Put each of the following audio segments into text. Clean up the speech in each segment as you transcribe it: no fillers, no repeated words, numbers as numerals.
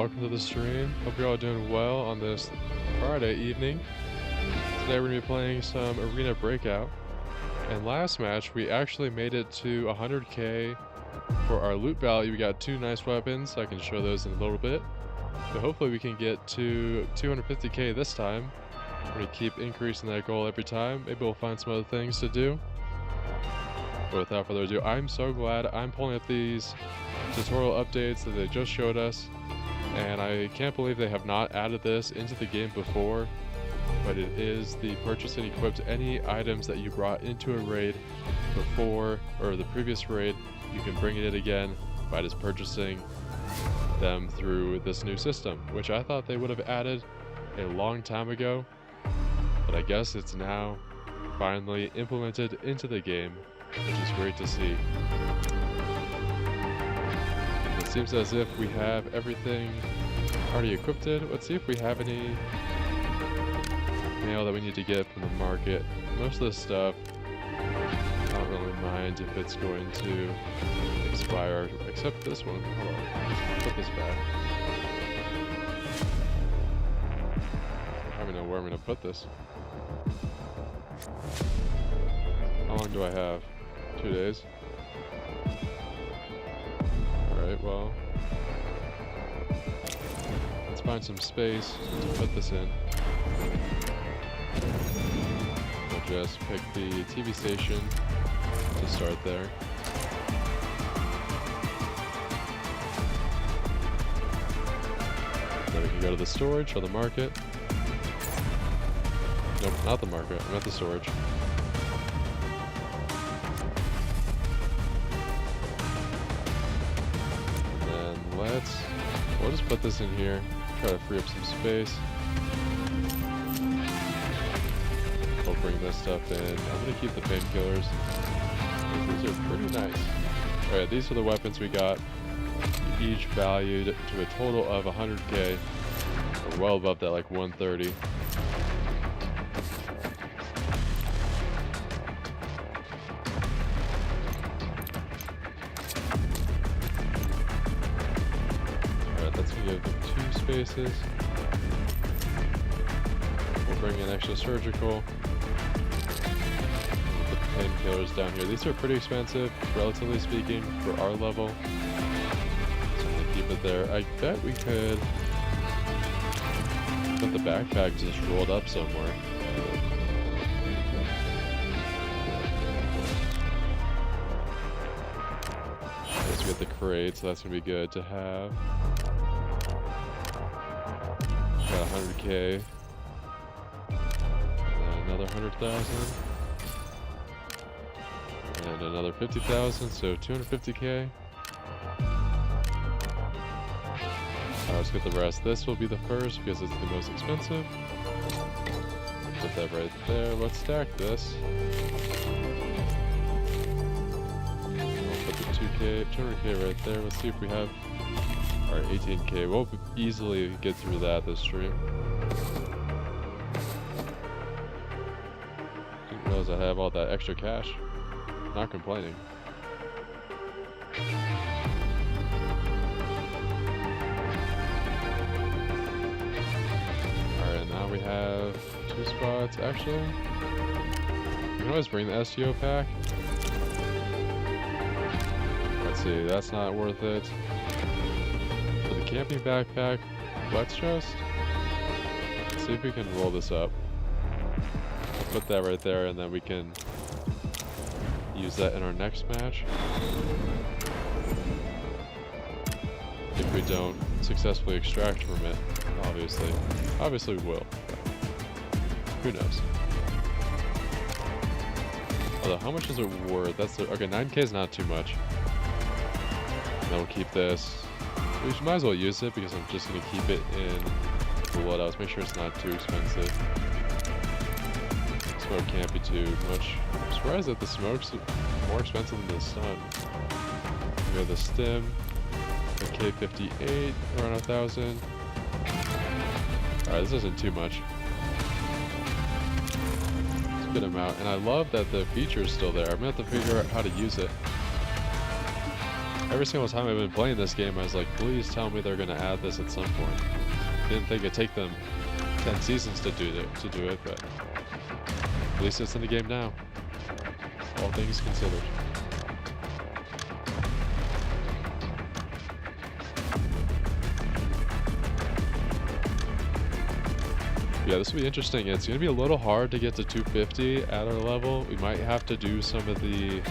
welcome to the stream. Hope you're all doing well on this Friday evening. Today we're going to be playing some Arena Breakout. And last match we actually made it to 100k for our loot value. We got two nice weapons. I can show those in a little bit. But hopefully we can get to 250k this time. We're going to keep increasing that goal every time. Maybe we'll find some other things to do. But without further ado, I'm so glad I'm pulling up these tutorial updates that they just showed us, and I can't believe they have not added this into the game before. But it is the purchase and equip any items that you brought into a raid before, or the previous raid. You can bring it in again by just purchasing them through this new system, which I thought they would have added a long time ago, but I guess it's now finally implemented into the game, which is great to see. It seems as if we have everything already equipped. Let's see if we have any mail that we need to get from the market. Most of this stuff, I don't really mind if it's going to expire, except this one. Hold on, let's put this back. I don't even know where I'm going to put this. How long do I have? 2 days? Alright, well, let's find some space to put this in. We'll just pick the TV station to start there. Then we can go to the storage or the market. Nope, not the market. I'm at the storage. We'll just put this in here, try to free up some space. We'll bring this stuff in. I'm going to keep the painkillers. These are pretty nice. Alright, these are the weapons we got, each valued to a total of 100k. We're well above that, like 130. Spaces. We'll bring in extra surgical. Put the painkillers down here. These are pretty expensive, relatively speaking, for our level. So I'm gonna keep it there. I bet we could put the backpack just rolled up somewhere. Let's get the crate, so that's gonna be good to have. 100k, and then another 100,000, and another 50,000, so 250k. Let's get the rest. This will be the first because it's the most expensive. Put that right there. Let's stack this. We'll put the 200k right there. Let's see if we have. Alright, 18k. We'll easily get through that this stream. Didn't realize I have all that extra cash. Not complaining. Alright, now we have 2 spots. Actually, we can always bring the STO pack. Let's see, that's not worth it. Camping backpack, let's just see if we can roll this up. I'll put that right there, and then we can use that in our next match. If we don't successfully extract from it, obviously. Obviously we will. Who knows? Although, how much is it worth? That's the, okay, 9k is not too much. And then we'll keep this. We might as well use it because I'm just going to keep it in the loadouts. Make sure it's not too expensive. Smoke can't be too much. I'm surprised that the smoke's more expensive than the stun. We have the stim, the K58, around 1,000. Alright, this isn't too much. It's a good amount. And I love that the feature is still there. I'm going to have to figure out how to use it. Every single time I've been playing this game, I was like, please tell me they're gonna add this at some point. Didn't think it'd take them 10 seasons to do it, but at least it's in the game now. All things considered. Yeah, this will be interesting. It's going to be a little hard to get to 250 at our level. We might have to do some of the... I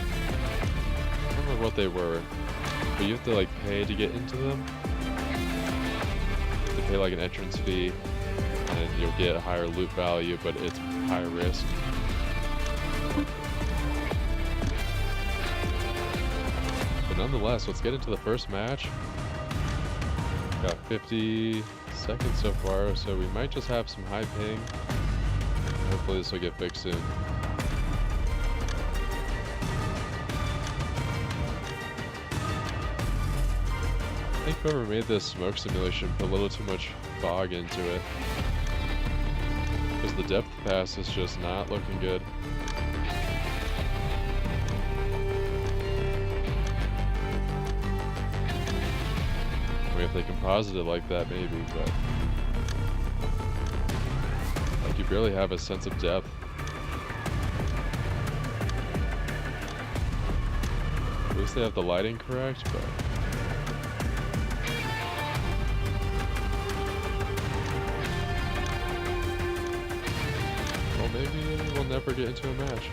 don't remember what they were, but you have to like pay to get into them. You pay like an entrance fee, and you'll get a higher loot value, but it's higher risk. But nonetheless, let's get into the first match. Got 50 seconds so far, so we might just have some high ping. Hopefully this will get fixed soon. I think whoever made this smoke simulation put a little too much fog into it, because the depth pass is just not looking good. If they composite it like that, maybe, but like you barely have a sense of depth. At least they have the lighting correct, but well, maybe we'll never get into a match.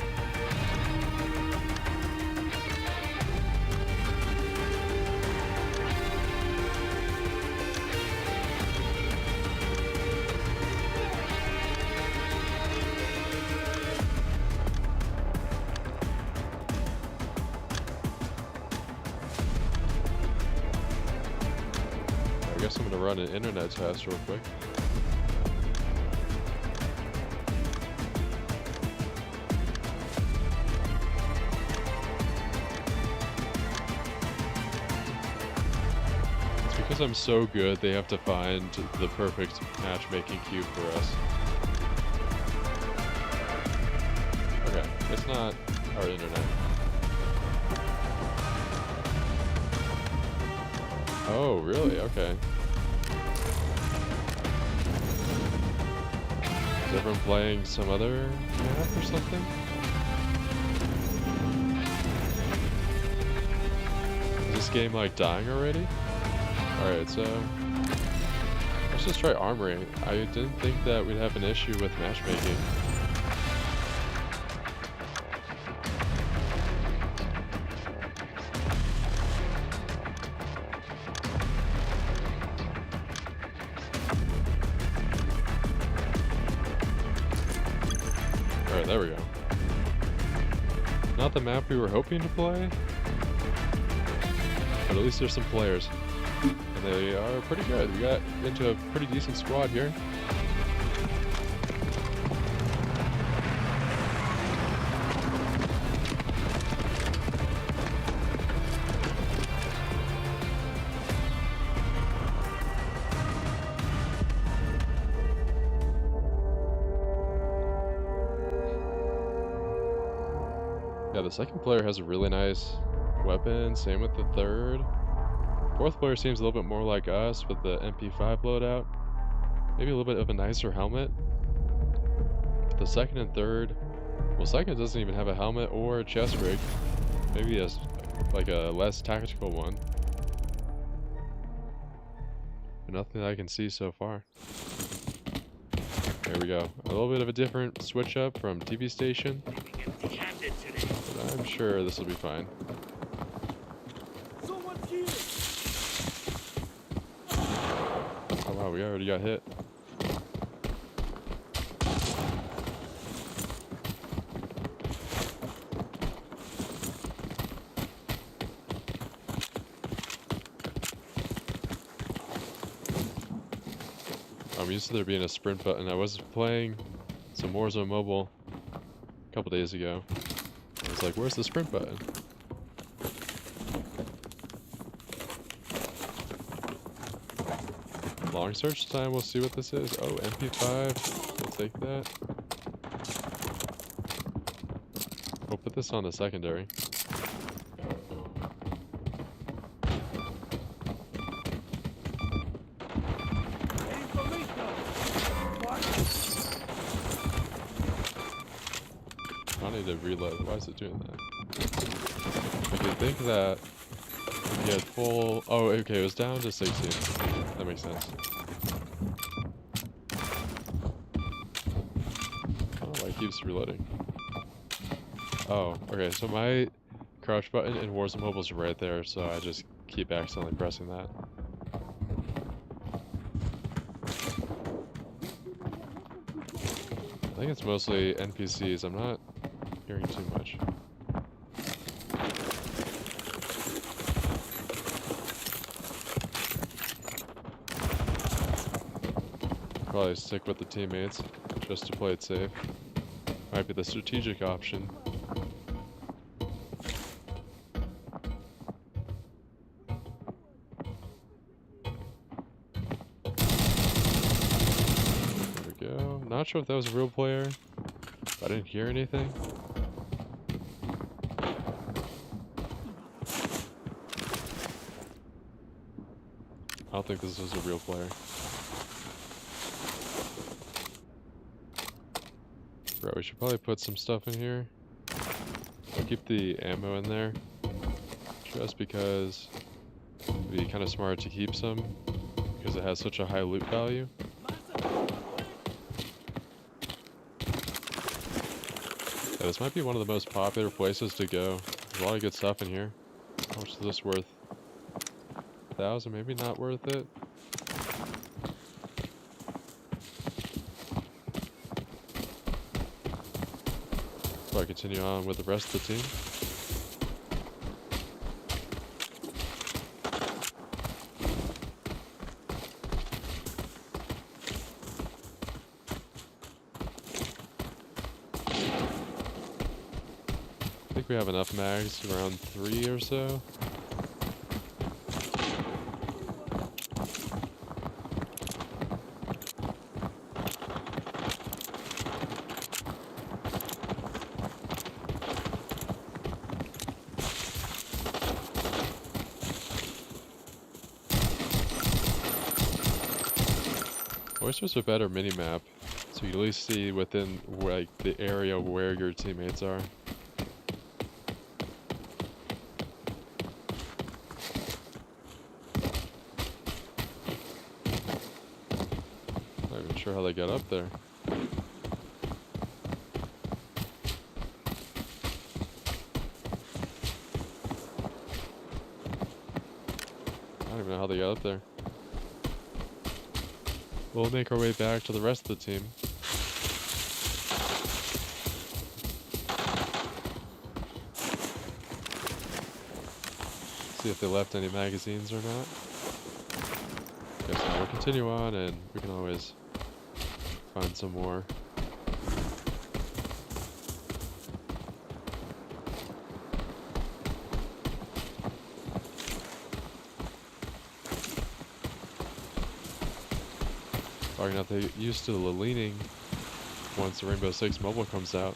I guess I'm gonna run an internet test real quick. It's because I'm so good, they have to find the perfect matchmaking cube for us. Okay, it's not our internet. Oh, really? Okay. Is everyone playing some other map or something? Is this game like dying already? Alright, so let's just try armory. I didn't think that we'd have an issue with matchmaking. Alright, there we go. Not the map we were hoping to play, but at least there's some players. And they are pretty good. We got into a pretty decent squad here. Yeah, the second player has a really nice weapon, same with the third. Fourth player seems a little bit more like us with the MP5 loadout. Maybe a little bit of a nicer helmet. The second and third, well, second doesn't even have a helmet or a chest rig. Maybe he has like a less tactical one. But nothing that I can see so far. There we go. A little bit of a different switch up from TV station. But I'm sure this will be fine. Oh wow, we already got hit. I'm used to there being a sprint button. I was playing some Warzone Mobile a couple days ago. I was like, where's the sprint button? Long search time, we'll see what this is. Oh, MP5, we'll take that. We'll put this on the secondary. to reload. Why is it doing that? I could think that if you had full... Oh, okay, it was down to 16. That makes sense. I don't know why it keeps reloading. Oh, okay, so my crouch button in Warzone Mobile is right there, so I just keep accidentally pressing that. I think it's mostly NPCs. I'm not hearing too much. Probably stick with the teammates just to play it safe. Might be the strategic option. There we go. Not sure if that was a real player. I didn't hear anything. I don't think this was a real player. Bro, we should probably put some stuff in here. I'll keep the ammo in there. Just because it'd be kind of smart to keep some. Because it has such a high loot value. Yeah, this might be one of the most popular places to go. There's a lot of good stuff in here. How much is this worth? 1,000, maybe not worth it. So I continue on with the rest of the team. I think we have enough mags, around 3 or so. I wish there was a better mini-map, so you at least see within like the area where your teammates are. Not even sure how they got up there. I don't even know how they got up there. We'll make our way back to the rest of the team. See if they left any magazines or not. Guess not. We'll continue on and we can always find some more. Probably not they used to the leaning once the Rainbow Six Mobile comes out.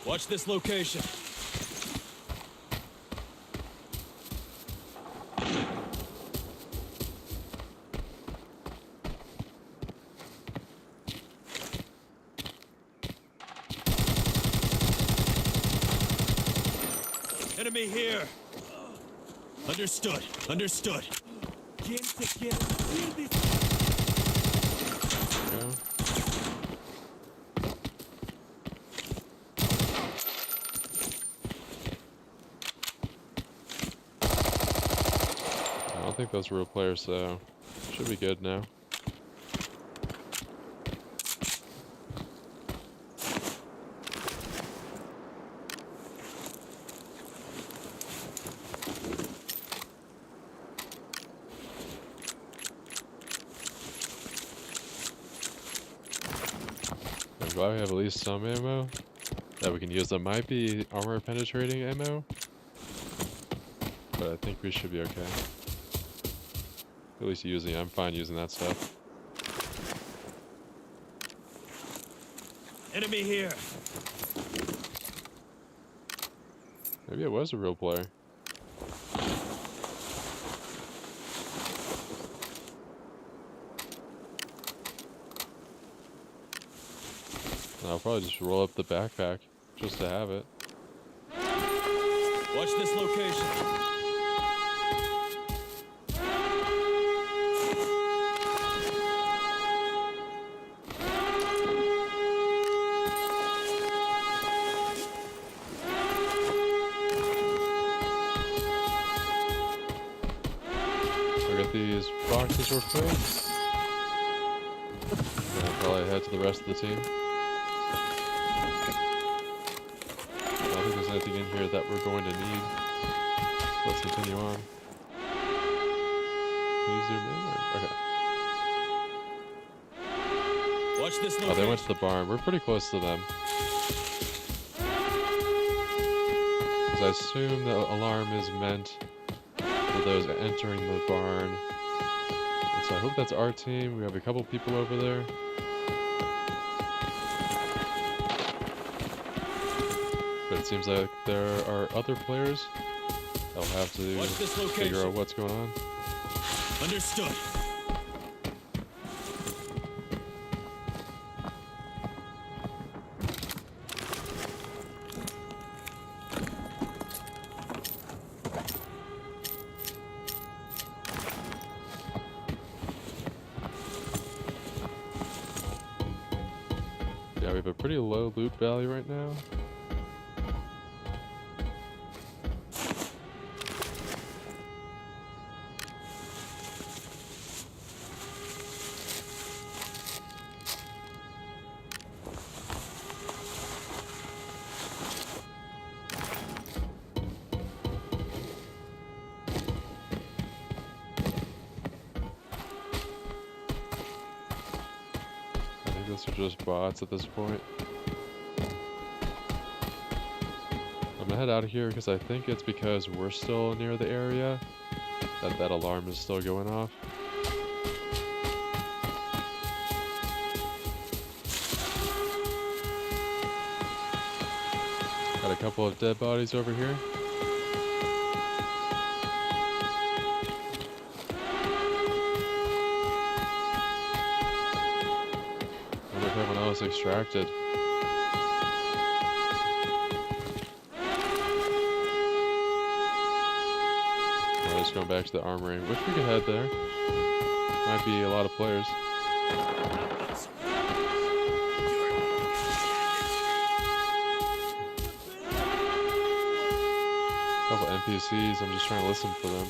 Watch this location. Enemy here. Understood. Understood. Go. I don't think those are real players, so should be good now. I'm glad we have at least some ammo that we can use. That might be armor penetrating ammo, but I think we should be okay. At least using, I'm fine using that stuff. Enemy here. Maybe it was a real player. probably just roll up the backpack just to have it. Watch this location. Look at these boxes real quick. And I'll probably head to the rest of the team. I don't think there's anything in here that we're going to need. So let's continue on. Can you zoom in? Okay. Watch this location. Oh, they went to the barn. We're pretty close to them. Because I assume the alarm is meant for those entering the barn. And so I hope that's our team. We have a couple people over there. But it seems like there are other players. I'll have to figure out what's going on. Understood. Yeah, we have a pretty low loot value right now. These are just bots at this point. I'm gonna head out of here because I think it's because we're still near the area that alarm is still going off. Got a couple of dead bodies over here. Everyone else extracted. We're just going back to the armory. Wish we could head there. Might be a lot of players. Couple NPCs. I'm just trying to listen for them.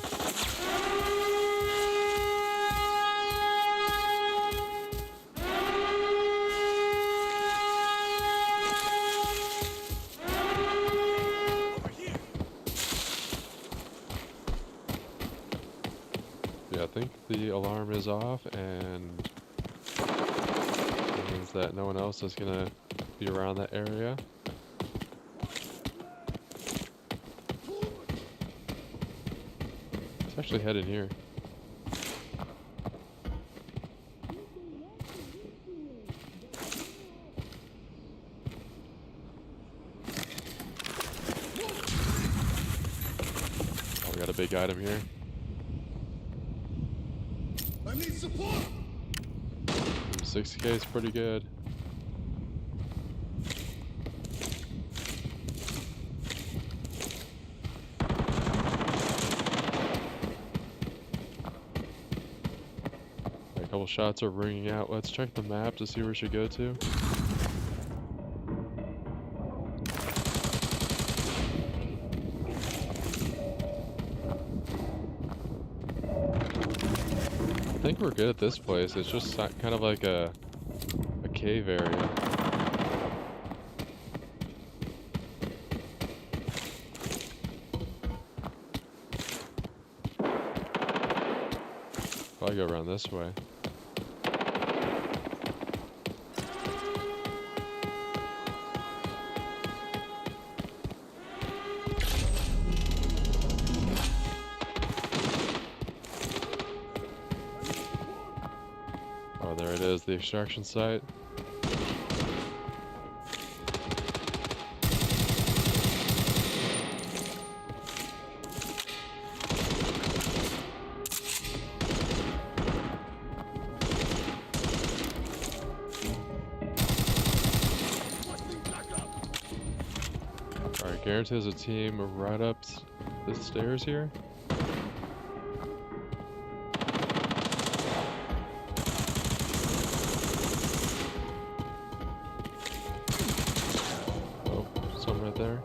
I think the alarm is off, and it means that no one else is gonna be around that area. Let's actually head in here. Oh, we got a big item here. 60k is pretty good. A couple shots are ringing out. Let's check the map to see where we should go to. I think we're good at this place. It's just kind of like a cave area. Probably go around this way. Oh, there it is, the extraction site. Alright, guarantee there's a team right up the stairs here. Oh, some right there.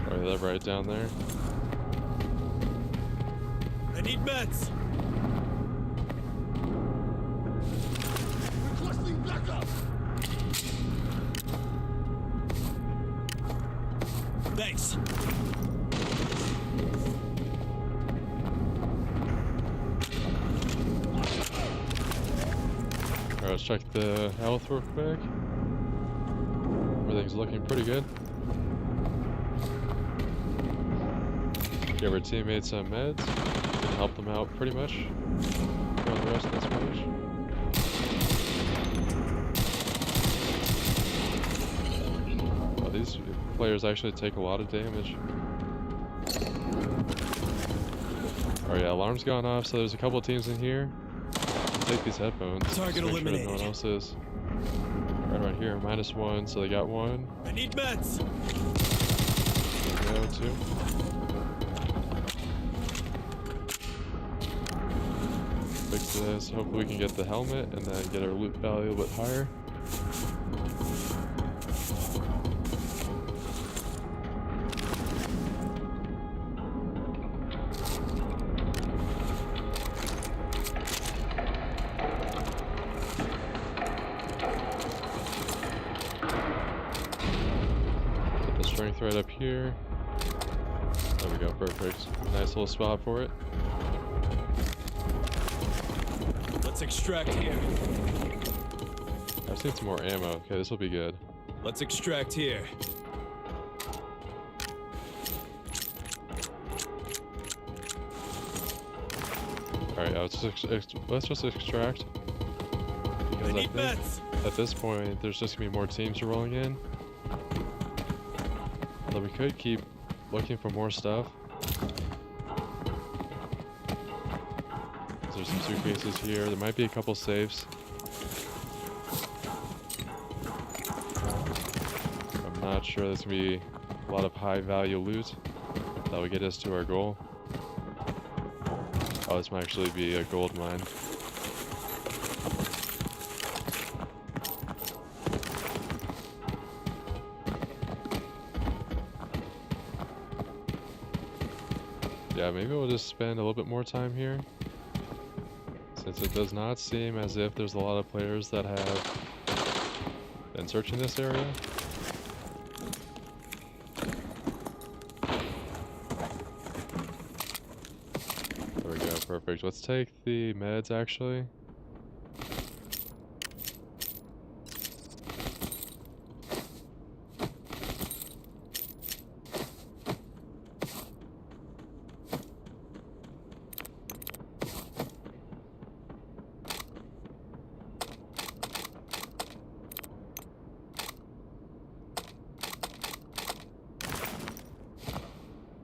Alright, they're right down there. I need meds. Requesting backup. Thanks. Alright, let's check the health real quick. Everything's looking pretty good. Give our teammates some meds. Can help them out pretty much throughout the rest of this match. Oh, these players actually take a lot of damage. Oh yeah, alarm's gone off, so there's a couple of teams in here. Take these headphones. Target just make sure that eliminated. no one else is. Right here, -1, so they got one. I need meds. There we go, two. Fix this. Hopefully we can get the helmet and then get our loot value a little bit higher. Put the strength right up here. There we go, perfect. Nice little spot for it. Let's extract here. I've seen some more ammo. Okay, this will be good. Let's extract here. Alright, let's just extract. Because I I need think meds. at this point, there's just gonna be more teams rolling in. Although we could keep looking for more stuff. There's some suitcases here. There might be a couple safes. I'm not sure there's gonna be a lot of high value loot that will get us to our goal. Oh, this might actually be a gold mine. Yeah, maybe we'll just spend a little bit more time here. Since it does not seem as if there's a lot of players that have been searching this area. There we go, perfect. Let's take the meds actually.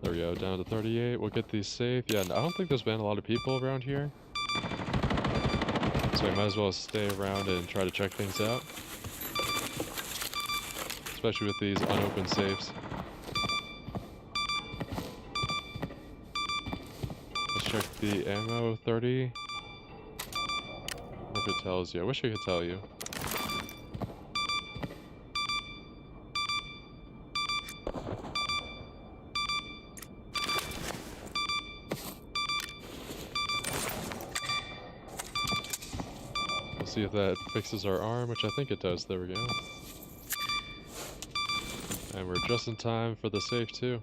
There we go, down to 38. We'll get these safe. Yeah, I don't think there's been a lot of people around here. So we might as well stay around and try to check things out. Especially with these unopened safes. Let's check the ammo, 30. If it tells you. I wish I could tell you. See if that fixes our arm, which I think it does. There we go. And we're just in time for the safe too.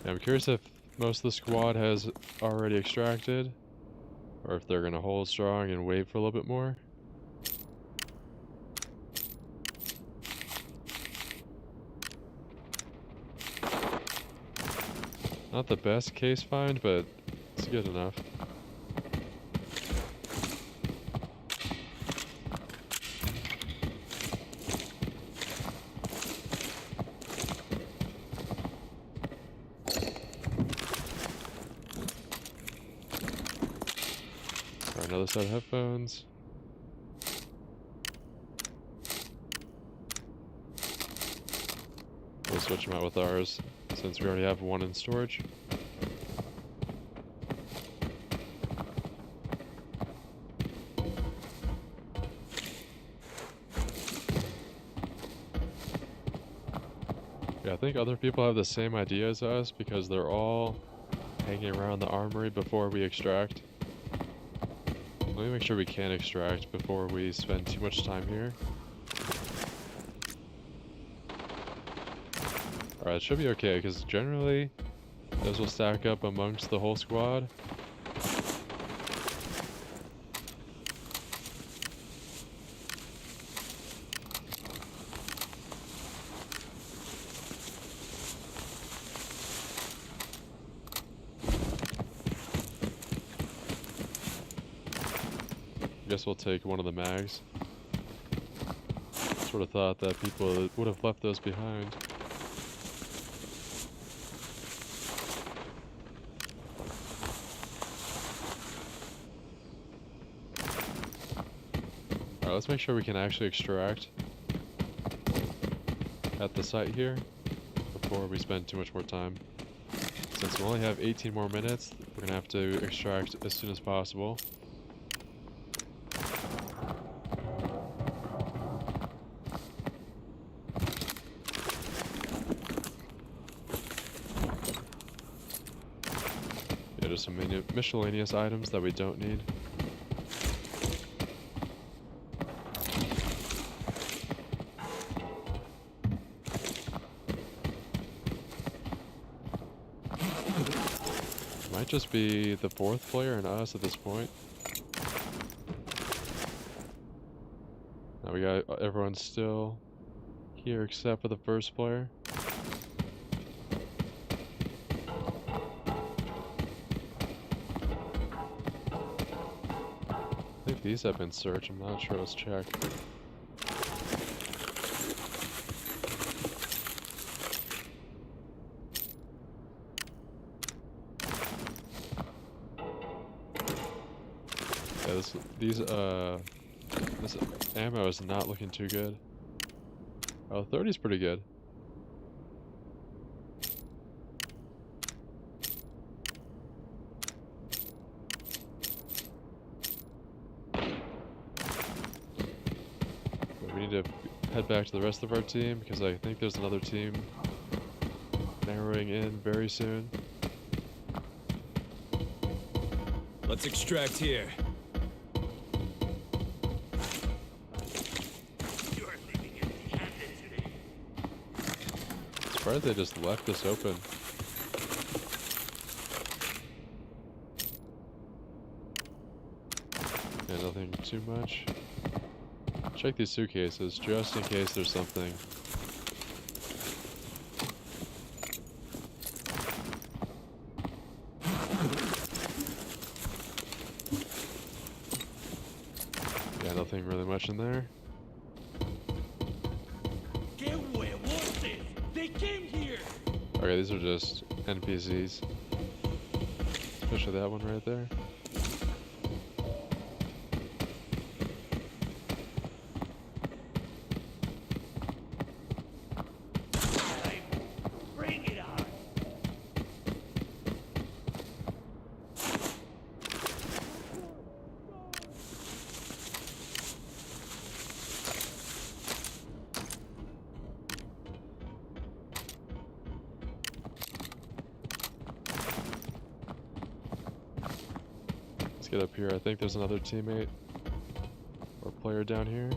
Yeah, I'm curious if most of the squad has already extracted, or if they're gonna hold strong and wait for a little bit more. Not the best case find, but it's good enough. another set of headphones. We'll switch them out with ours since we already have one in storage. Yeah, I think other people have the same idea as us because they're all hanging around the armory before we extract. Let me make sure we can extract before we spend too much time here. Alright, it should be okay, because generally, those will stack up amongst the whole squad. I guess we'll take one of the mags. Sort of thought that people would have left those behind. Alright, let's make sure we can actually extract at the site here before we spend too much more time. Since we only have 18 more minutes, we're gonna have to extract as soon as possible. Yeah, just some miscellaneous items that we don't need. Might just be the fourth player and us at this point. Now we got everyone still here except for the first player. I think these have been searched, I'm not sure, let's check. Yeah, this ammo is not looking too good. Oh, 30's pretty good. But we need to head back to the rest of our team because I think there's another team narrowing in very soon. Let's extract here. Surprised they just left this open. Yeah, nothing too much. Check these suitcases just in case there's something. Yeah, nothing really much in there. Okay, these are just NPCs. Especially that one right there. Bring it on. Get up here. I think there's another teammate or player down here.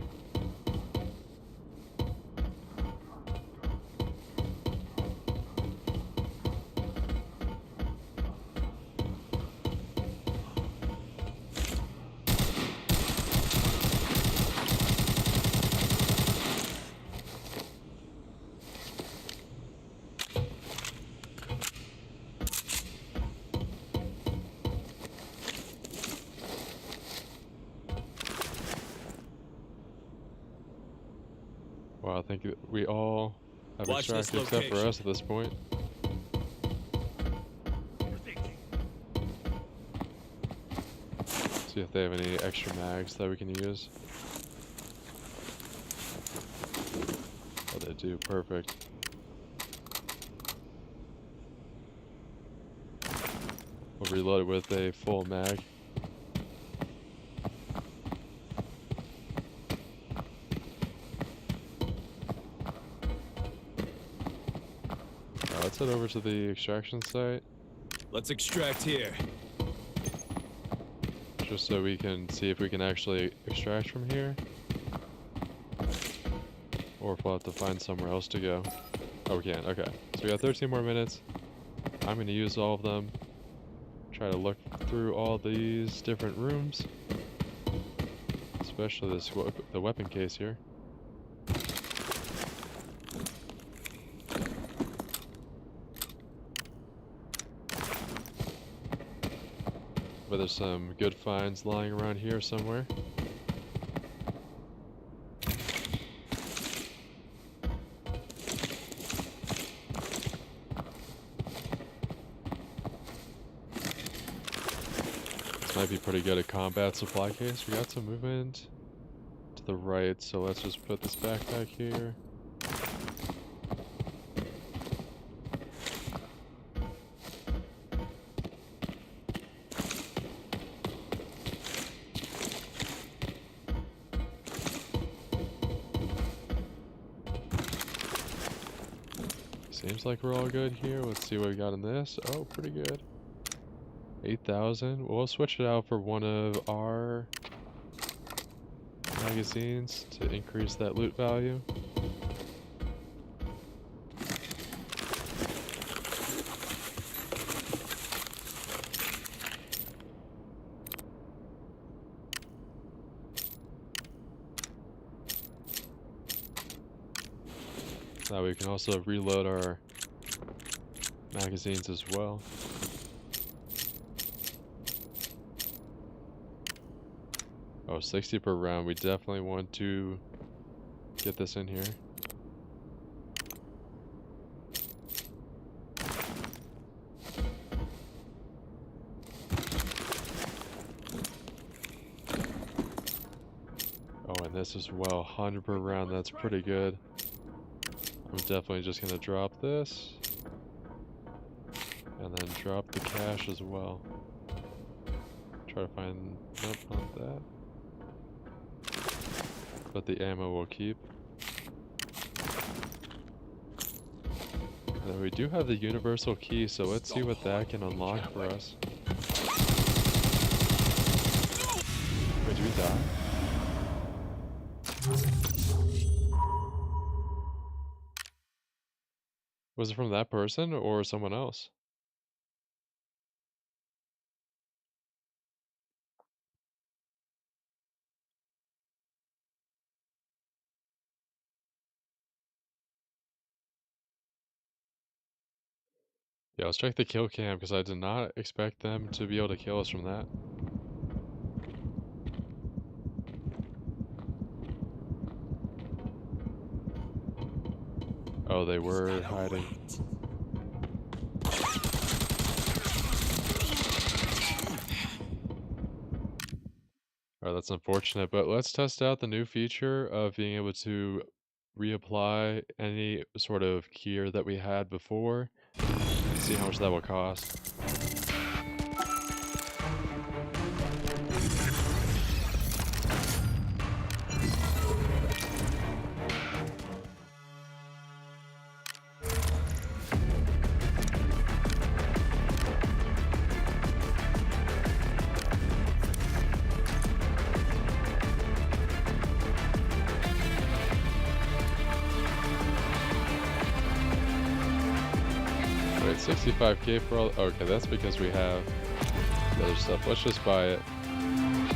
Wow, I think we all have Watch this extracted except for location. us at this point. See if they have any extra mags that we can use. Oh, they do. Perfect. We'll reload it with a full mag. Let's head over to the extraction site. Let's extract here. Just so we can see if we can actually extract from here. Or if we'll have to find somewhere else to go. Oh, we can. Okay. So we got 13 more minutes. I'm going to use all of them. Try to look through all these different rooms. Especially the weapon case here. But there's some good finds lying around here somewhere. This might be pretty good at combat supply case. We got some movement to the right, so let's just put this backpack here. Seems like we're all good here. Let's see what we got in this. Oh, pretty good. 8,000. We'll switch it out for one of our magazines to increase that loot value. Now we can also reload our magazines as well. Oh, 60 per round. We definitely want to get this in here. Oh, and this as well. 100 per round. That's pretty good. I'm definitely just going to drop this. And then drop the cash as well. Try to find... Nope, not that. But the ammo we'll keep. And then we do have the universal key, so let's see what that can unlock for us. Wait, did we die? Was it from that person or someone else? Yeah, let's check the kill cam because I did not expect them to be able to kill us from that. Oh, they were hiding. Alright, that's unfortunate, but let's test out the new feature of being able to reapply any sort of gear that we had before and see how much that will cost. Wait, 65k for all... Okay, that's because we have the other stuff. Let's just buy it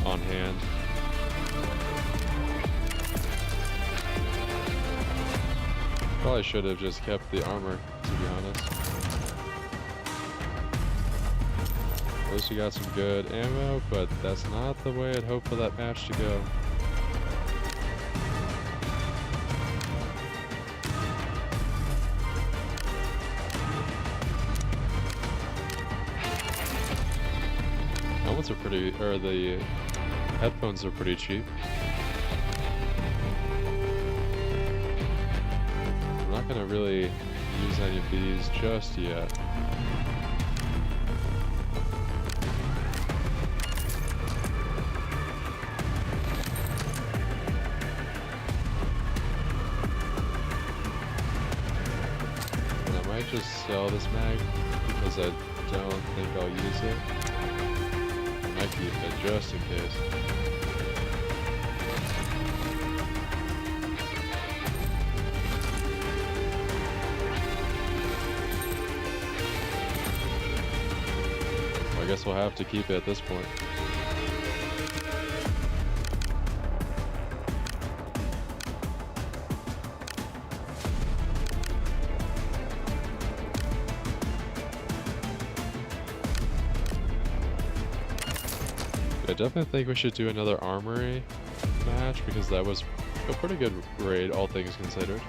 on hand. Probably should have just kept the armor, to be honest. At least we got some good ammo, but that's not the way I'd hope for that match to go. Helmets are pretty, or the Headphones are pretty cheap. I'm not gonna really use any of these just yet. And I might just sell this mag because I don't think I'll use it. I might keep it just in case. I guess we'll have to keep it at this point. I definitely think we should do another armory match because that was a pretty good raid, all things considered.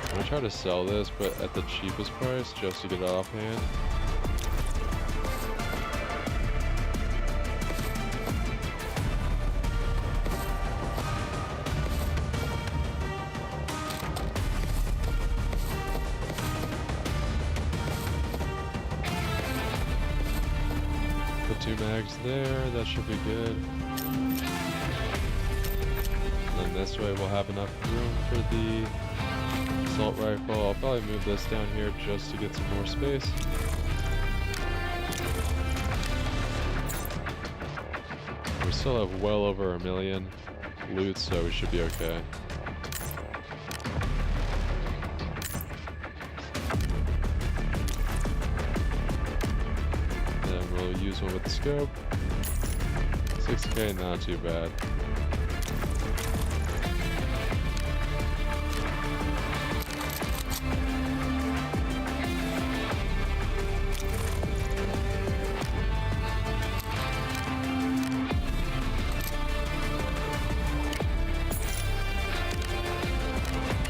I'm gonna try to sell this, but at the cheapest price, just to get it offhand. The 2 mags there, that should be good. And then this way we'll have enough room for the assault rifle. I'll probably move this down here just to get some more space. We still have well over 1 million loot, so we should be okay. Then we'll use one with the scope. 6K, not too bad.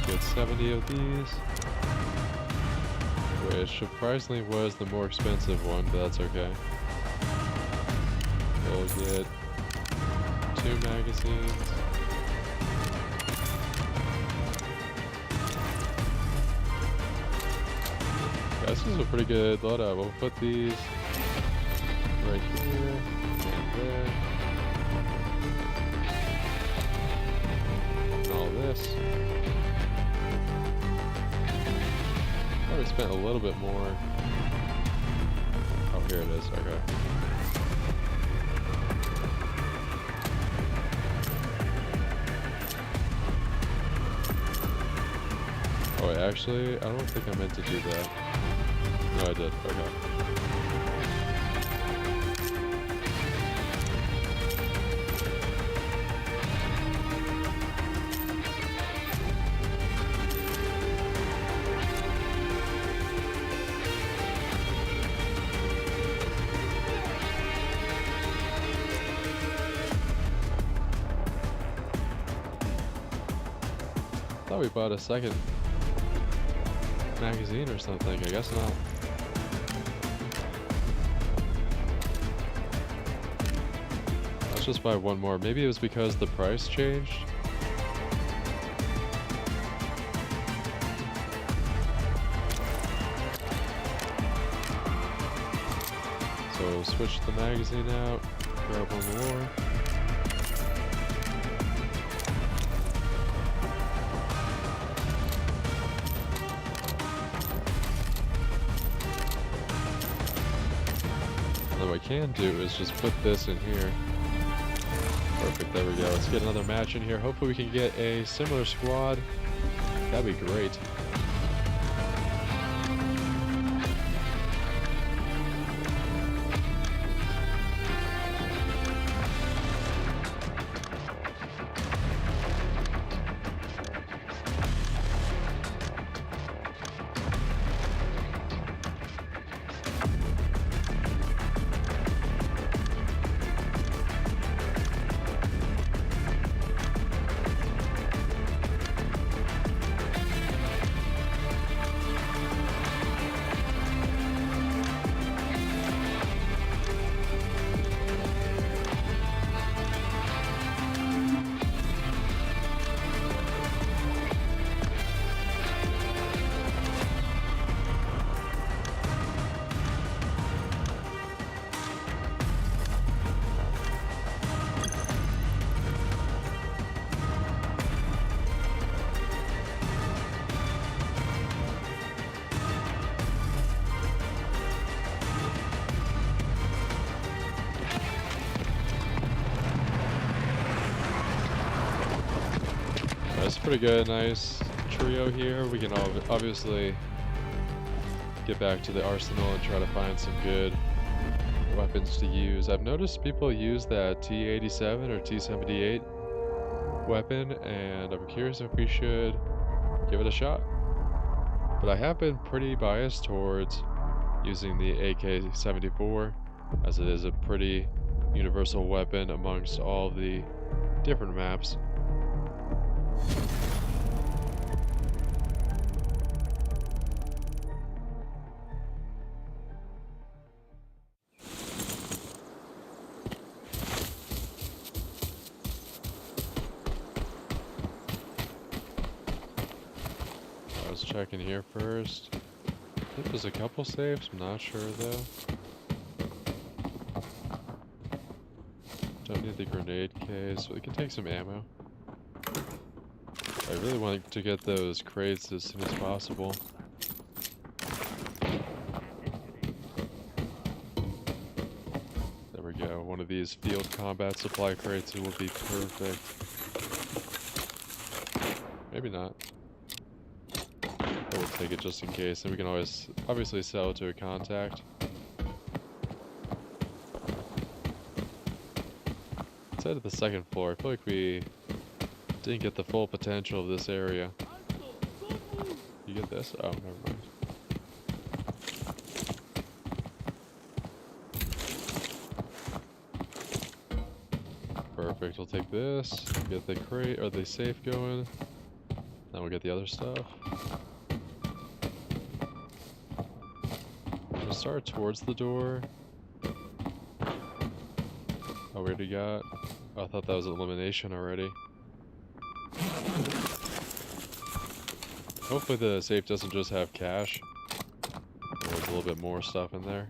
Get 70 of these, which surprisingly was the more expensive one, but that's okay. We'll get 2 magazines. Yeah, this is a pretty good loadout. We'll put these right here and there. And all this. Probably spent a little bit more. Oh, here it is. Okay. Oh wait, actually, I don't think I meant to do that. No, I did. Okay. Thought we bought a second magazine or something. I guess not. Let's just buy one more. Maybe it was because the price changed. So we'll switch the magazine out, grab one more. What I can do is just put this in here. Perfect, there we go. Let's get another match in here. Hopefully we can get a similar squad. That'd be great. It's pretty good, nice trio here. We can obviously get back to the arsenal and try to find some good weapons to use. I've noticed people use that T87 or T78 weapon, and I'm curious if we should give it a shot. But I have been pretty biased towards using the AK-74, as it is a pretty universal weapon amongst all the different maps. I was checking here first. I think there's a couple safes, I'm not sure though. Don't need the grenade case, so we can take some ammo. I really want to get those crates as soon as possible. There we go, one of these field combat supply crates will be perfect. Maybe not. But we'll take it just in case, and we can always obviously sell it to a contact. Let's head to the second floor. I feel like we didn't get the full potential of this area. You get this? Oh, never mind. Perfect, we'll take this, get the crate or the safe going, then we'll get the other stuff. We'll start towards the door. Oh, we already got... Oh, I thought that was elimination already. Hopefully the safe doesn't just have cash. There's a little bit more stuff in there.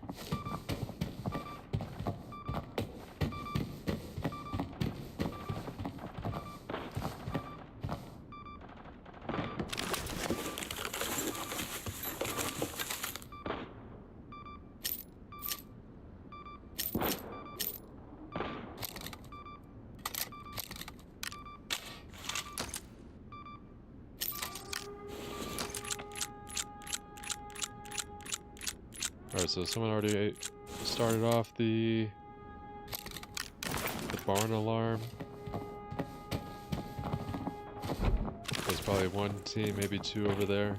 Alright, so someone already started off the barn alarm. There's probably one team, maybe two over there.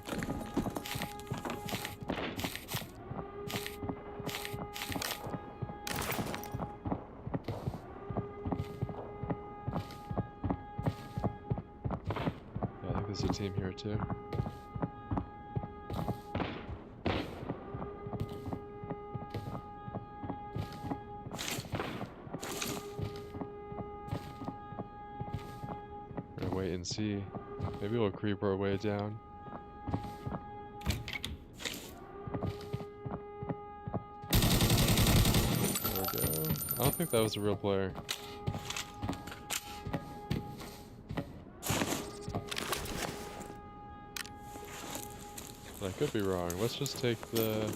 Yeah, I think there's a team here too. Wait and see. Maybe we'll creep our way down. There we go. I don't think that was a real player. But I could be wrong. Let's just take the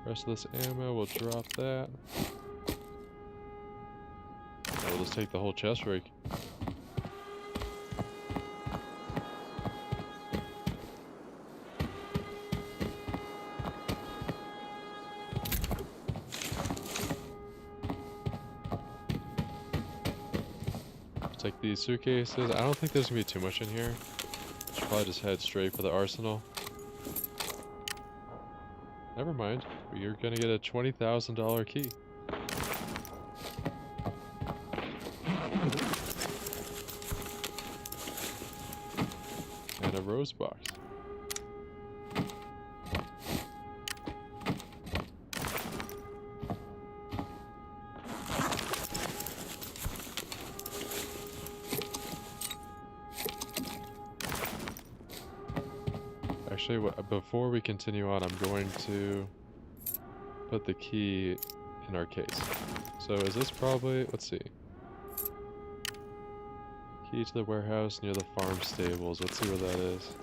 rest of this ammo. We'll drop that. Or we'll just take the whole chest rig. Take these suitcases. I don't think there's gonna be too much in here. Should probably just head straight for the arsenal. Never mind. You're gonna get a $20,000 key. And a rose box. Actually, before we continue on, I'm going to put the key in our case. So is this probably, let's see. Key to the warehouse near the farm stables. Let's see where that is.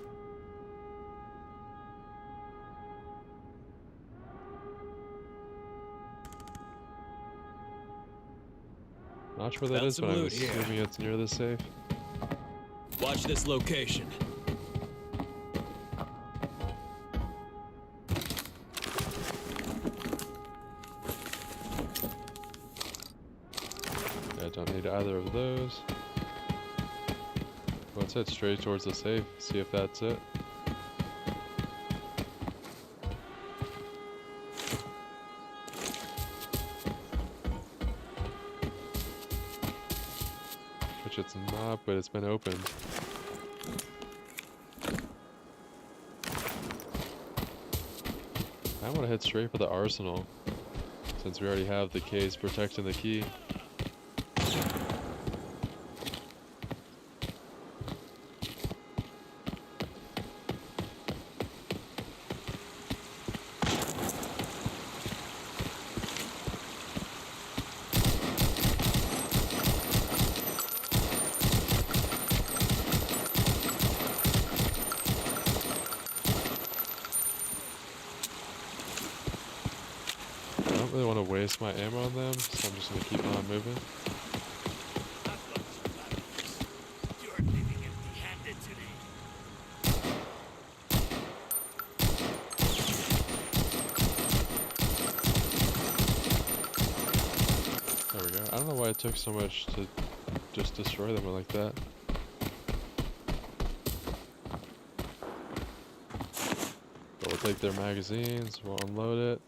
Not sure where that is, but I'm assuming it's near the safe. Watch this location. Yeah, don't need either of those. Let's head straight towards the safe, see if that's it. Which it's not, but it's been opened. I want to head straight for the arsenal, since we already have the case protecting the key. I don't really want to waste my ammo on them, so I'm just going to keep on moving. You're leaving empty-handed today. There we go. I don't know why it took so much to just destroy them like that. But we'll take their magazines, we'll unload it.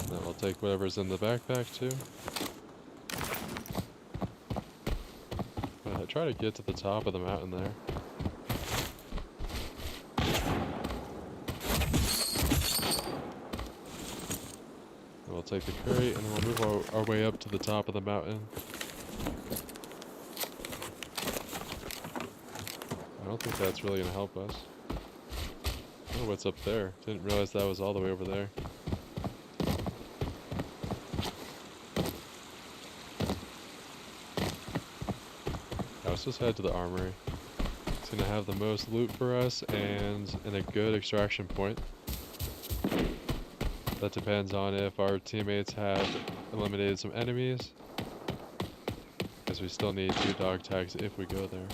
Then we'll take whatever's in the backpack too. Try to get to the top of the mountain there. And we'll take the crate and then we'll move our way up to the top of the mountain. I don't think that's really going to help us. I don't know what's up there. Didn't realize that was all the way over there. Let's just head to the armory. It's gonna have the most loot for us and in a good extraction point. That depends on if our teammates have eliminated some enemies, because we still need 2 dog tags if we go there.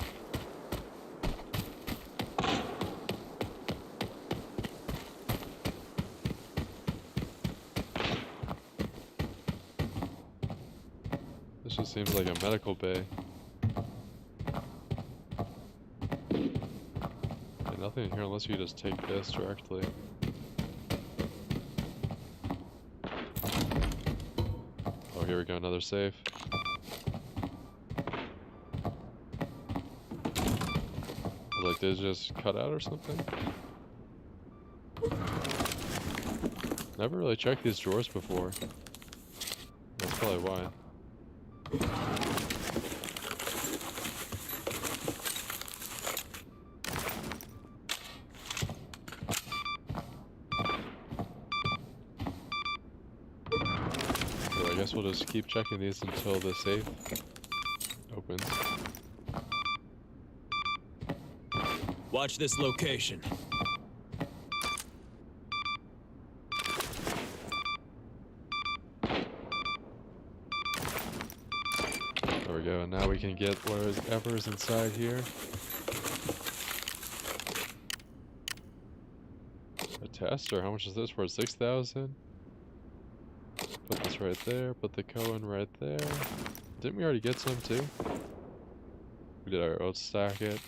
This just seems like a medical bay. Nothing here unless you just take this directly. Oh, here we go, another safe. Like, did it just cut out or something? Never really checked these drawers before. That's probably why. I guess we'll just keep checking these until the safe opens. Watch this location. There we go, now we can get whatever's inside here. A tester, how much is this for? 6,000? Put this right there, put the Cohen right there. Didn't we already get some too? We did our old stack it.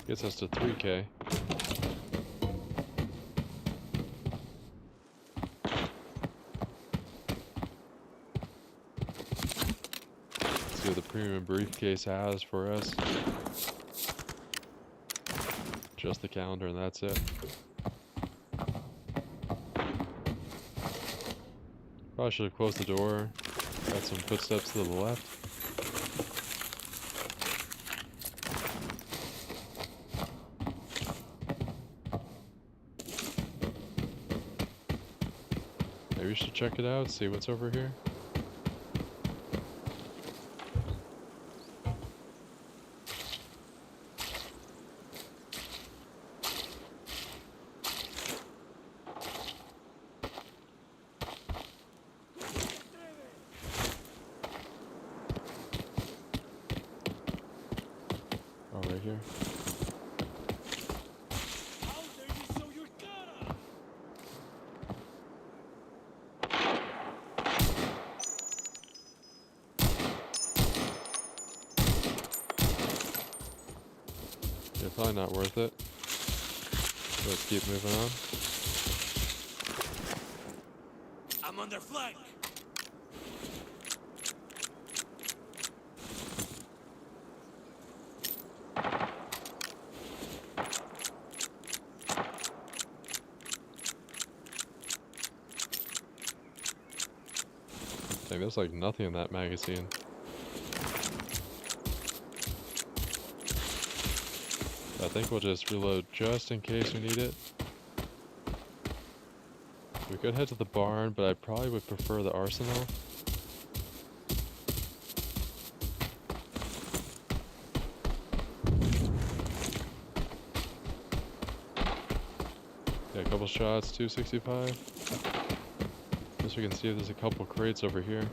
Gets us to 3K. Let's see what the premium briefcase has for us. Just the calendar and that's it. Probably should have closed the door. Got some footsteps to the left. Maybe we should check it out, see what's over here. Probably not worth it. Let's keep moving on. I'm under flank. Dang, there's like nothing in that magazine. I think we'll just reload just in case we need it. We could head to the barn, but I probably would prefer the arsenal. Yeah, a couple shots, 265. Guess we can see if there's a couple crates over here.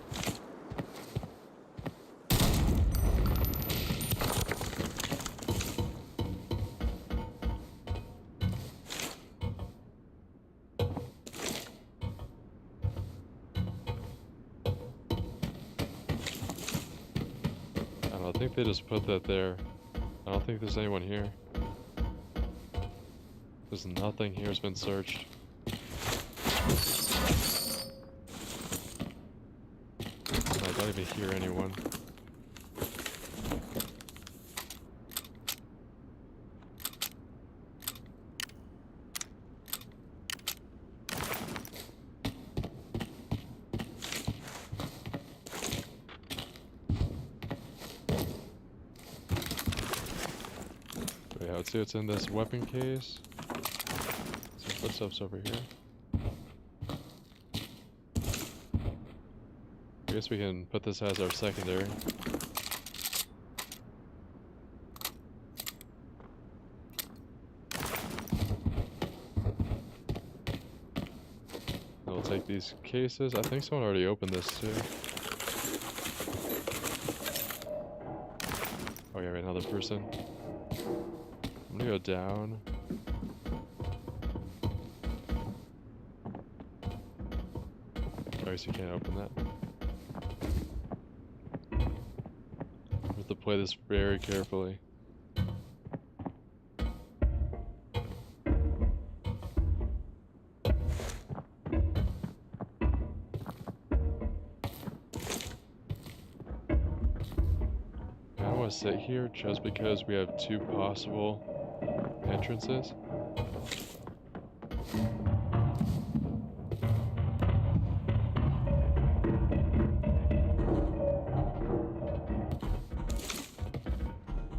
I think they just put that there. I don't think there's anyone here. There's nothing here has been searched. I don't even hear anyone. Yeah, let's see what's in this weapon case. Some footsteps over here. I guess we can put this as our secondary. We'll take these cases. I think someone already opened this too. Oh yeah, another person. I'm gonna go down. I guess you can't open that. We have to play this very carefully. I don't want to sit here just because we have two possible entrances.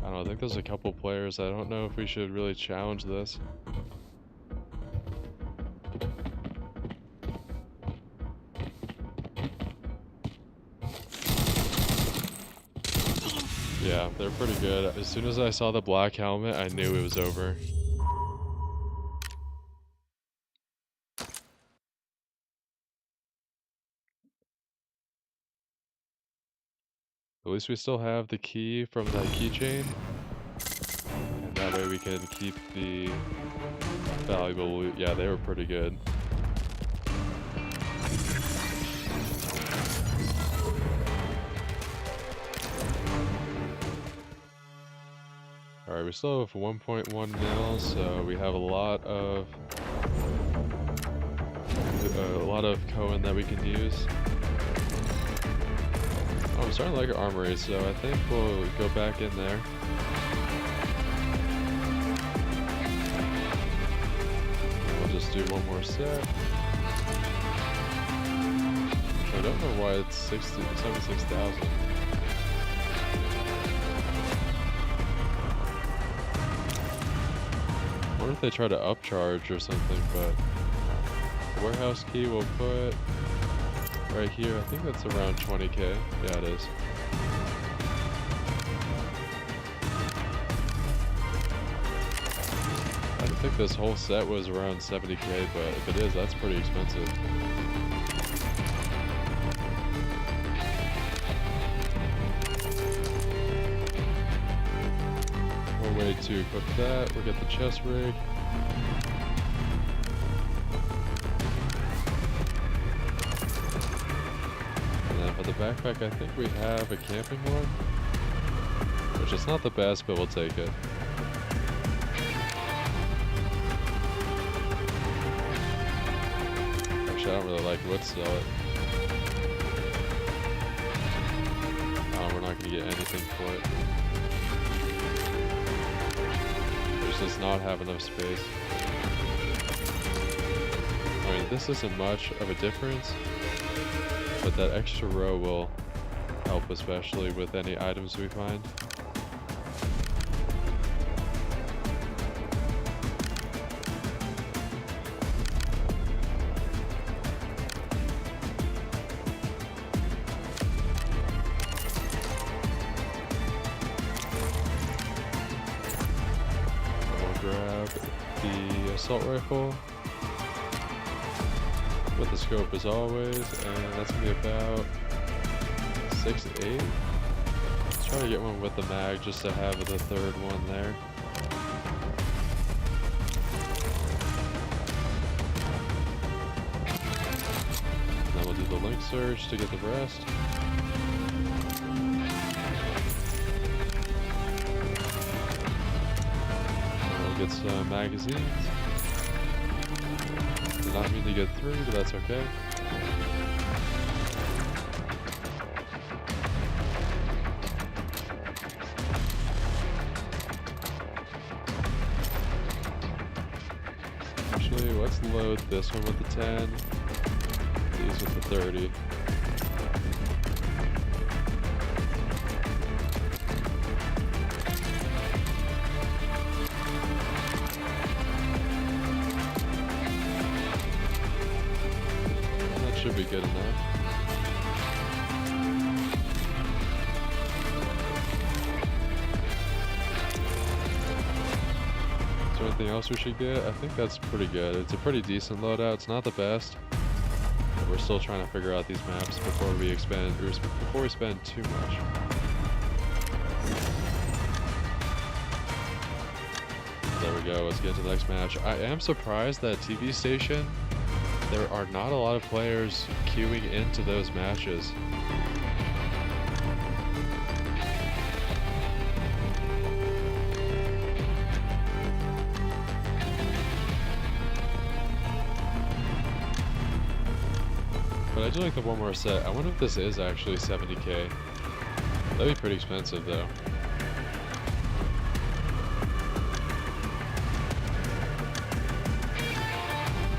I don't know, I think there's a couple players. I don't know if we should really challenge this. Yeah, they're pretty good. As soon as I saw the black helmet, I knew it was over. At least we still have the key from that keychain. And that way we can keep the valuable loot. Yeah, they were pretty good. Alright, we still have 1.1 mil, so we have a lot of coin that we can use. Oh, I'm starting to like our armory, so I think we'll go back in there. We'll just do one more set. I don't know why it's 76,000. I wonder if they try to upcharge or something, but the warehouse key we'll put right here. I think that's around 20k. Yeah, it is. I didn't think this whole set was around 70k, but if it is, that's pretty expensive. More way to equip that. We'll get the chest rig. For the backpack, I think we have a camping one, which is not the best, but we'll take it. Actually, I don't really like it. Let's sell it. We're not going to get anything for it. It does not have enough space. I mean, this isn't much of a difference, but that extra row will help, especially with any items we find. Grab the assault rifle with the scope as always, and that's gonna be about 6-8. Let's try to get one with the mag just to have the third one there. And then we'll do the link search to get the rest. Get some magazines. Did not mean to get 3, but that's okay. Actually, let's load this one with the 10, these with the 30. Should be good enough. Is there anything else we should get? I think that's pretty good. It's a pretty decent loadout. It's not the best, but we're still trying to figure out these maps before we expand, or before we spend too much. There we go. Let's get to the next match. I am surprised that TV station, there are not a lot of players queuing into those matches. But I do like the one more set. I wonder if this is actually 70k. That'd be pretty expensive though.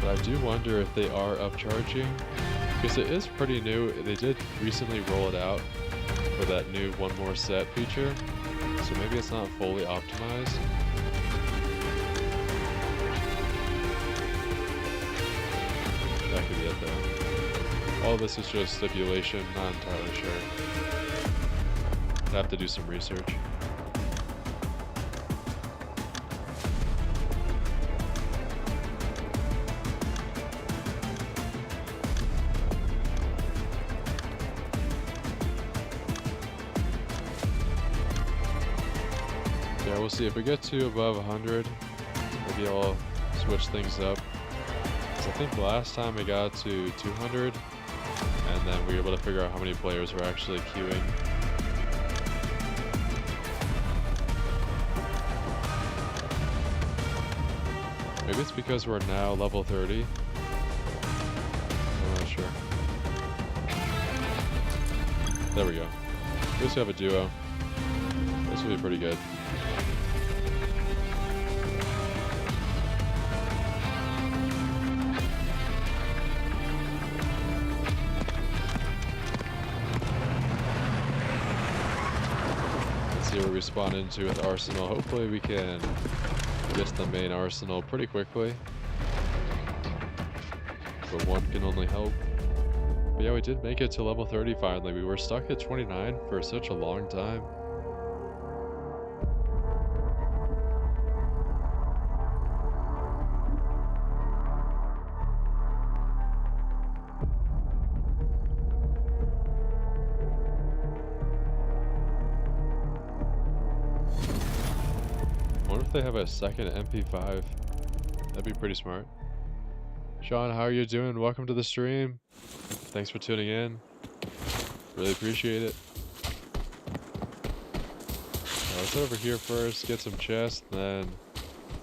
I do wonder if they are upcharging, because it is pretty new. They did recently roll it out for that new one more set feature, so maybe it's not fully optimized. That could be it though. All this is just stipulation, not entirely sure. I'd have to do some research. Yeah, we'll see. If we get to above 100, maybe I'll switch things up. 'Cause I think last time we got to 200, and then we were able to figure out how many players were actually queuing. Maybe it's because we're now level 30. I'm not sure. There we go. We also have a duo. This will be pretty good. See where we spawn into with Arsenal. Hopefully we can get to the main Arsenal pretty quickly, but one can only hope. But yeah, we did make it to level 30 finally. We were stuck at 29 for such a long time. If they have a second MP5, that'd be pretty smart. Sean, how are you doing? Welcome to the stream. Thanks for tuning in. Really appreciate it. Let's head over here first, get some chests, then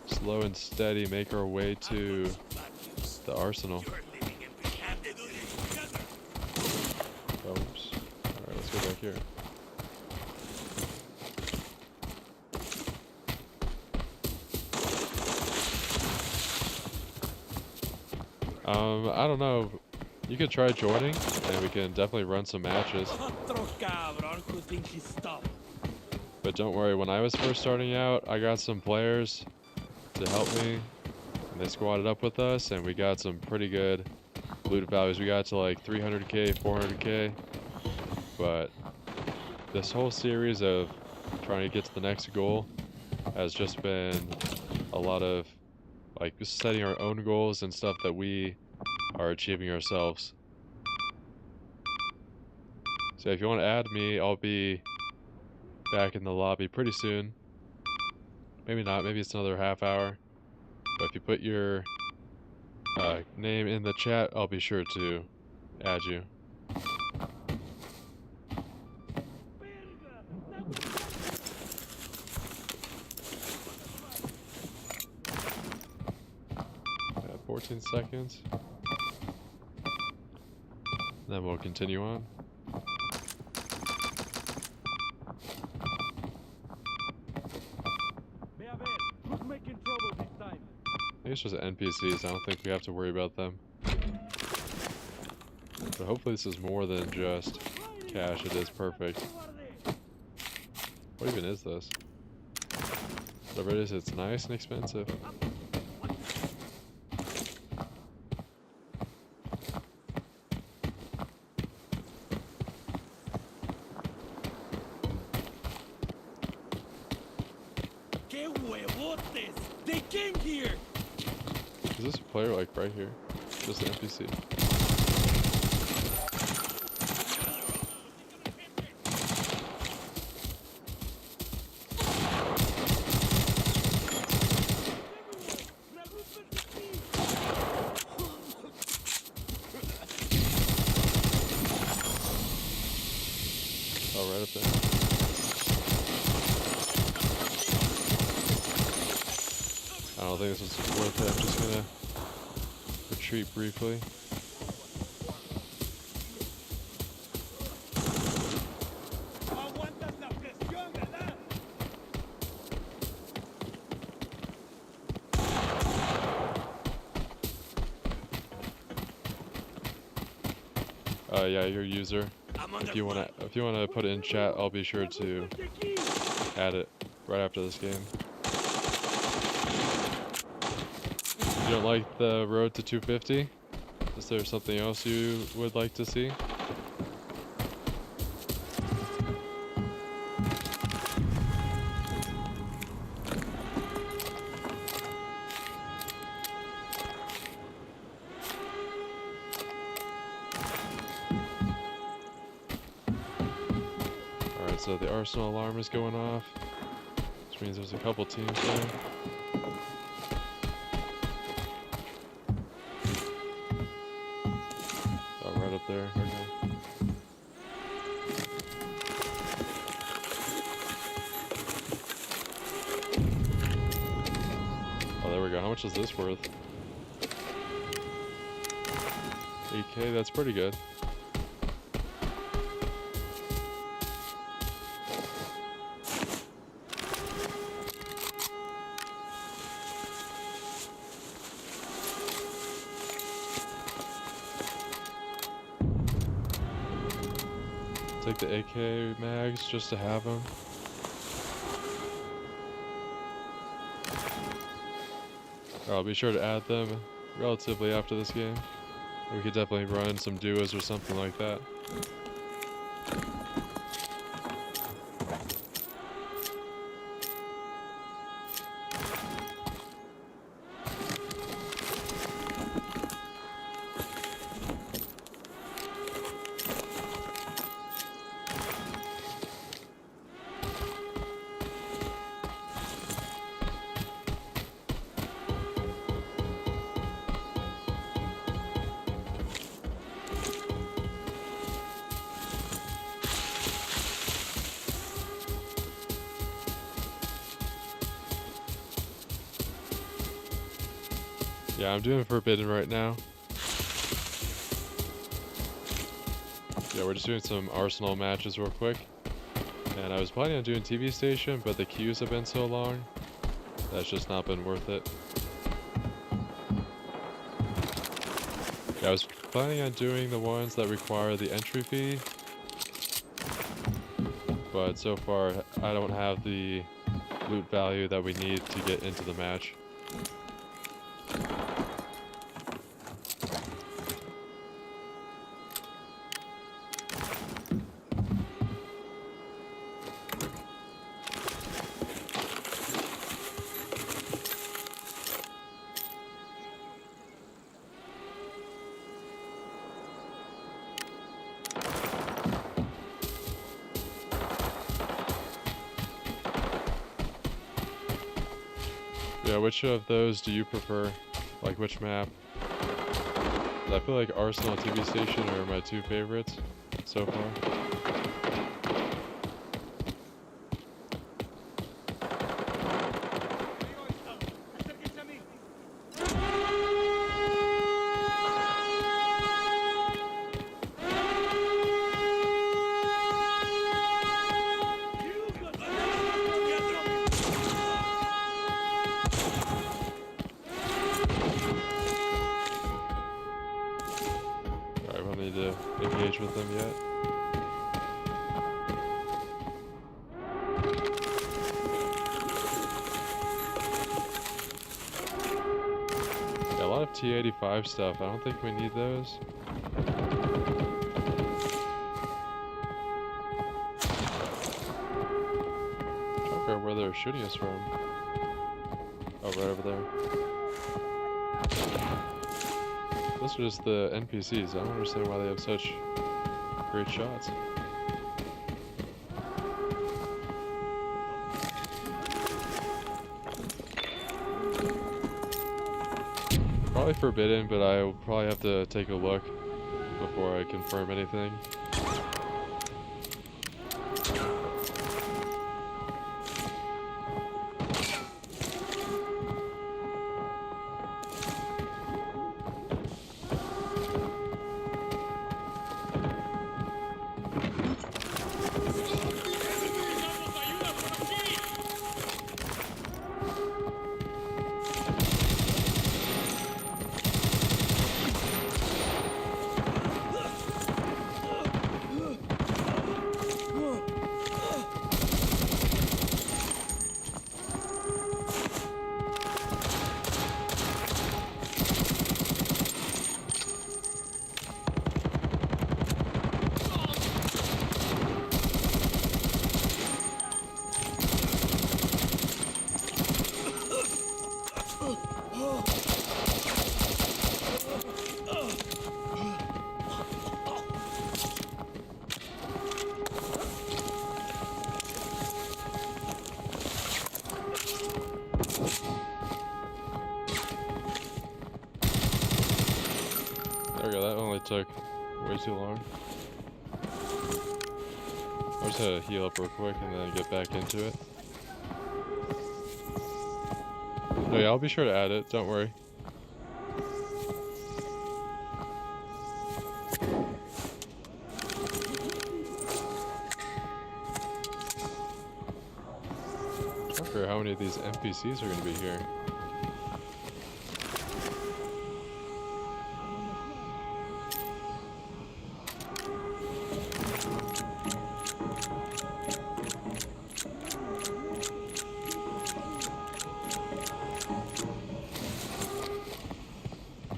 slow and steady make our way to the arsenal. back here. I don't know. You could try joining, and we can definitely run some matches. But don't worry, when I was first starting out, I got some players to help me, and they squatted up with us, and we got some pretty good loot values. We got to like 300k, 400k, but this whole series of trying to get to the next goal has just been a lot of like setting our own goals and stuff that we are achieving ourselves. So if you want to add me, I'll be back in the lobby pretty soon. Maybe not, maybe it's another half hour. But if you put your name in the chat, I'll be sure to add you. Yeah, 14 seconds. Then we'll continue on. I think it's just NPCs, I don't think we have to worry about them. But hopefully this is more than just cash, it is perfect. What even is this? Whatever it is, it's nice and expensive. They came here! Is this a player like right here? Just an NPC. Oh, right up there. I don't think this is worth it. I'm just gonna retreat briefly. Yeah, your user. If you wanna put it in chat, I'll be sure to add it right after this game. You don't like the road to 250? Is there something else you would like to see? Alright, so the arsenal alarm is going off, which means there's a couple teams there. Right up there, okay. Oh, there we go. How much is this worth? 8k, that's pretty good. Take the AK mags just to have them. I'll be sure to add them relatively after this game. We could definitely run some duos or something like that. Yeah, I'm doing Forbidden right now. Yeah, we're just doing some Arsenal matches real quick. And I was planning on doing TV station, but the queues have been so long, that's just not been worth it. Yeah, I was planning on doing the ones that require the entry fee, but so far I don't have the loot value that we need to get into the match. Yeah, which of those do you prefer? Like which map? I feel like Arsenal and TV Station are my two favorites so far. Engage with them yet. Yeah, a lot of T85 stuff. I don't think we need those. I'm trying to figure out where they're shooting us from. Oh, right over there. Those are just the NPCs. I don't understand why they have such great shots. Probably forbidden, but I will probably have to take a look before I confirm anything. There we go, that only took way too long. I just had to heal up real quick and then get back into it. No, yeah, I'll be sure to add it, don't worry. I'm trying to figure out how many of these NPCs are going to be here.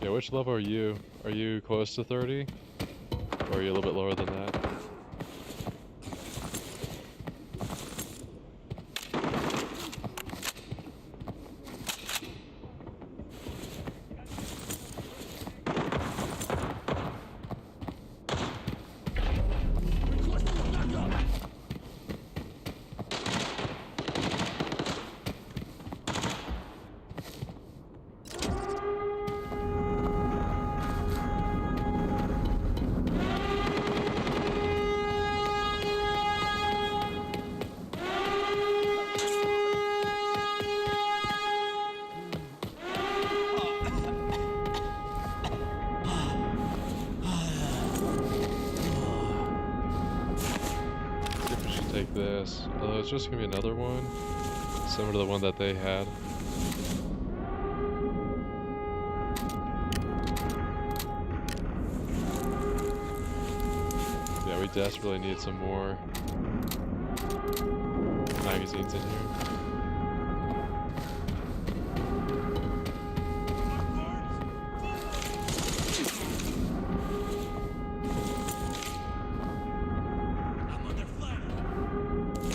Yeah, which level are you? Are you close to 30? Or are you a little bit lower than that? take this. Although it's just gonna be another one, similar to the one that they had. Yeah, we desperately need some more magazines in here.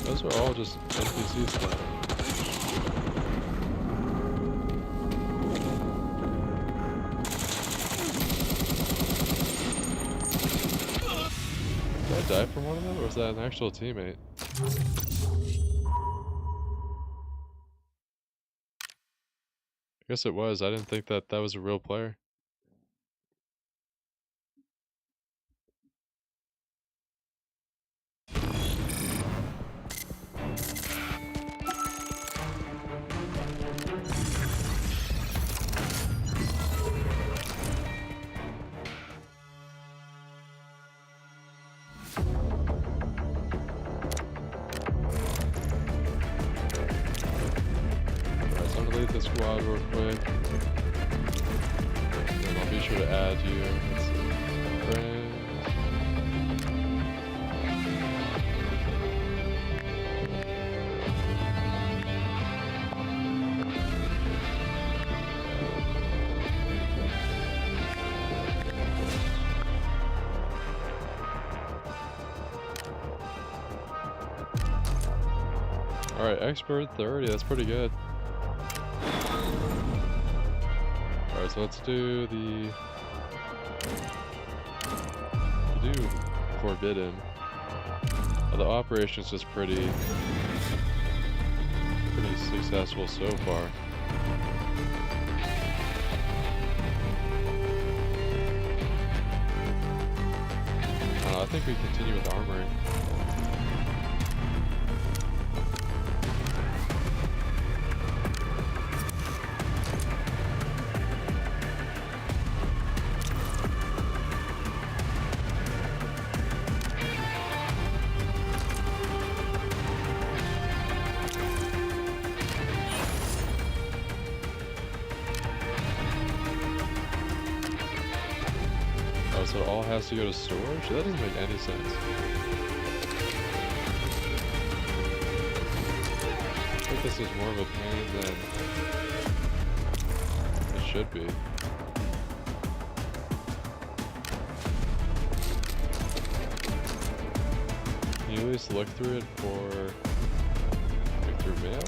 Those are all just NPC stuff. Did I die from one of them, or was that an actual teammate? I guess it was. I didn't think that that was a real player. The squad real quick, and I'll be sure to add you. Let's see. Friends. All right, expert 30. That's pretty good. Alright, so let's do the forbidden. The operation's just pretty successful so far. I think we continue with armoring. So it all has to go to storage? That doesn't make any sense. I think this is more of a pain than it should be. Can you at least look through it for... like through mail?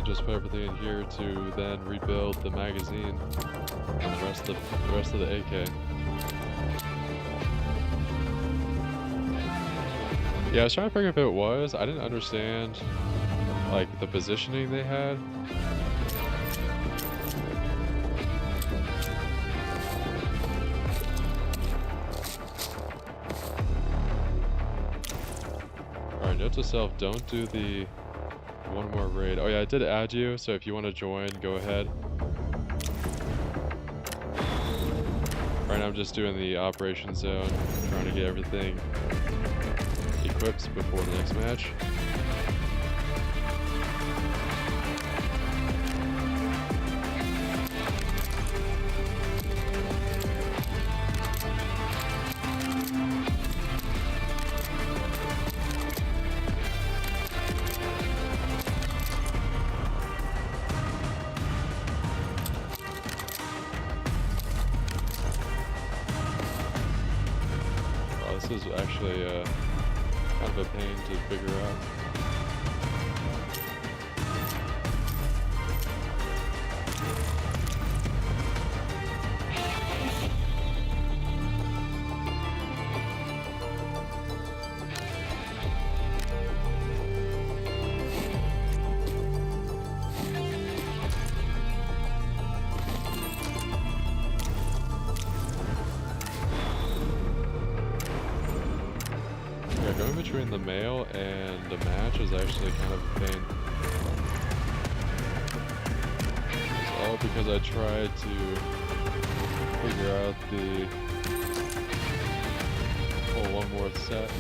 Just put everything in here to then rebuild the magazine and the rest of the AK. Yeah, I was trying to figure out if it was. I didn't understand like the positioning they had. Alright, note to self, don't do the one more raid. Oh yeah, I did add you, so if you want to join, go ahead. Right now I'm just doing the operation zone, trying to get everything equipped before the next match. This is actually kind of a pain to figure out. going between the mail and the match is actually kind of a pain. It's all because I tried to figure out the whole one more set.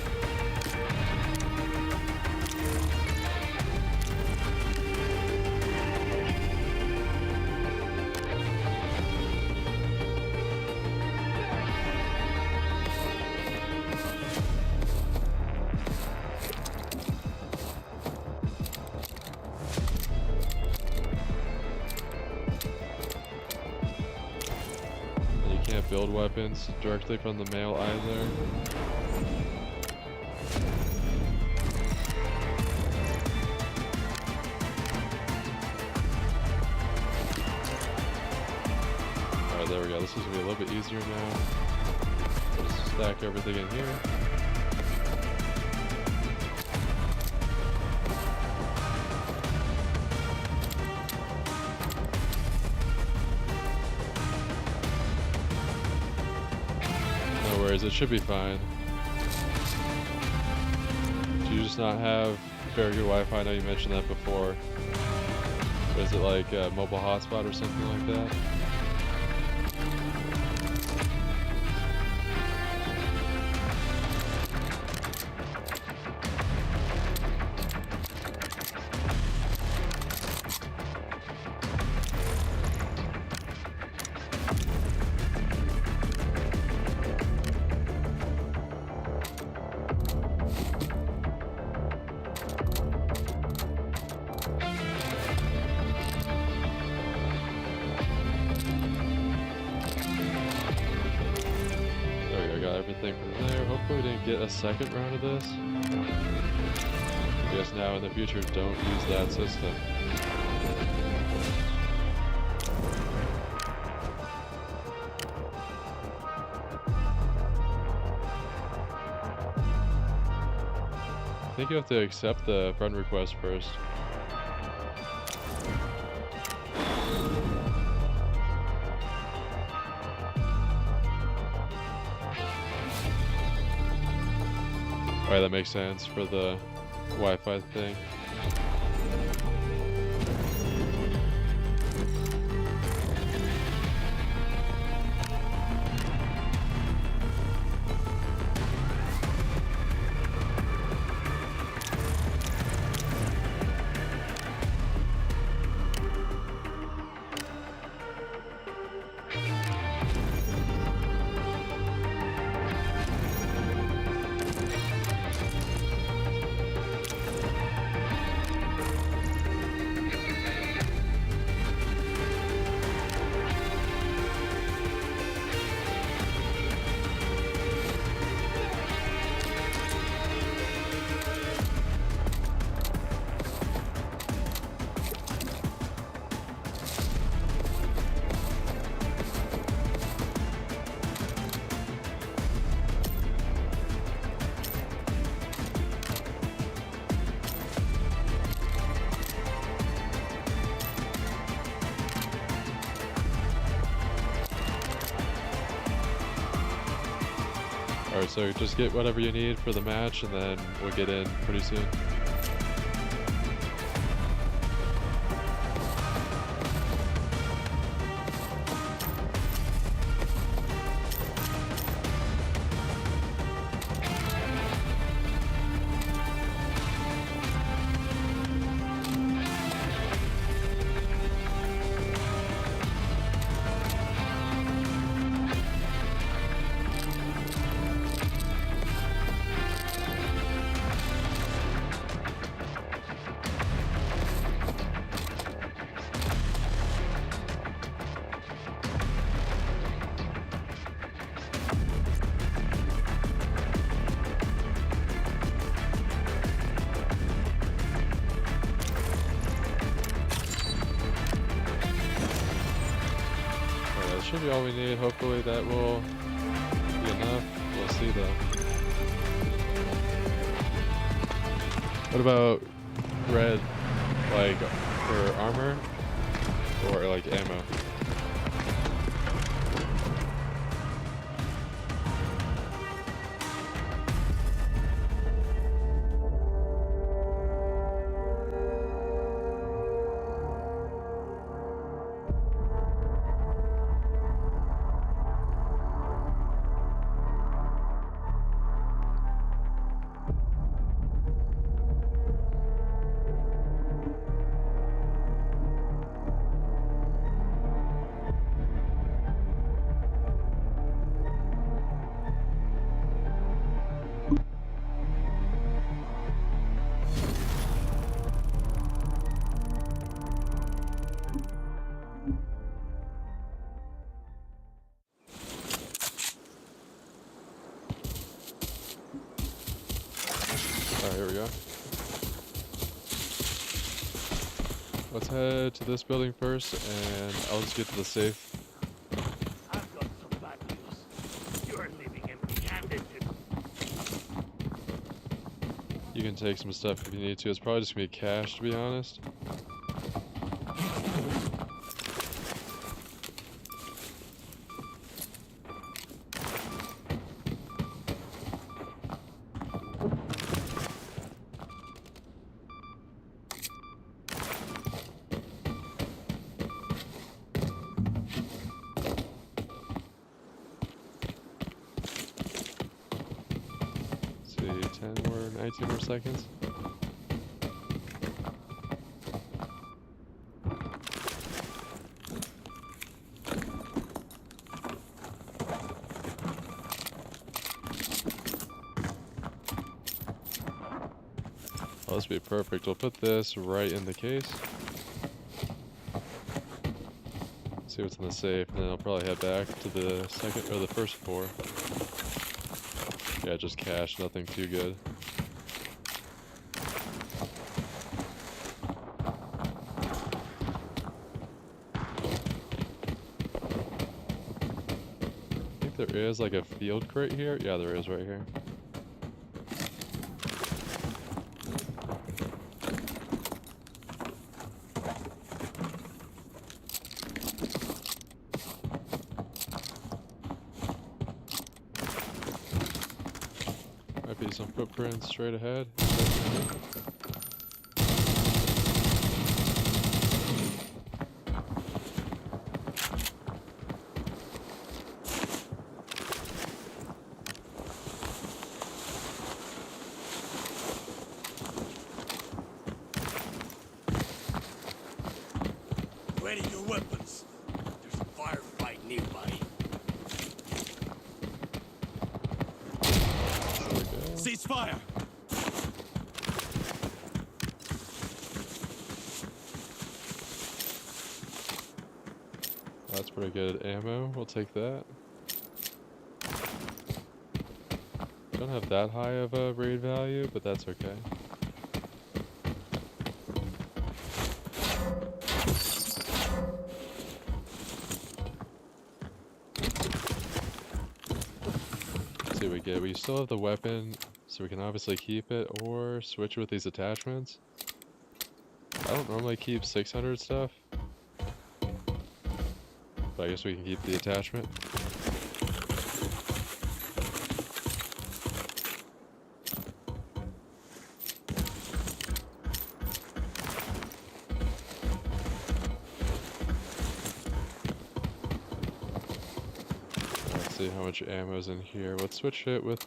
Can't build weapons directly from the mail either. Alright, there we go. This is gonna be a little bit easier now. Just stack everything in here. It should be fine. Do you just not have very good Wi-Fi? I know you mentioned that before. But is it like a mobile hotspot or something like that? Everything from there. Hopefully we didn't get a second round of this. I guess now in the future don't use that system. I think you have to accept the friend request first. Alright, that makes sense for the Wi-Fi thing. Alright, so just get whatever you need for the match and then we'll get in pretty soon. Should be all we need. Hopefully that will be enough. We'll see though. What about red, like for armor or like ammo? Alright, here we go. Let's head to this building first, and I'll just get to the safe. I've got some bad news. You're leaving empty-handed. You can take some stuff if you need to. It's probably just gonna be cash, to be honest. See, 10 more, 19 more seconds. Oh, this will be perfect. We'll put this right in the case. See what's in the safe, and then I'll probably head back to the second or the first floor. Yeah, just cash, nothing too good. I think there is like a field crate here. Yeah, there is right here. Might be some footprints straight ahead. Ready your weapons. There's a firefight nearby. Cease fire. That's pretty good ammo. We'll take that. Don't have that high of a raid value, but that's okay. Let's see what we get. We still have the weapon, so we can obviously keep it or switch with these attachments. I don't normally keep 600 stuff, but I guess we can keep the attachment. Let's see how much ammo's in here. Let's switch it with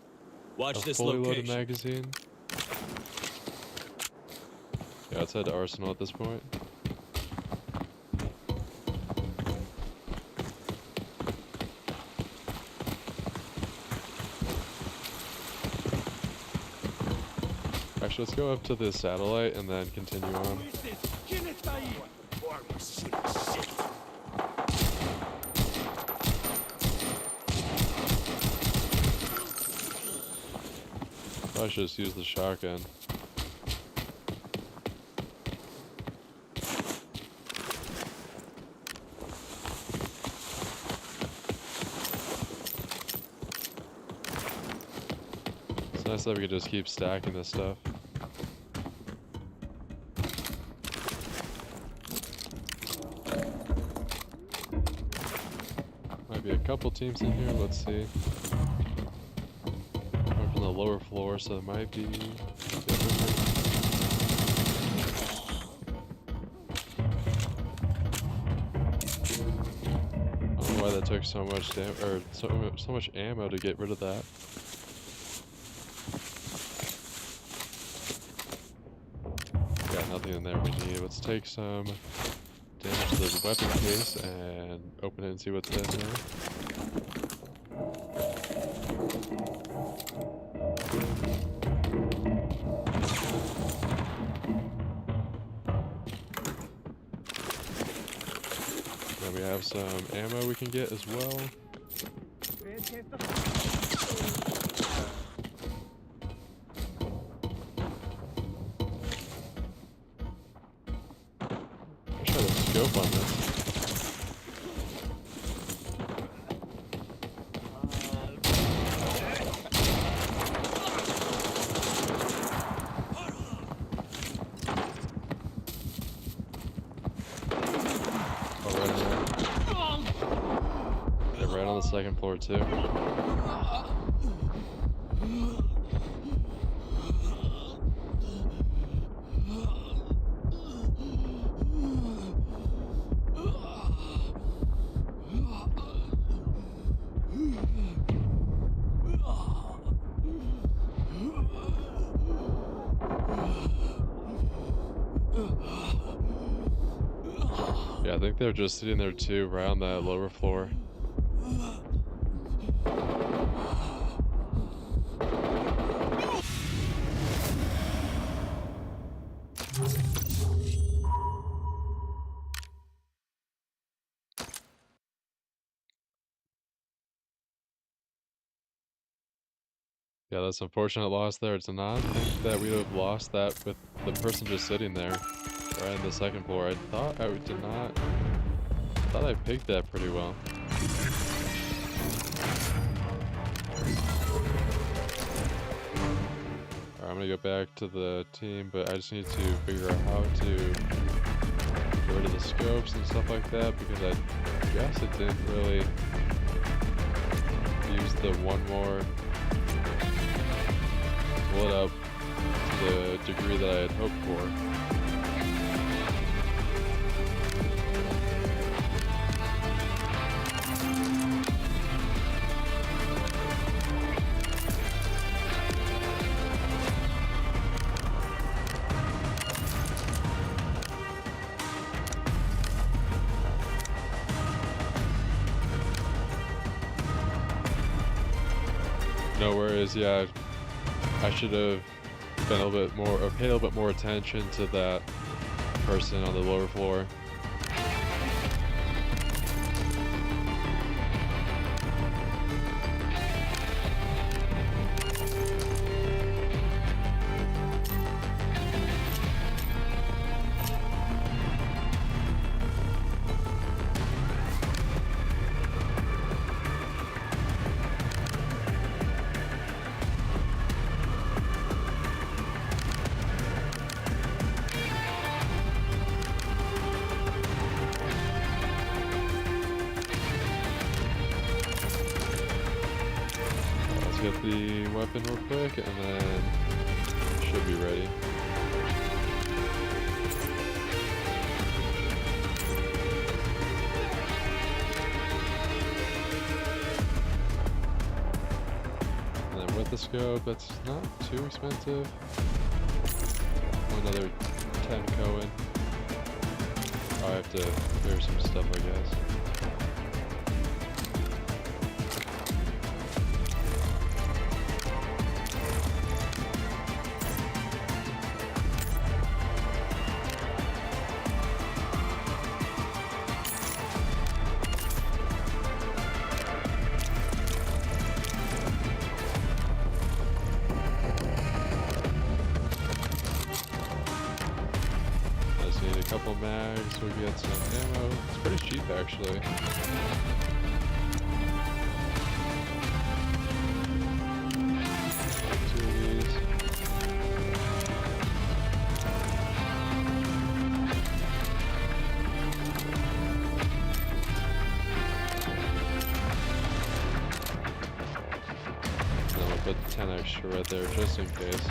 Watch a this fully location. loaded magazine. Yeah, let's head to Arsenal at this point. Actually, let's go up to the satellite and then continue on. I should just use the shotgun. It's nice that we could just keep stacking this stuff. Might be a couple teams in here, let's see. Coming from the lower floor, so it might be... I don't know why that took so much so much ammo to get rid of that. Got nothing in there we need. Let's take some damage to the weapon case and open it and see what's in there. Then we have some ammo we can get as well. scope on this. Right on the second floor too. Yeah, I think they're just sitting there too, right on that lower floor. Yeah, that's unfortunate loss there. It's not think that we'd have lost that with the person just sitting there, right on the second floor. I thought I did not. I thought I picked that pretty well. Alright, I'm gonna go back to the team, but I just need to figure out how to get rid of the scopes and stuff like that, because I guess it didn't really use the one more split up to the degree that I had hoped for. No worries, yeah. I should have been a little bit more, or paid a little bit more attention to that person on the lower floor. Get the weapon real quick, and then should be ready. And then with the scope, that's not too expensive. Another 10 going. I have to clear some stuff, I guess. Couple mags, we'll get some ammo. It's pretty cheap actually. Two of these. And then we'll put 10 extra right there just in case.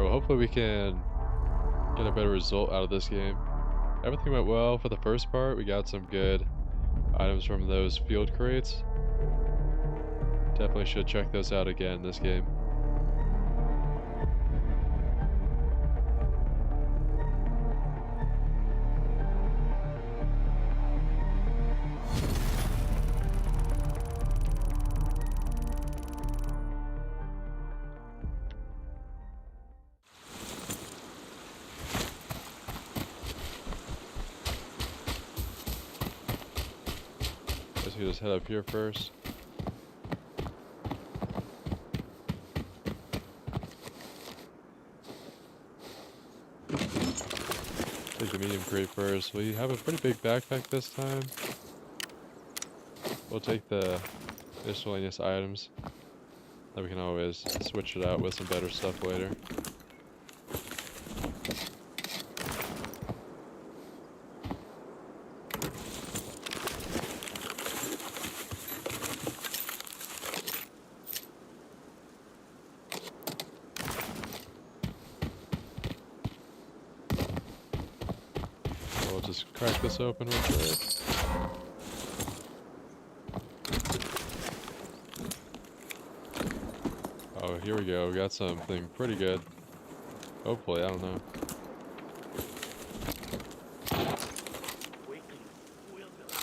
Hopefully we can get a better result out of this game. Everything went well for the first part. We got some good items from those field crates. Definitely should check those out again this game. Guess we just head up here first. Take the medium crate first. We have a pretty big backpack this time. We'll take the miscellaneous items. Then we can always switch it out with some better stuff later. We'll just crack this open real quick. Oh, here we go. We got something pretty good. Hopefully, I don't know. Quickly, wheels around.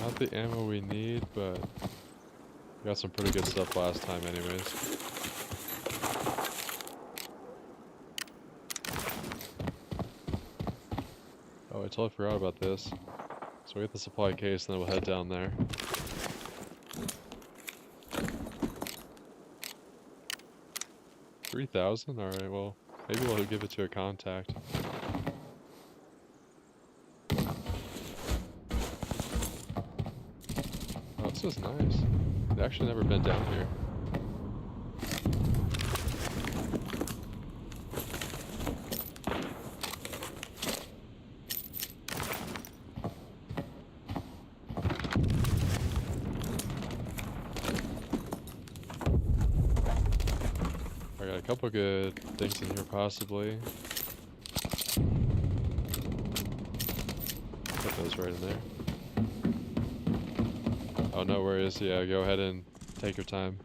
Not the ammo we need, but we got some pretty good stuff last time anyways. Oh, I totally forgot about this. So we get the supply case and then we'll head down there. $3,000? Alright, well, maybe we'll give it to a contact. Oh, this is nice. I've actually never been down here. I got a couple good things in here possibly. Put those right in there. Oh, no worries. Yeah, go ahead and take your time.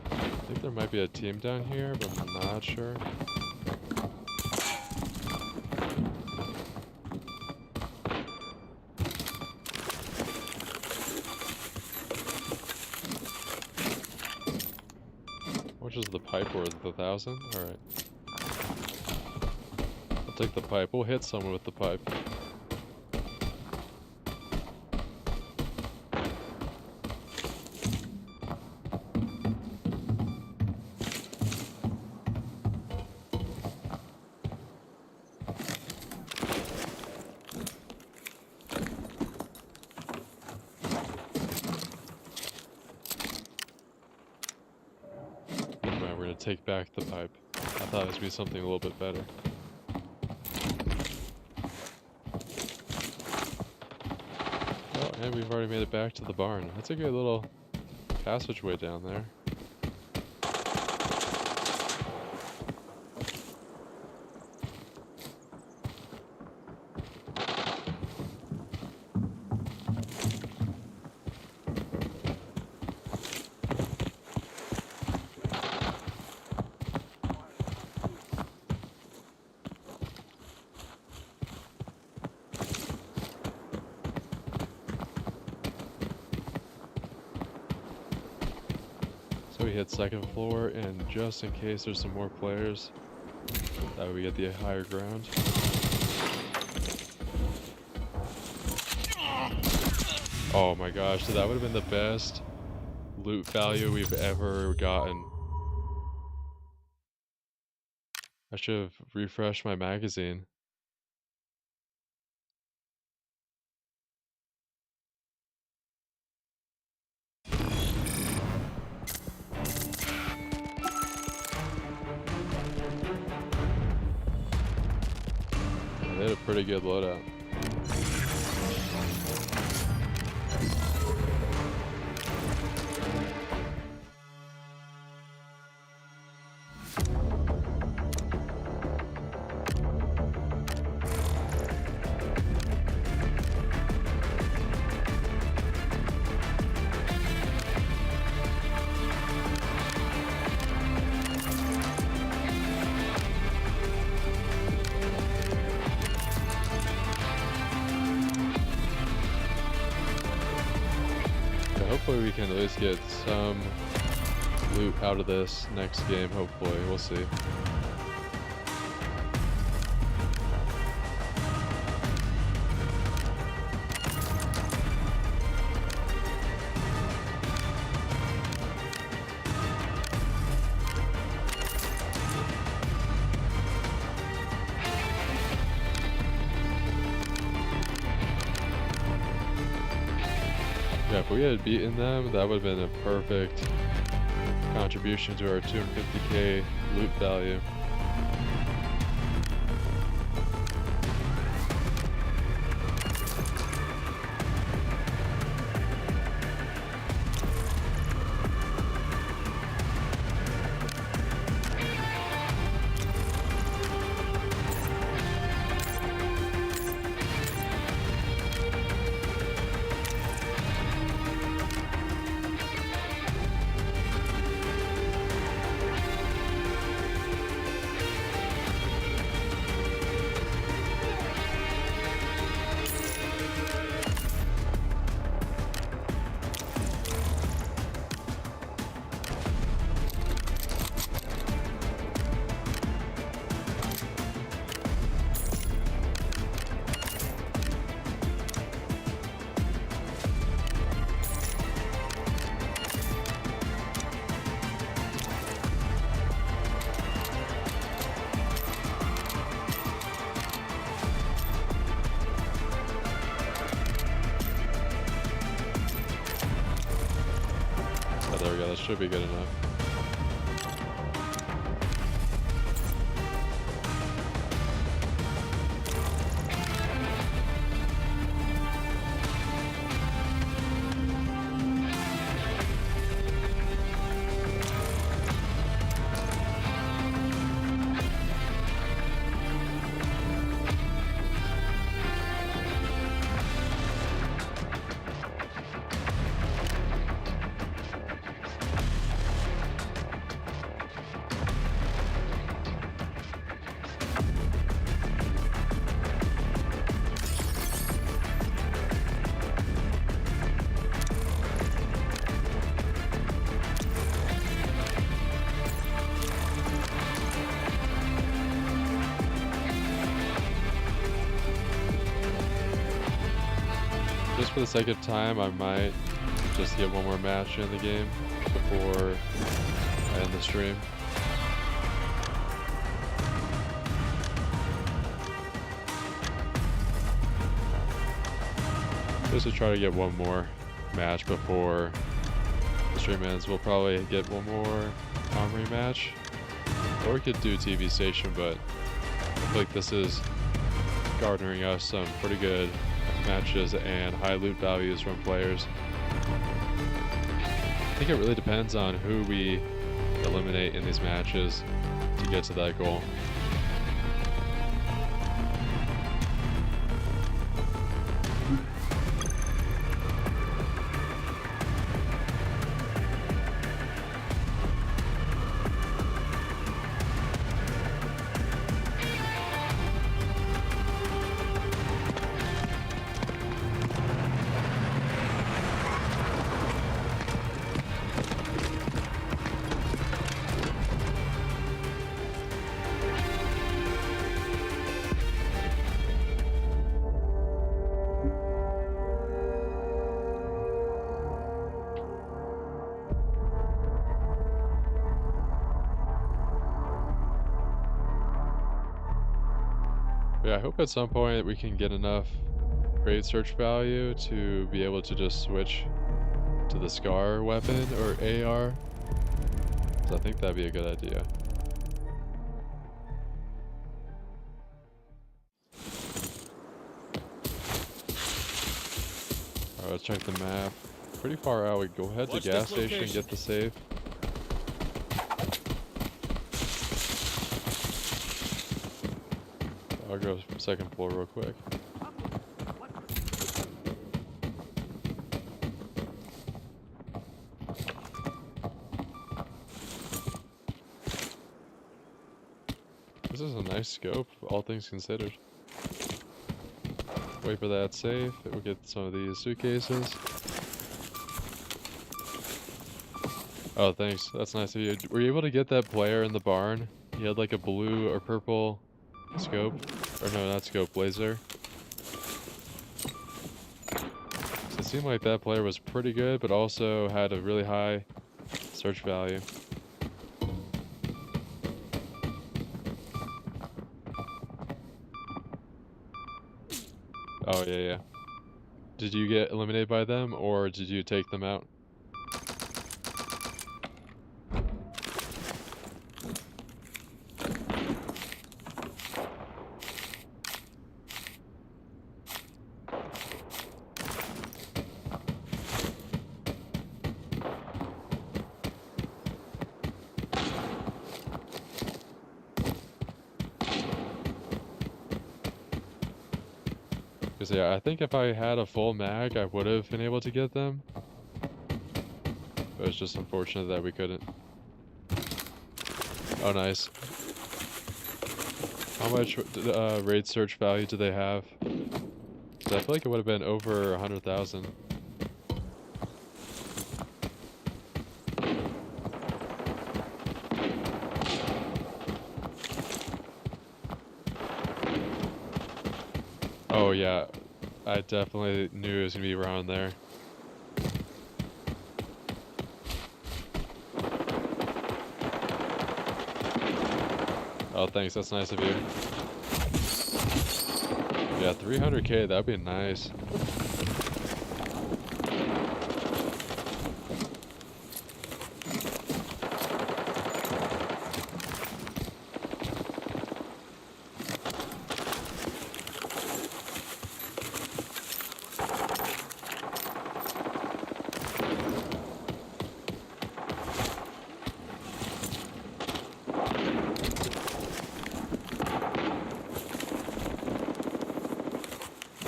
I think there might be a team down here, but I'm not sure. Which is the pipe worth? 1,000? Alright. I'll take the pipe. We'll hit someone with the pipe. We're gonna take back the pipe. I thought it was gonna be something a little bit better. Oh, and we've already made it back to the barn. That's a good little passageway down there. So we hit second floor, and just in case there's some more players, that way we get the higher ground. Oh my gosh, so that would have been the best loot value we've ever gotten. I should have refreshed my magazine. They had a pretty good loadout. Hopefully we can at least get some loot out of this next game, hopefully. We'll see. Yeah, if we had beaten them, that would have been a perfect contribution to our 250k loot value. There we go, that should be good enough. Just for the sake of time, I might just get one more match in the game before I end the stream. Just to try to get one more match before the stream ends. We'll probably get one more armory match. Or we could do TV station, but I feel like this is garnering us some pretty good matches and high loot values from players. I think it really depends on who we eliminate in these matches to get to that goal. Yeah, I hope at some point we can get enough grade search value to be able to just switch to the Scar weapon or AR. So I think that'd be a good idea. Let's check the map. Pretty far out. We go head to Watch gas this station, location. get the safe. I'll go second floor real quick. This is a nice scope, all things considered. Wait for that safe. We'll get some of these suitcases. Oh, thanks. That's nice of you. Were you able to get that player in the barn? He had like a blue or purple scope. Or no, not scope, laser. So it seemed like that player was pretty good, but also had a really high search value. Oh, yeah, yeah. Did you get eliminated by them, or did you take them out? Because yeah, I think if I had a full mag, I would have been able to get them. But it's just unfortunate that we couldn't. Oh, nice. How much raid search value do they have? 'Cause I feel like it would have been over 100,000. Oh yeah, I definitely knew it was gonna be around there. Oh, thanks, that's nice of you. Yeah, 300k, that'd be nice.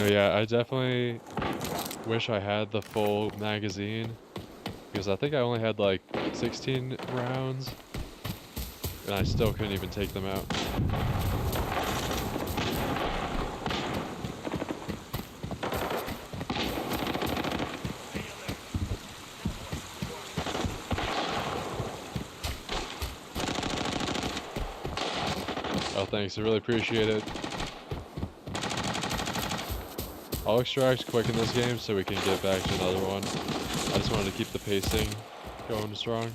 Oh yeah, I definitely wish I had the full magazine, because I think I only had like 16 rounds, and I still couldn't even take them out. Oh, thanks, I really appreciate it. I'll extract quick in this game so we can get back to another one. I just wanted to keep the pacing going strong.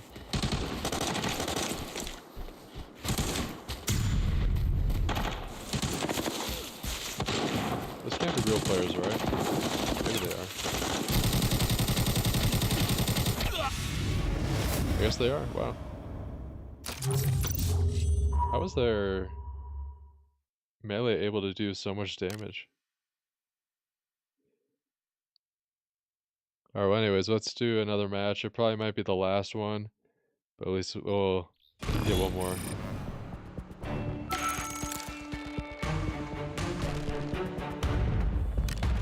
Those can't be real players, right? Maybe they are. I guess they are, wow. How was their melee able to do so much damage? Alright, well anyways, let's do another match. It probably might be the last one, but at least we'll get one more.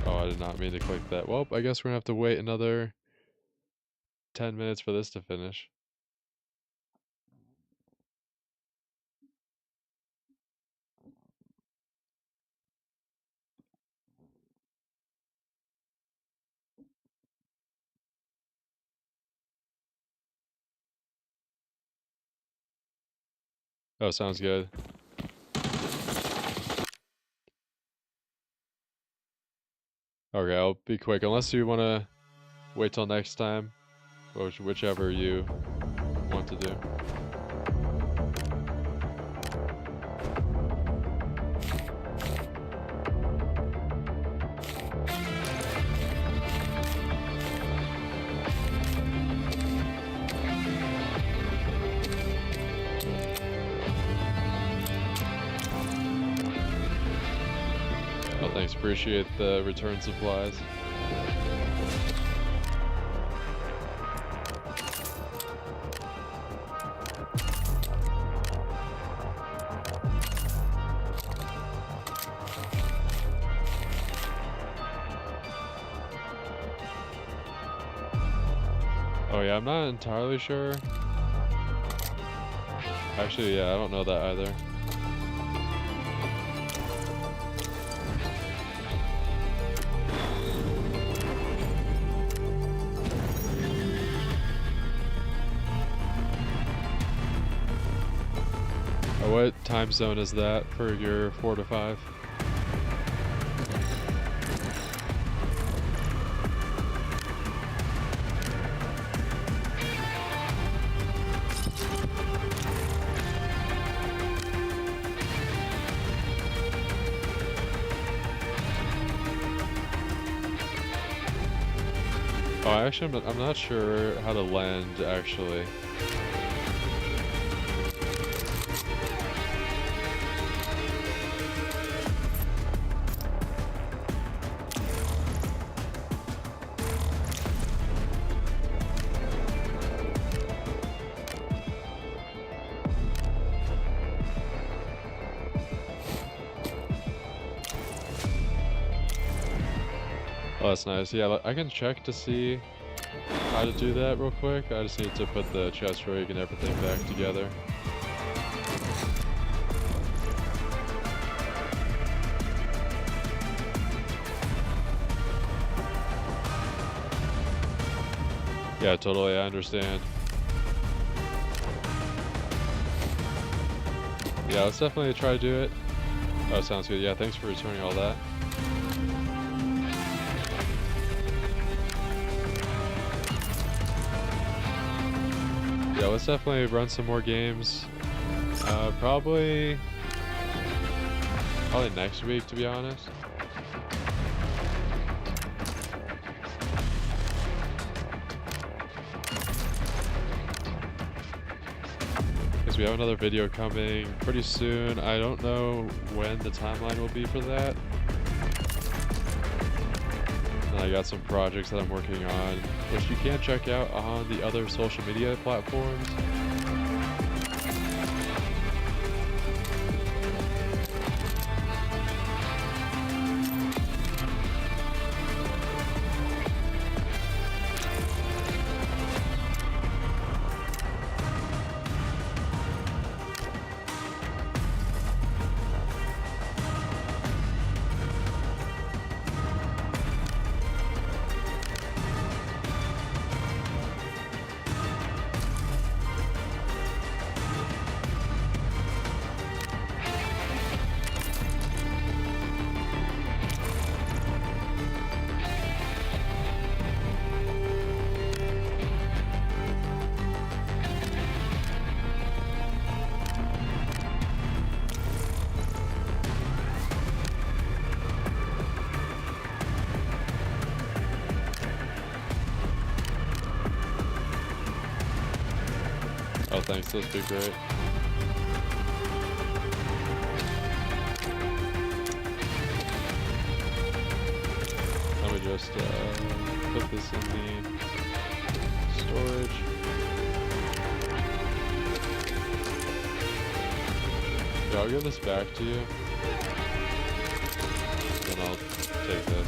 Oh, I did not mean to click that. Well, I guess we're gonna have to wait another 10 minutes for this to finish. Oh, sounds good. Okay, I'll be quick. Unless you want to wait till next time, whichever you want to do. Oh, thanks. Appreciate the return supplies. Oh yeah, I'm not entirely sure. Actually, yeah, I don't know that either. Oh, what time zone is that for your 4 to 5? Oh, actually, I'm not sure how to land, actually. Oh, that's nice. Yeah, I can check to see how to do that real quick. I just need to put the chest rig and everything back together. Yeah, totally, I understand. Yeah, let's definitely try to do it. Oh, sounds good. Yeah, thanks for returning all that. Yeah, let's definitely run some more games. Probably next week, to be honest. Because we have another video coming pretty soon. I don't know when the timeline will be for that. And I got some projects that I'm working on, which you can check out on the other social media platforms. Oh, thanks. Those would be great. Let me just put this in the storage. Yeah, I'll give this back to you. Then I'll take this.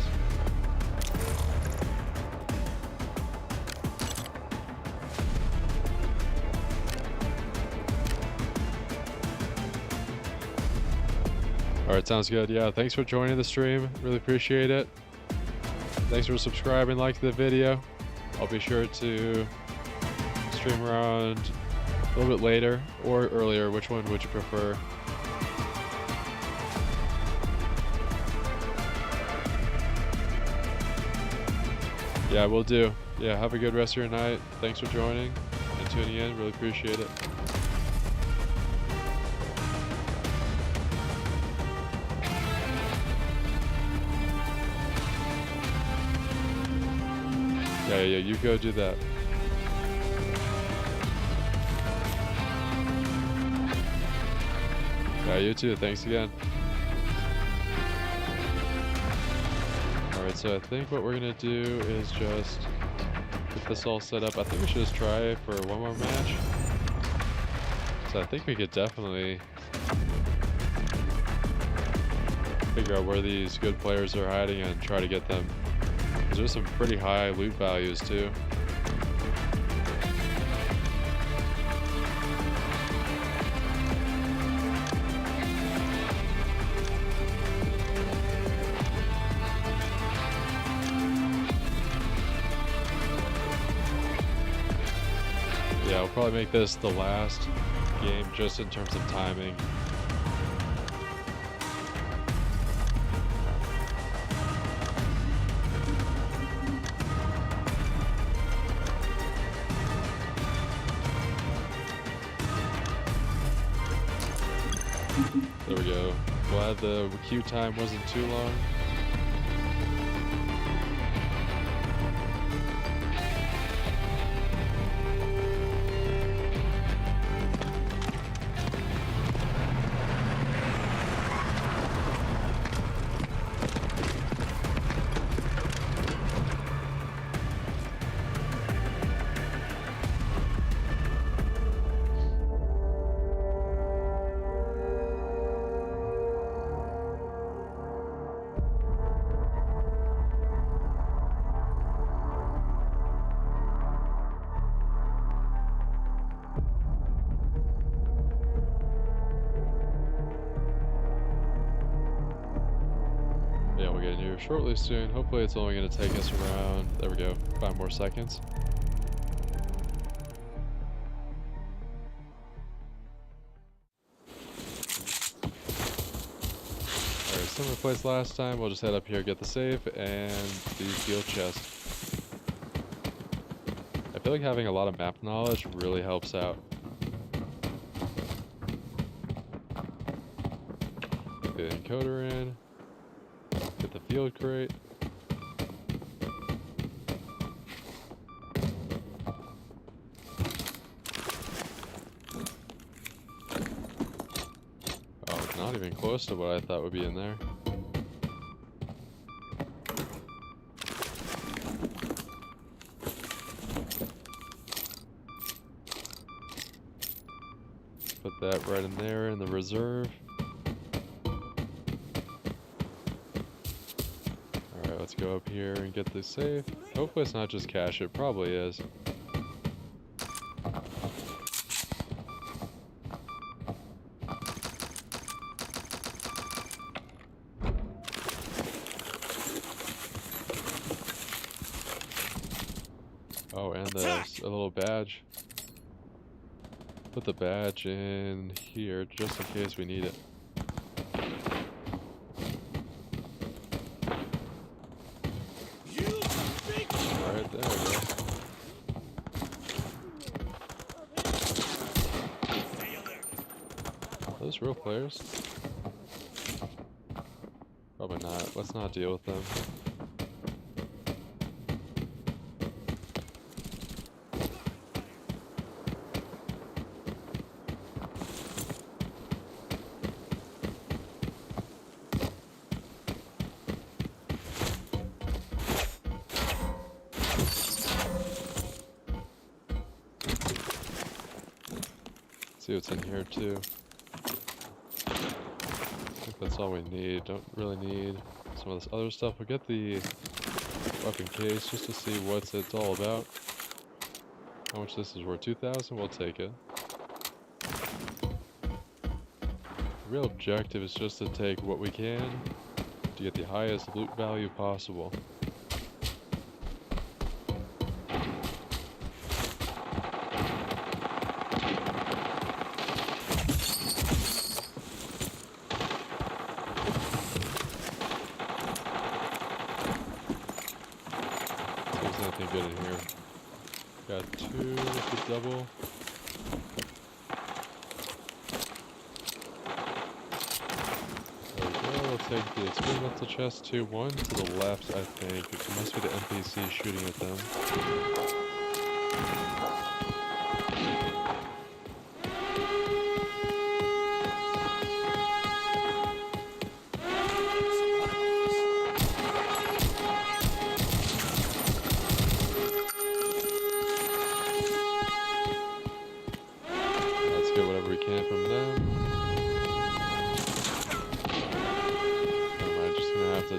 Alright, sounds good. Yeah, thanks for joining the stream. Really appreciate it. Thanks for subscribing, liking the video. I'll be sure to stream around a little bit later or earlier. Which one would you prefer? Yeah, will do. Yeah, have a good rest of your night. Thanks for joining and tuning in. Really appreciate it. Yeah, you go do that. Yeah, you too. Thanks again. Alright, so I think what we're gonna do is just get this all set up. I think we should just try for one more match. So I think we could definitely figure out where these good players are hiding and try to get them. There's some pretty high loot values too. probably make this the last game just in terms of timing. There we go. Glad the queue time wasn't too long. Yeah, we'll get in here shortly soon. Hopefully it's only going to take us around, there we go, 5 more seconds. Alright, similar place last time. We'll just head up here, get the save, and the field chest. I feel like having a lot of map knowledge really helps out. Get the encoder in. Get the field crate. Oh, it's not even close to what I thought would be in there. Put that right in there in the reserve. Let's go up here and get this safe. Hopefully it's not just cash, it probably is. Oh, and there's a little badge. Put the badge in here just in case we need it. Those real players? Probably not. Let's not deal with them. See what's in here too. I think that's all we need. Don't really need some of this other stuff. We'll get the weapon case just to see what it's all about. How much this is worth? 2,000? We'll take it. The real objective is just to take what we can to get the highest loot value possible. Nothing good in here. Got 2 with the double. There we go. We'll take the experimental chest to 1 to the left, I think. It must be the NPC shooting at them.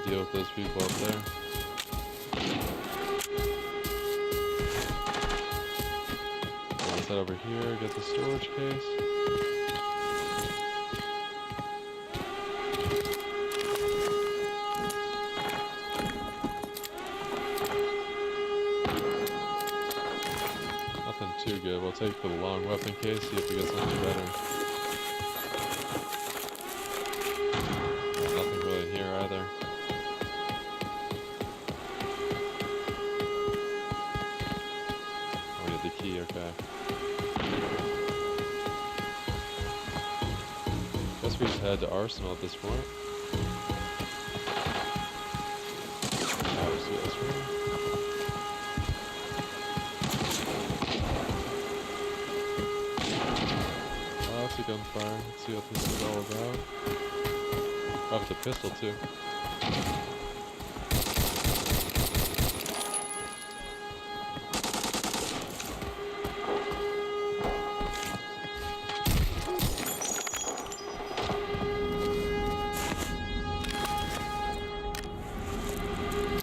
Deal with those people up there. Let's head over here, get the storage case. Nothing too good. we'll take the long weapon case, see if we get something better. Nothing really in here either. Oh, we need the key, okay. Guess we just head to Arsenal at this point. Obviously, that's right. Oh, that's a gunfire. Let's see what this is all about. Oh, it's a pistol too.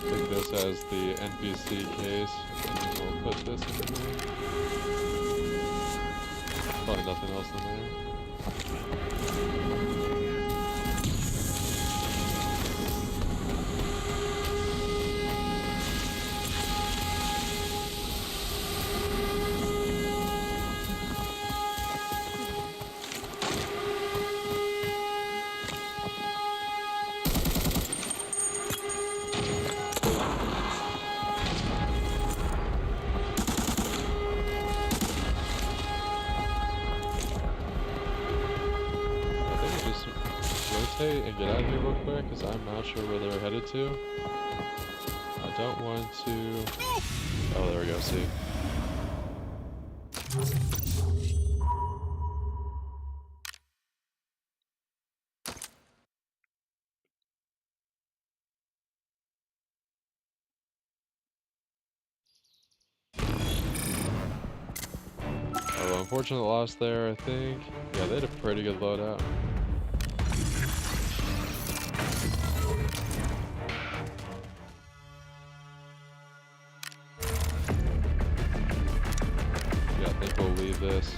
Take this as the NPC case, and then we'll put this in here. Probably nothing else in there. And get out of here real quick, because I'm not sure where they're headed to. I don't want to... Oh, there we go, see. Oh, well, unfortunate loss there, I think. Yeah, they had a pretty good loadout. This.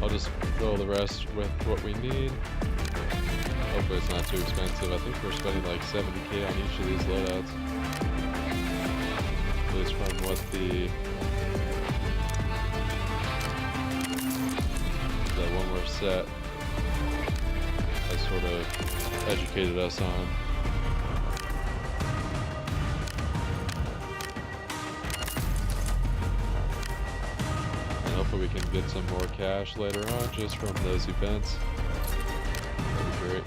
I'll just fill the rest with what we need. Hopefully it's not too expensive. I think we're spending like 70k on each of these loadouts. At least from what that one more set has sort of educated us on. Hopefully we can get some more cash later on just from those events. That'd be great.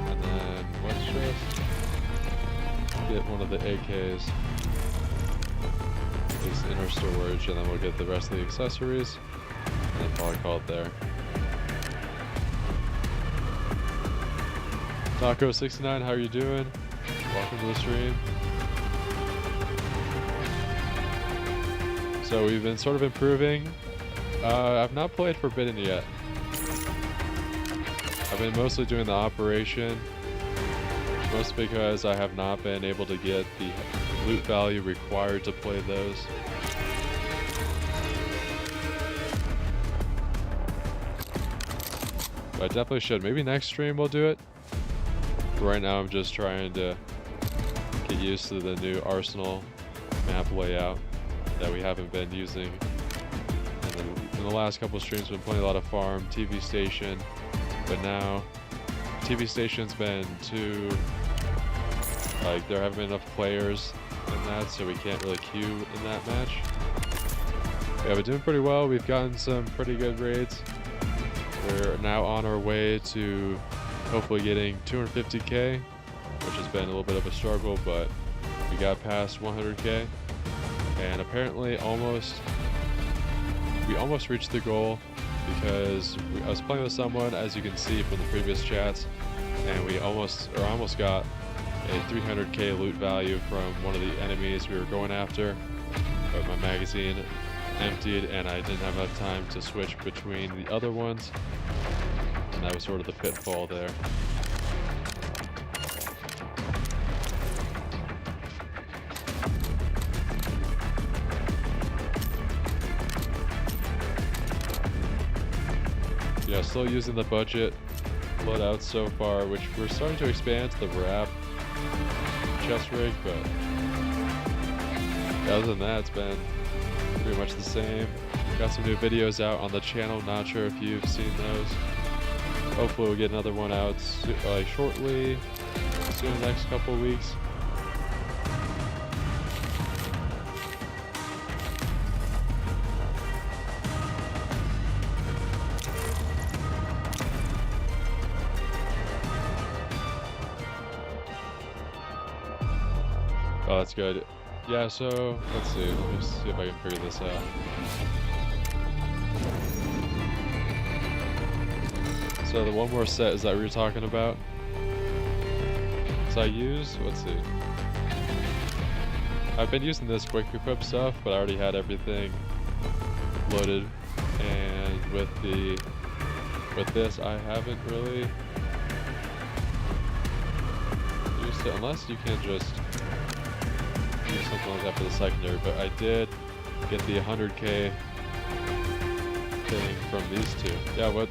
And then let's just get one of the AKs. Inner storage, and then we'll get the rest of the accessories, and then probably call it there. Taco69, how are you doing? Welcome to the stream. So we've been sort of improving. I've not played Forbidden yet. I've been mostly doing the operation, mostly because I have not been able to get the loot value required to play those. But I definitely should. Maybe next stream we'll do it. But right now I'm just trying to get used to the new Arsenal map layout that we haven't been using. In the last couple streams, we've been playing a lot of farm, TV station, but now TV station's been too, like, there haven't been enough players in that, so we can't really queue in that match. Yeah, we're doing pretty well. We've gotten some pretty good raids. We're now on our way to hopefully getting 250k, which has been a little bit of a struggle, but we got past 100k, and apparently we almost reached the goal, because I was playing with someone, as you can see from the previous chats, and we almost got a 300k loot value from one of the enemies we were going after, but my magazine emptied and I didn't have enough time to switch between the other ones, and that was sort of the pitfall there. Yeah, still using the budget loadouts so far, which we're starting to expand to the wrap chest rig, but other than that, it's been pretty much the same. Got some new videos out on the channel, not sure if you've seen those. Hopefully we'll get another one out shortly, soon, the next couple of weeks. Oh, that's good. Yeah, so let's see. Let me see if I can figure this out. So the one more set is that we were talking about. So I use, let's see. I've been using this quick equip stuff, but I already had everything loaded. And with this, I haven't really used it, unless you can just use something like that for the secondary. But I did get the 100k thing from these two. Yeah,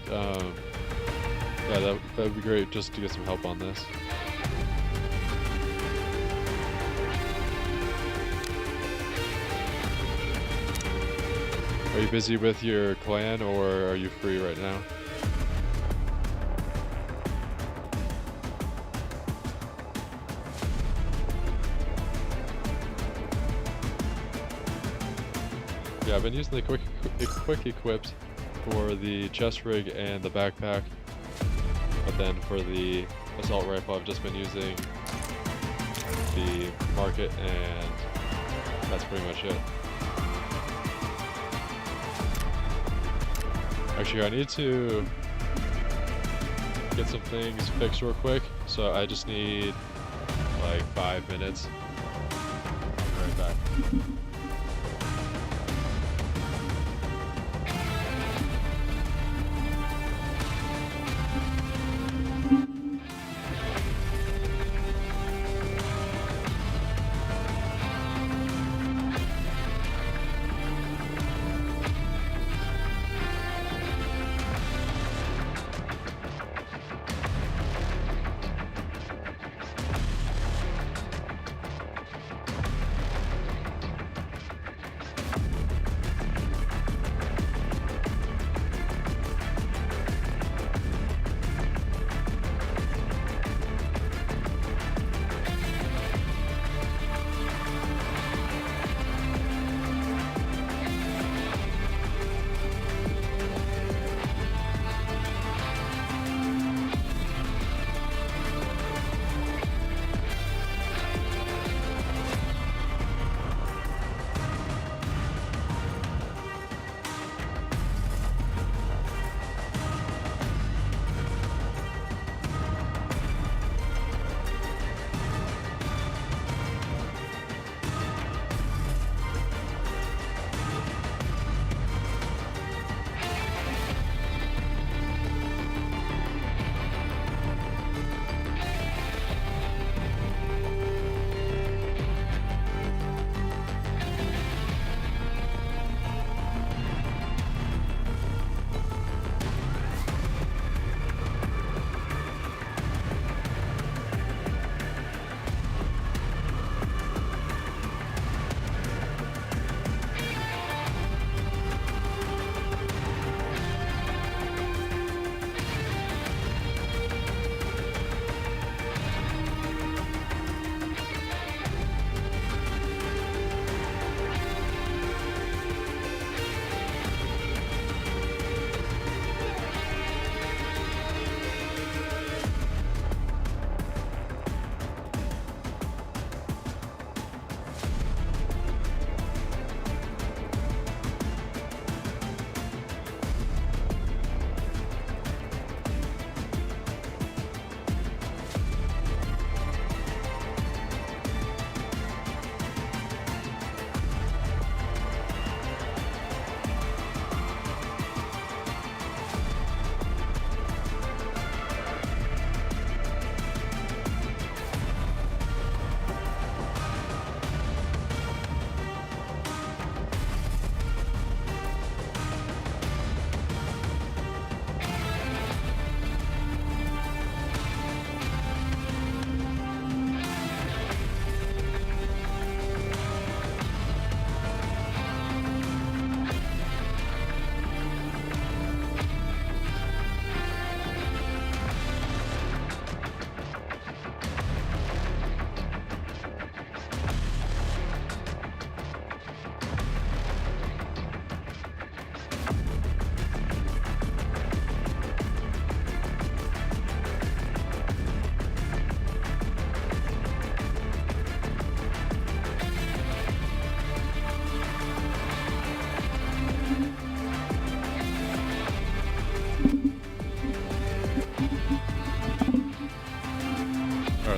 yeah, that would be great just to get some help on this. Are you busy with your clan, or are you free right now? Yeah, I've been using the quick equipped for the chest rig and the backpack. But then for the assault rifle, I've just been using the market, and that's pretty much it. Actually, I need to get some things fixed real quick, so I just need like 5 minutes. I'll be right back.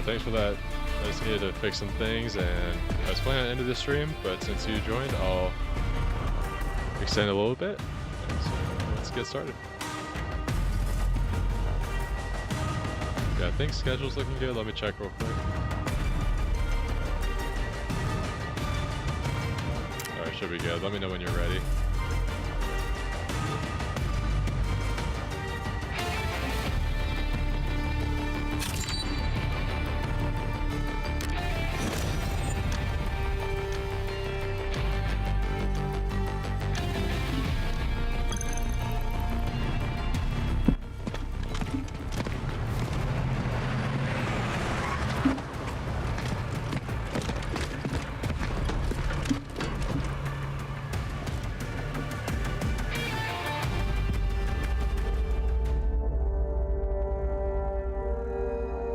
thanks for that. I just needed to fix some things, and I was planning on ending the stream, but since you joined, I'll extend a little bit. So let's get started. Yeah, I think schedule's looking good. Let me check real quick. Alright, should be good. Let me know when you're ready.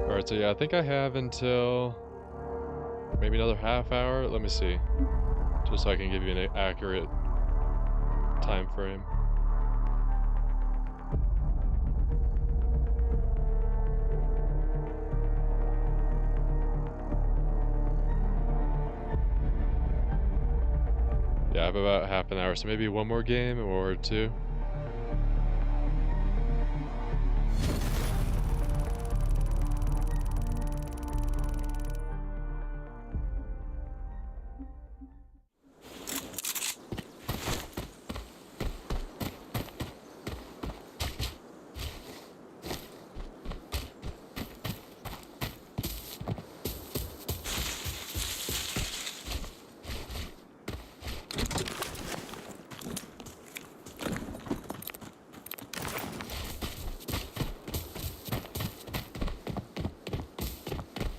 Alright, so yeah, I think I have until maybe another half hour. Let me see. Just so I can give you an accurate time frame. Yeah, I have about half an hour, so maybe one more game or two.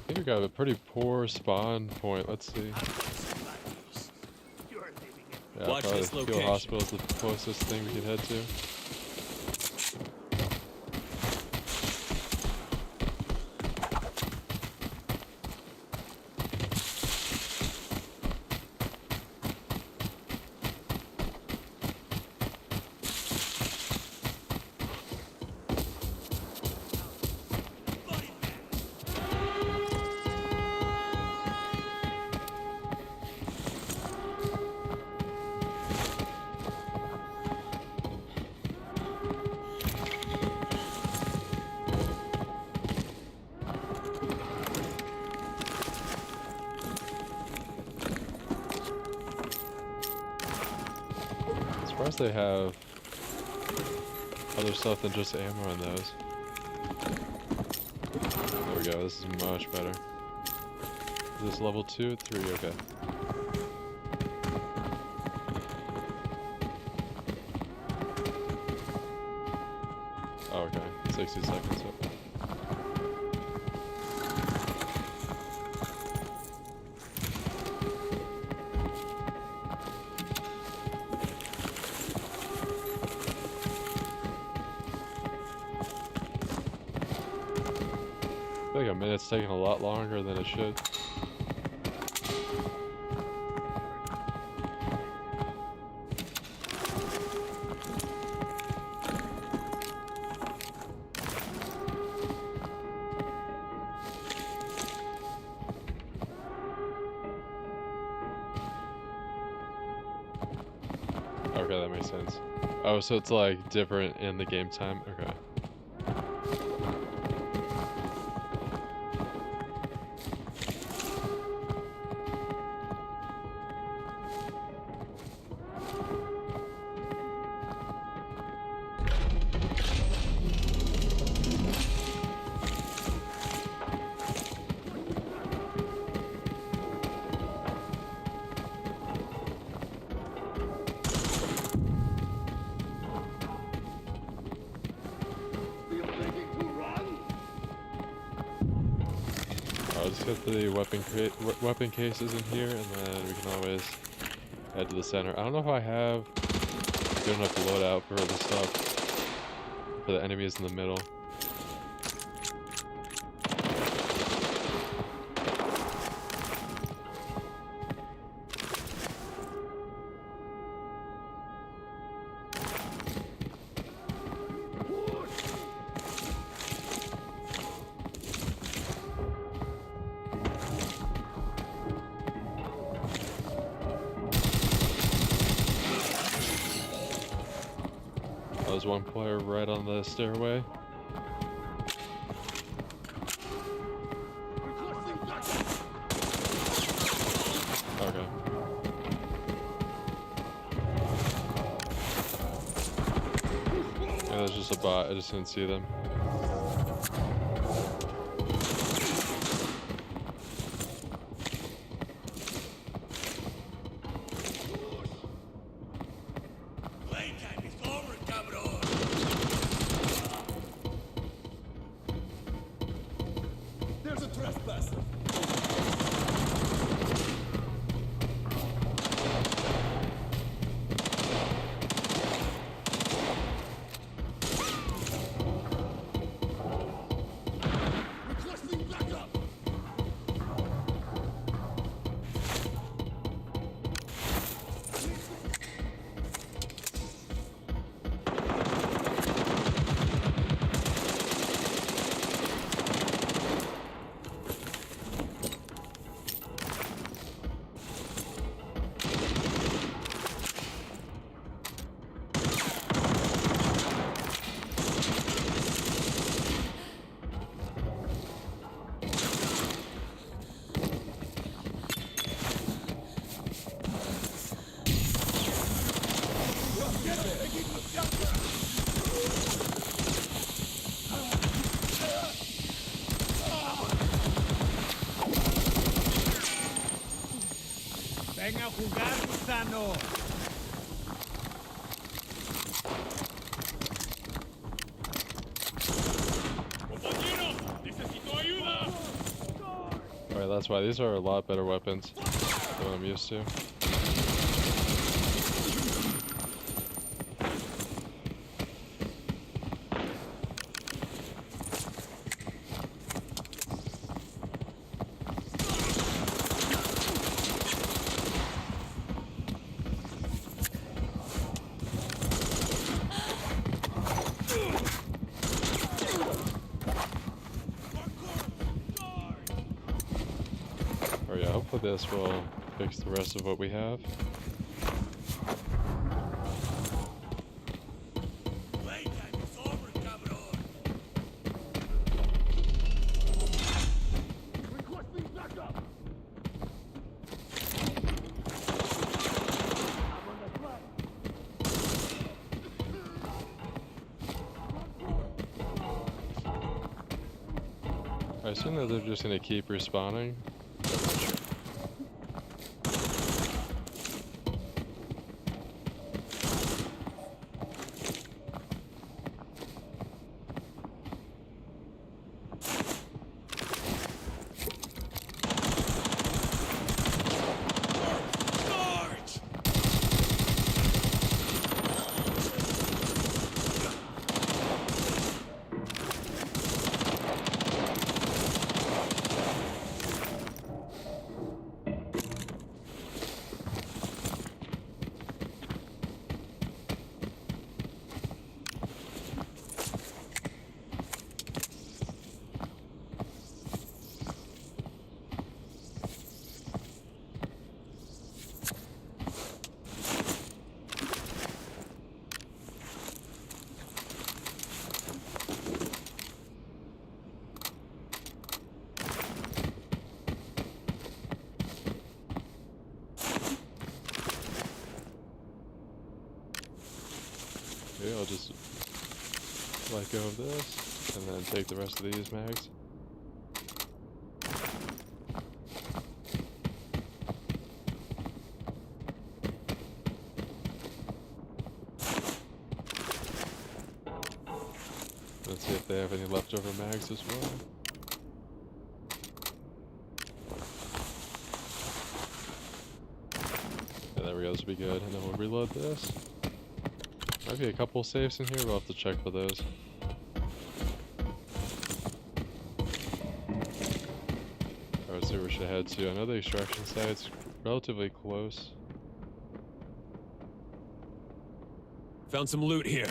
I think we got a pretty poor spawn point. Let's see. Yeah, Watch probably this the Fuel location. Hospital is the closest thing we can head to. Surprised they have other stuff than just ammo in those. There we go, this is much better. Is this level 2? 3, okay. Oh, okay, 60 seconds. Okay. I feel like a minute's taking a lot longer than it should. Okay, that makes sense. Oh, so it's like different in the game time? Okay. I'll just get the weapon cases in here, and then we can always head to the center. I don't know if I have good enough loadout for the stuff for the enemies in the middle. There's one player right on the stairway. Okay. Yeah, that's just a bot. I just didn't see them. Playtime is over, cabrón. There's a trespasser. Requesting backup. Venga a jugar, gusano. Alright, that's why these are a lot better weapons than what I'm used to. Alright, yeah, hopefully this will fix the rest of what we have. Playtime is over, cabrón. Requesting backup. I'm on the fly. I assume that they're just gonna keep respawning. Charge! Okay, I'll just let go of this and then take the rest of these mags. Let's see if they have any leftover mags as well. Yeah, there we go, this will be good. And then we'll reload this. Might be a couple safes in here, we'll have to check for those. Alright, let's see where we should head to. I know the extraction site's relatively close. Found some loot here.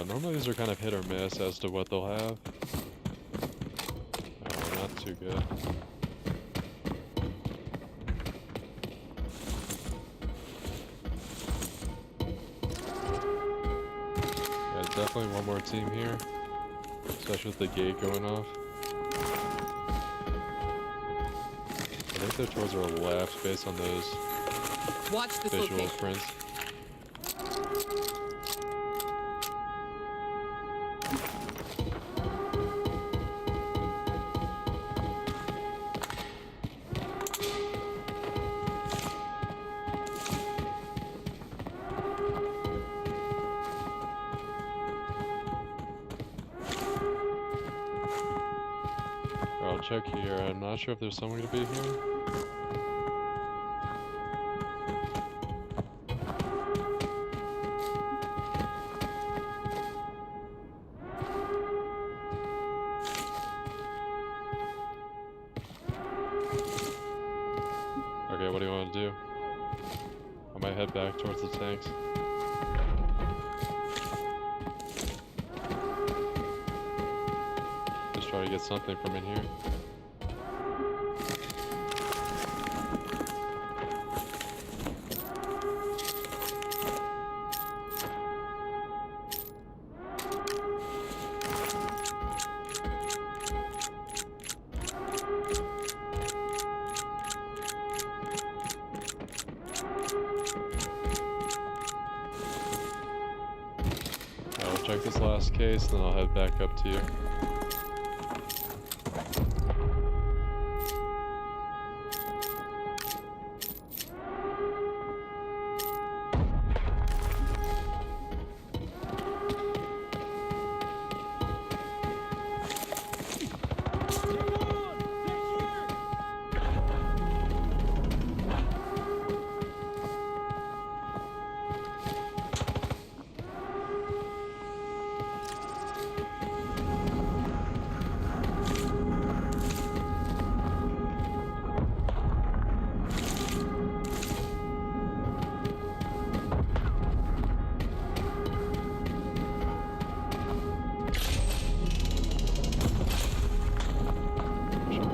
Normally these are kind of hit or miss as to what they'll have. Not too good. Yeah, definitely one more team here, especially with the gate going off. I think they're towards our left based on those visual prints. I'll check here. I'm not sure if there's someone gonna be here. Okay, what do you want to do? I might head back towards the tanks. Just try to get something from in here. I'll check this last case, then I'll head back up to you.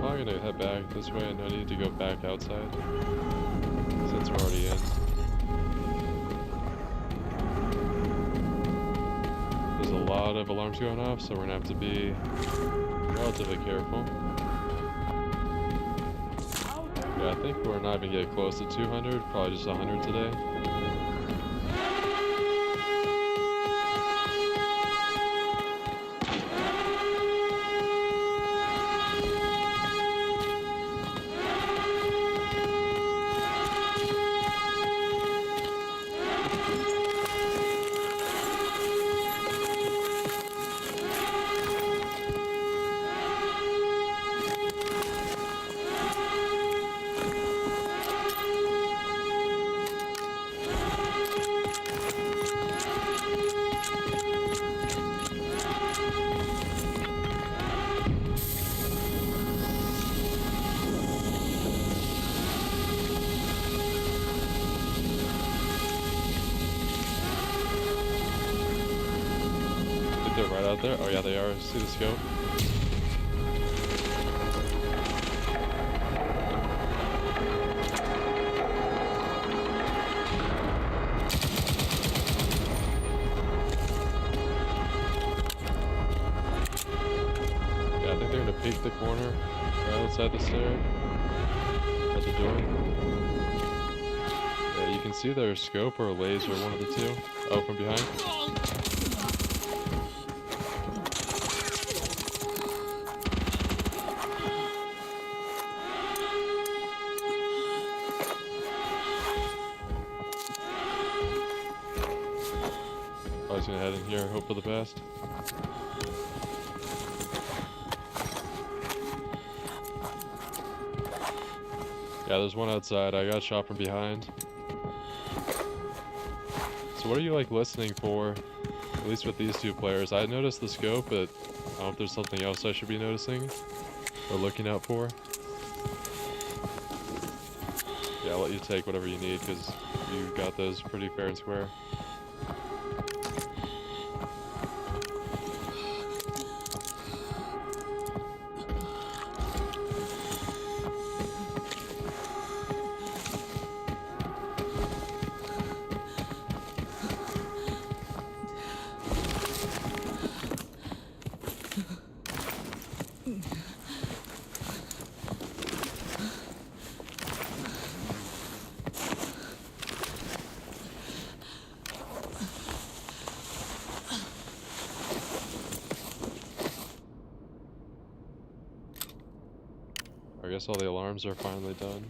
I'm gonna head back this way, and I need to go back outside since we're already in. There's a lot of alarms going off, so we're gonna have to be relatively careful. Yeah, I think we're not even getting close to 200, probably just 100 today. They're right out there. Oh yeah, they are. See the scope? Yeah, I think they're gonna peek the corner right outside the stair at the door. Yeah, you can see their scope or laser, one of the two. Oh, from behind. I was gonna head in here, hope for the best. Yeah, there's one outside. I got shot from behind. So what are you like listening for? At least with these two players. I noticed the scope, but I don't know if there's something else I should be noticing or looking out for. Yeah, I'll let you take whatever you need because you got those pretty fair and square. guess all the alarms are finally done.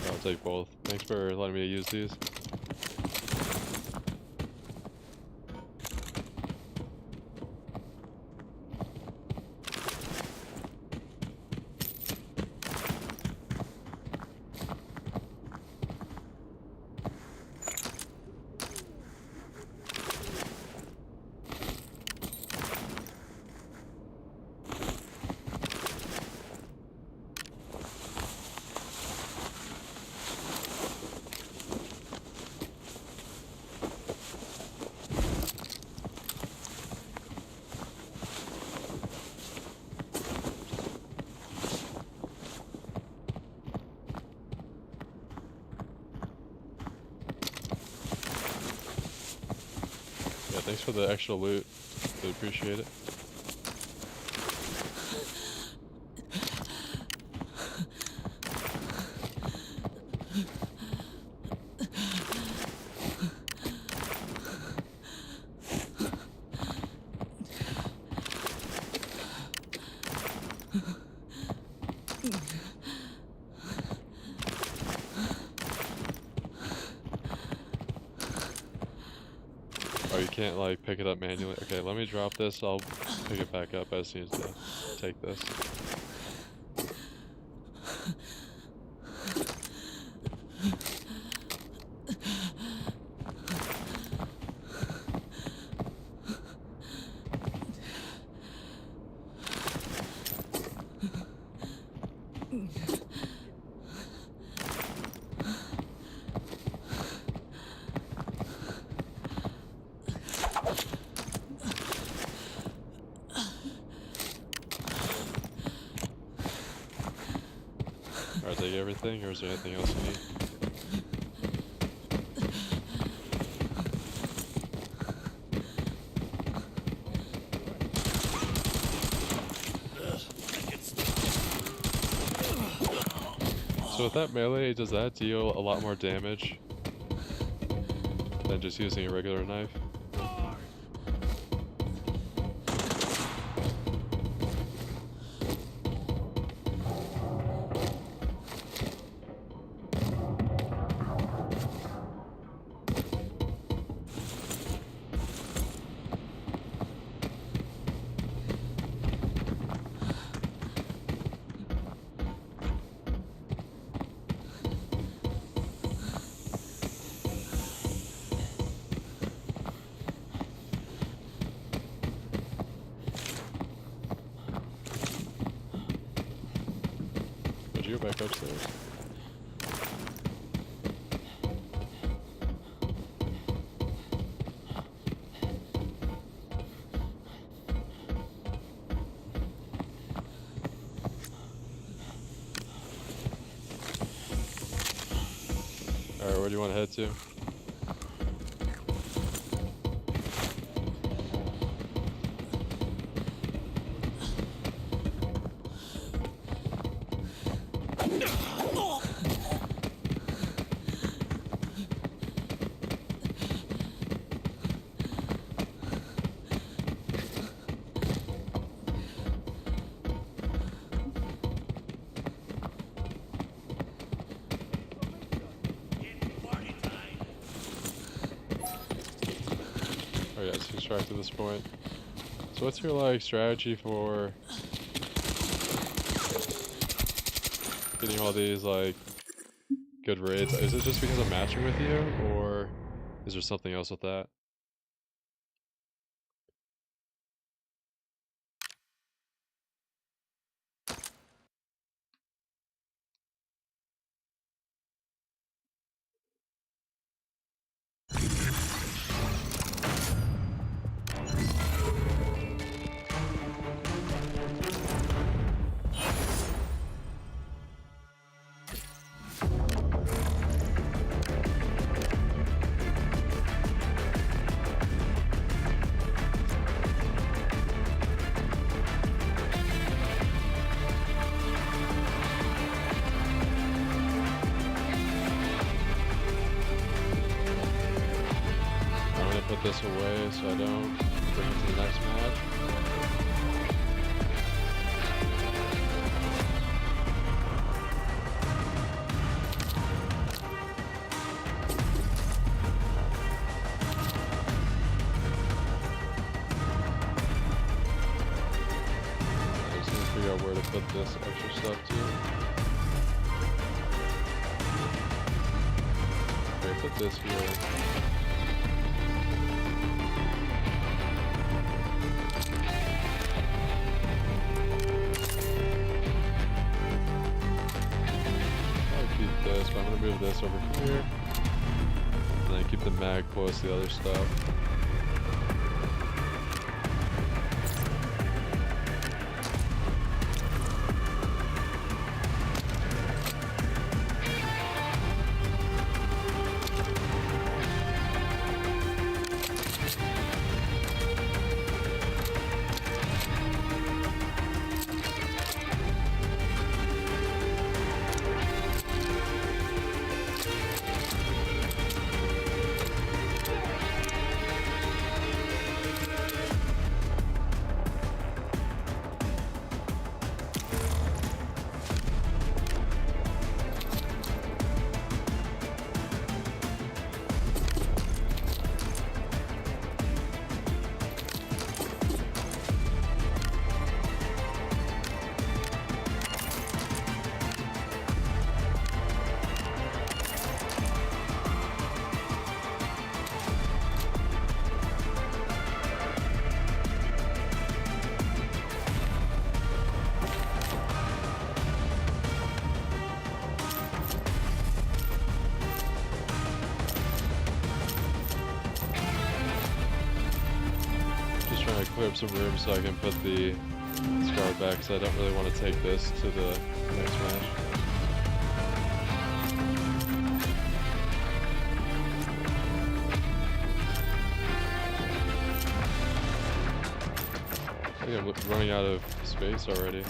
I'll take both. Thanks for letting me use these. Yeah, thanks for the extra loot. Really appreciate it. Oh, you can't like pick it up manually. Okay, let me drop this. I'll pick it back up. I just need to take this. Alright, take everything, or is there anything else you need? So with that melee, does that deal a lot more damage than just using a regular knife? Would you go back upstairs? want to head to? Oh yeah, it's extract at this point. So what's your like strategy for getting all these like good raids? Is it just because I'm matching with you, or is there something else with that? I'm gonna put this away so I don't bring it to the next match. I just need to figure out where to put this extra stuff to. Okay, put this here. This, but I'm gonna move this over here, and then keep the mag close to the other stuff. Clear up some room so I can put the scar back, because I don't really want to take this to the next match. I think I'm running out of space already.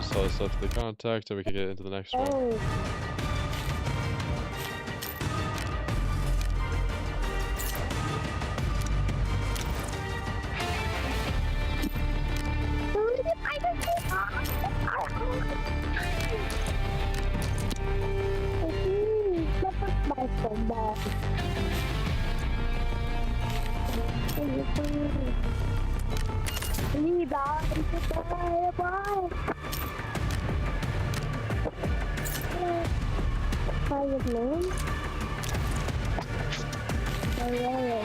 Sell this stuff to the contact and we can get into the next one. Đi đó, đi tới đây, bye. Quay giật nữa. Đây là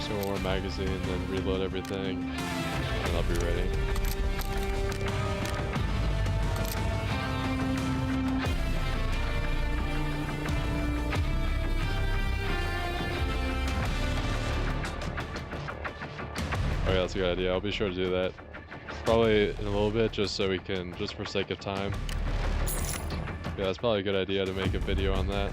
One more magazine, then reload everything, and I'll be ready. Oh yeah, that's a good idea. I'll be sure to do that. Probably in a little bit, just so we can, just for sake of time. Yeah, that's probably a good idea to make a video on that.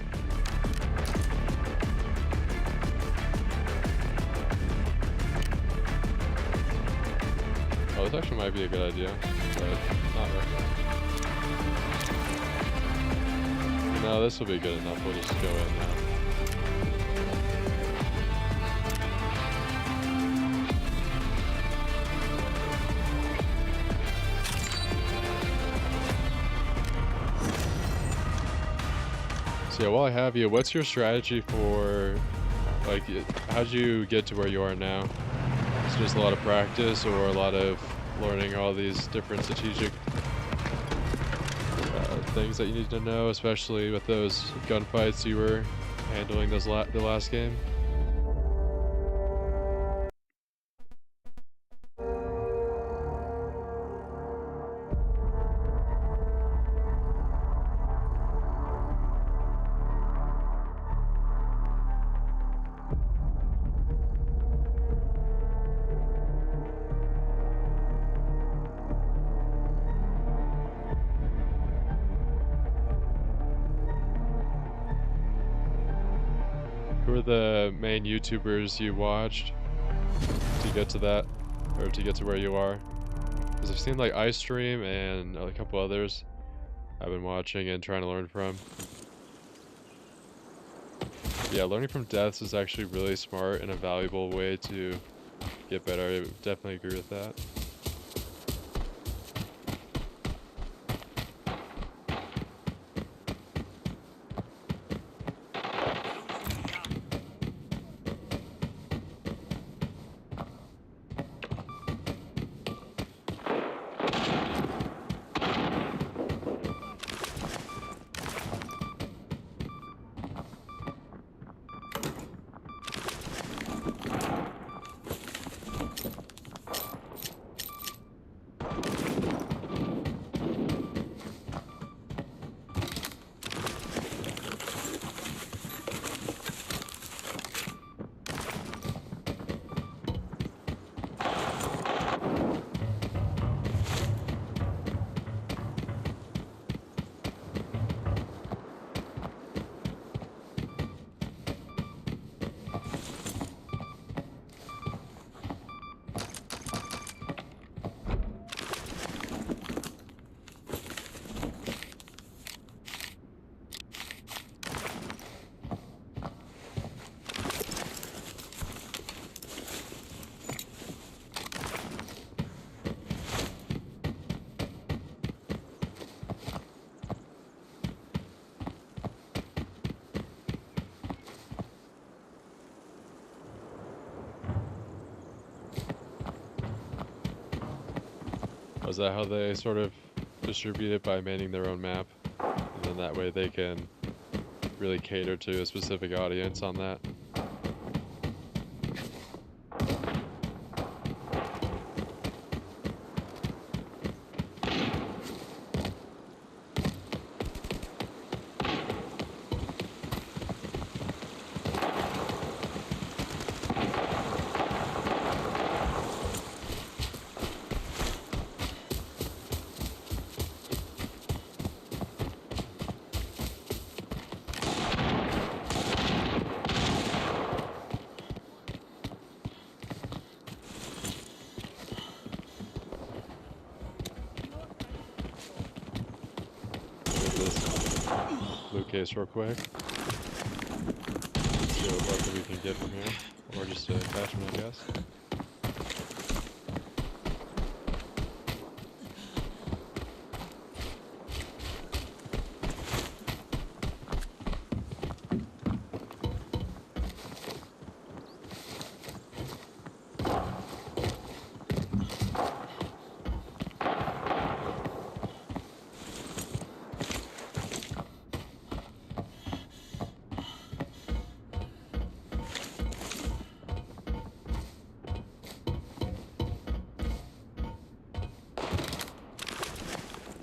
Oh, this actually might be a good idea, but not right now. No, this will be good enough. We'll just go in now. So yeah, while I have you, what's your strategy for, like, how'd you get to where you are now? It's just a lot of practice or a lot of learning all these different strategic things that you need to know, especially with those gunfights you were handling the last game? Who are the main YouTubers you watched to get to that, or to get to where you are? Because I've seen like iStream and a couple others I've been watching and trying to learn from. Yeah, learning from deaths is actually really smart and a valuable way to get better. I definitely agree with that. Is that how they sort of distribute it, by manning their own map? And then that way they can really cater to a specific audience on that. Loot case real quick. See what weapon we can get from here. Or just a attachment, I guess.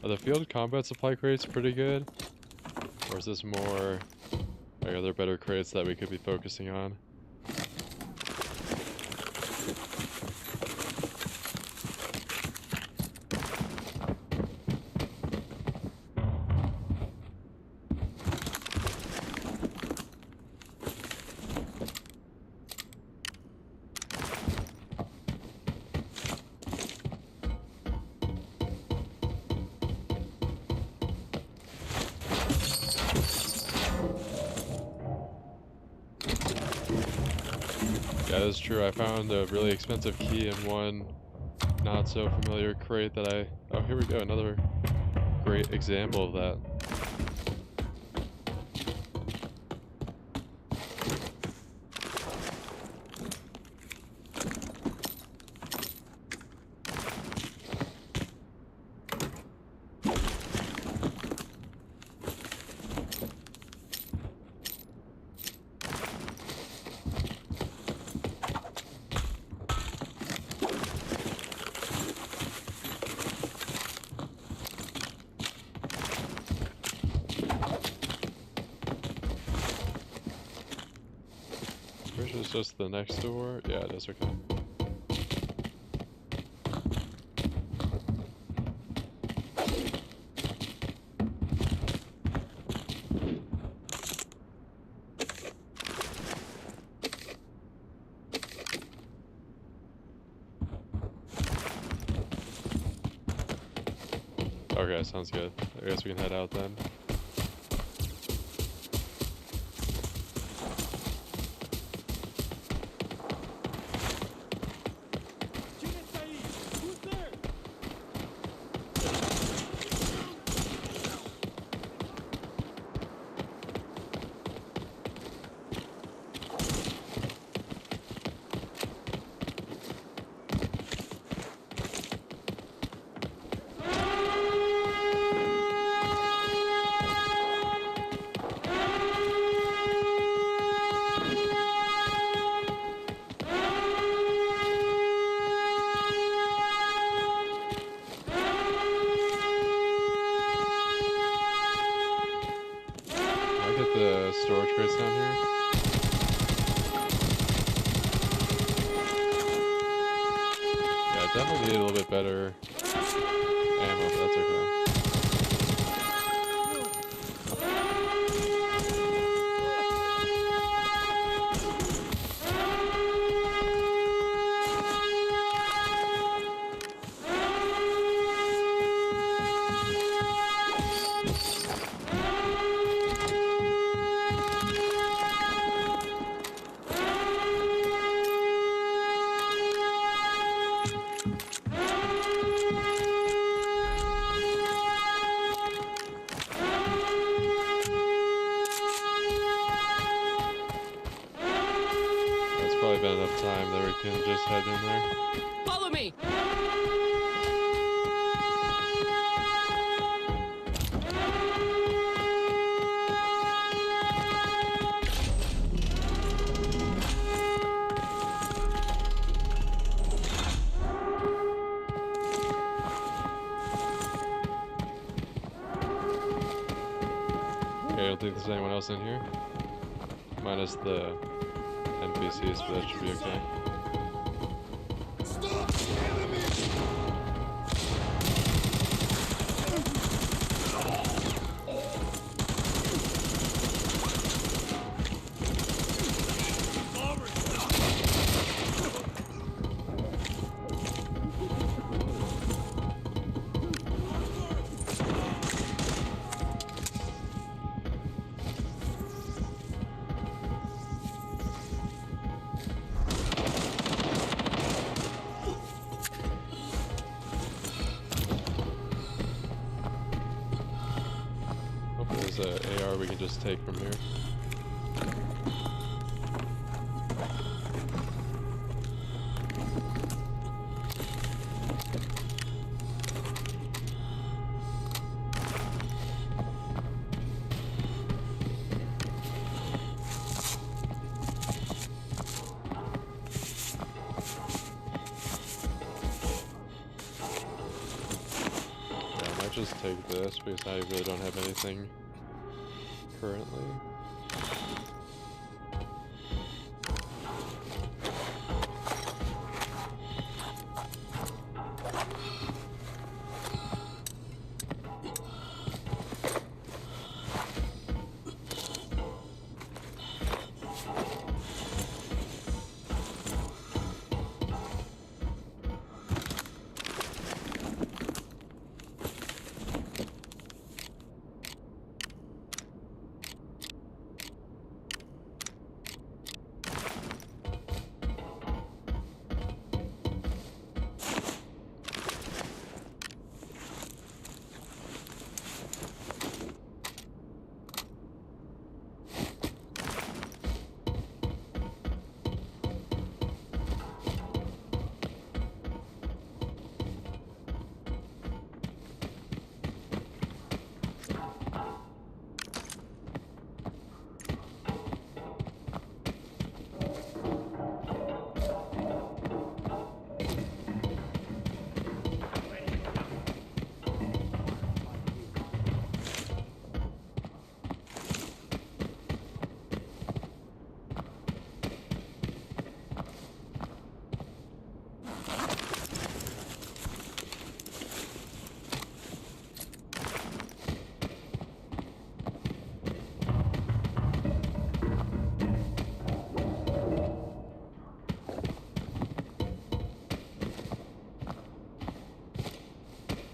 Are the field combat supply crates pretty good? Or is this more, like, are there better crates that we could be focusing on? Yeah, that's true. I found a really expensive key in one not so familiar crate that I... Oh, here we go. Another great example of that. It's just the next door? Yeah, it is, okay. Okay, sounds good. I guess we can head out then. The storage crates down here. Yeah, definitely need a little bit better ammo, but that's okay. Been enough time that we can just head in there. Follow me! think there's anyone else in here. Minus the NPCs, but that should be okay. Stop! Enemy! Hopefully there's a AR we can just take from here. Just take this because I really don't have anything currently.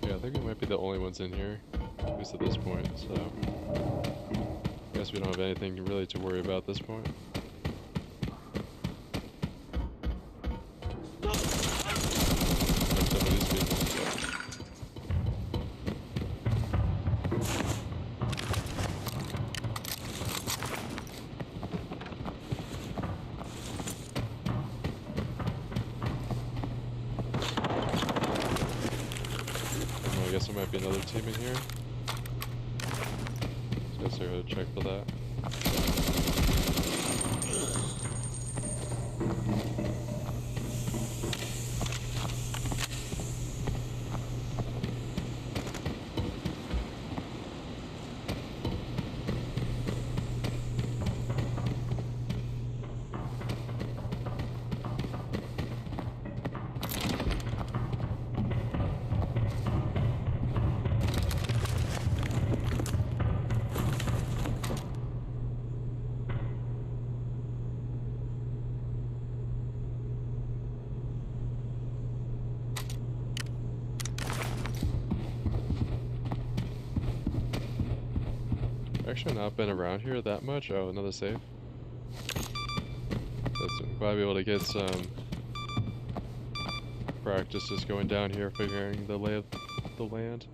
I think we might be the only ones in here, at least at this point, so I guess we don't have anything really to worry about at this point. Like some of these people, so. I guess there might be another team in here. So I guess I gotta check for that. Actually not been around here that much. Oh, another save. I'm glad to be able to get some practice just going down here, figuring the lay of the land.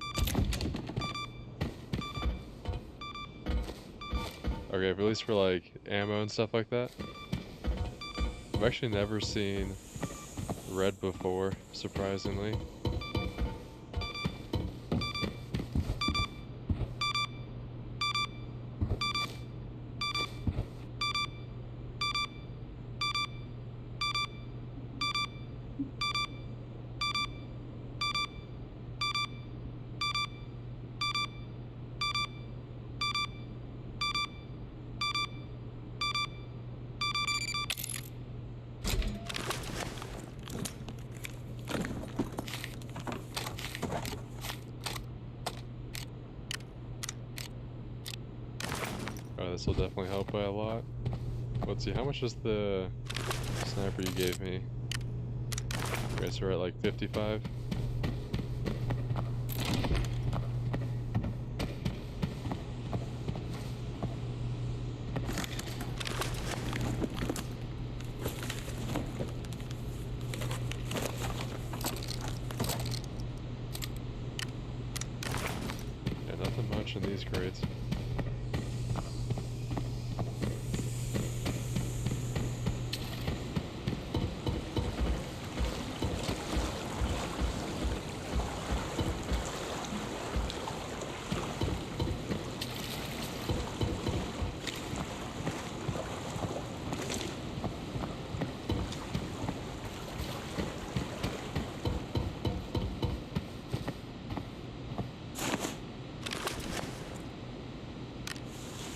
Okay, at least for like ammo and stuff like that. I've actually never seen red before, surprisingly. This will definitely help by a lot. Let's see, how much is the sniper you gave me? Okay, so we're at like 55. Yeah, nothing much in these crates.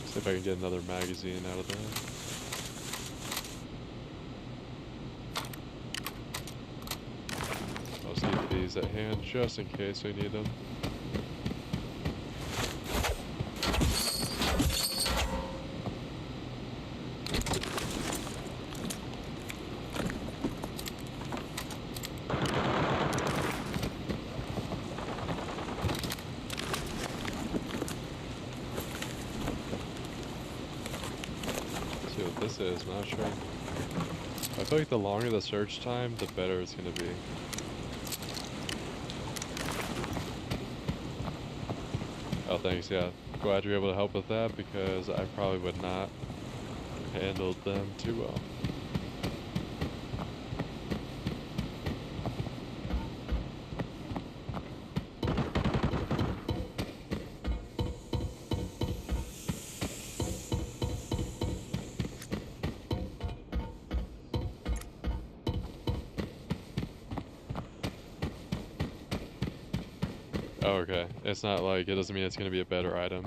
See if I can get another magazine out of that. I'll just keep these at hand just in case we need them. See what this is, I'm not sure. I feel like the longer the search time, the better it's gonna be. Oh, thanks, yeah. Glad you're able to help with that because I probably would not have handled them too well. Oh, okay. It's not like, it doesn't mean it's gonna be a better item.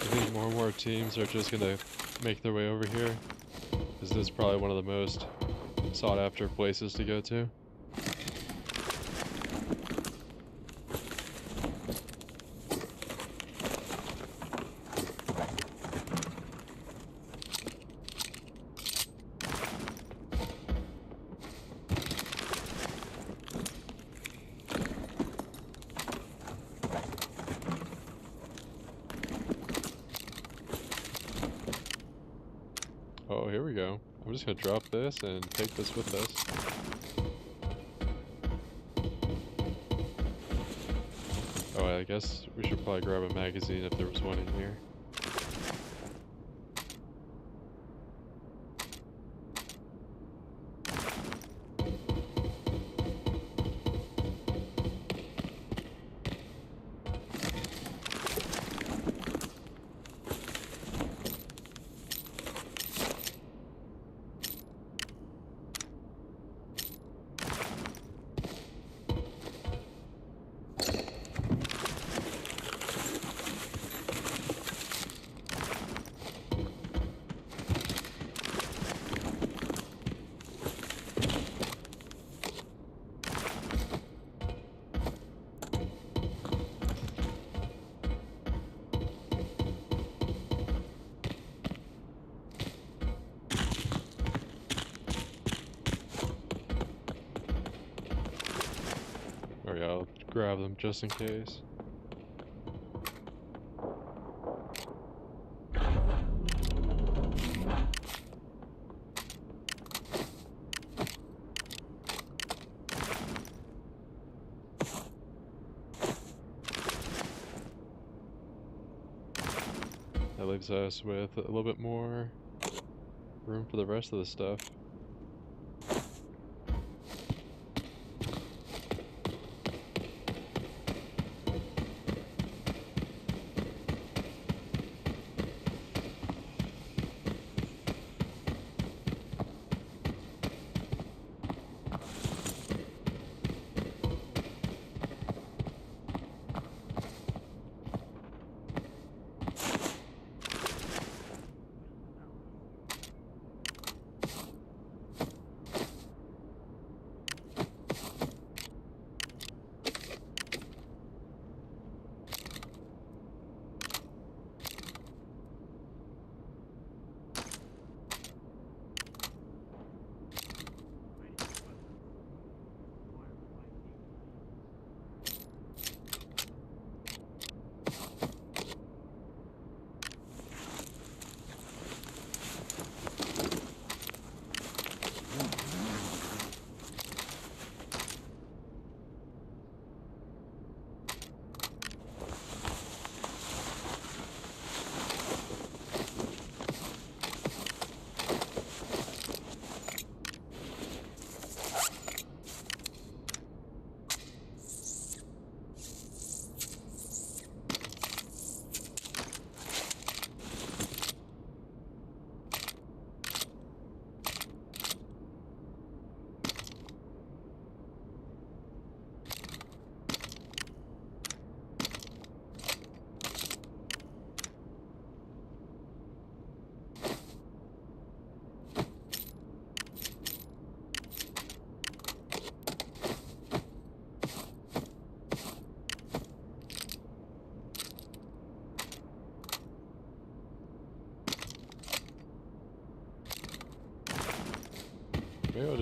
I think more and more teams are just gonna make their way over here. This is probably one of the most sought after places to go to. Oh, here we go. I'm just gonna drop this and take this with us. Oh, I guess we should probably grab a magazine if there was one in here. Or yeah, I'll grab them just in case. That leaves us with a little bit more room for the rest of the stuff.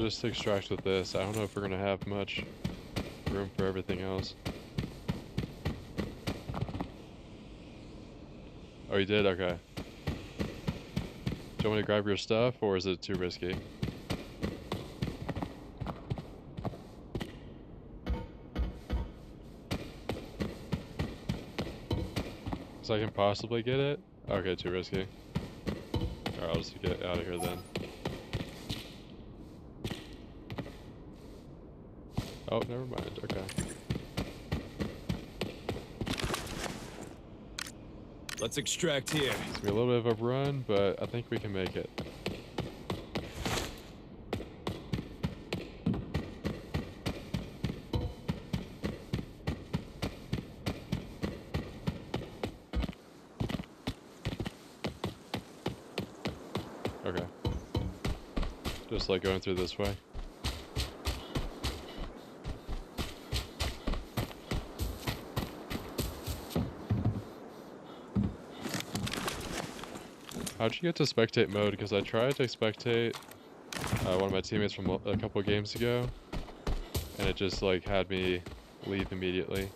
just extract with this. I don't know if we're gonna have much room for everything else. Oh, you did? Okay. Do you want me to grab your stuff, or is it too risky? So I can possibly get it? Okay, too risky. Alright, I'll just get out of here then. Oh, never mind. Okay. Let's extract here. It's gonna be a little bit of a run, but I think we can make it. Okay. Just like going through this way. How'd you get to spectate mode? Because I tried to spectate one of my teammates from a couple games ago, and it just like had me leave immediately.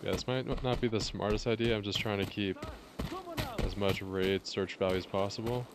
Yeah, this might not be the smartest idea. I'm just trying to keep as much raid search value as possible.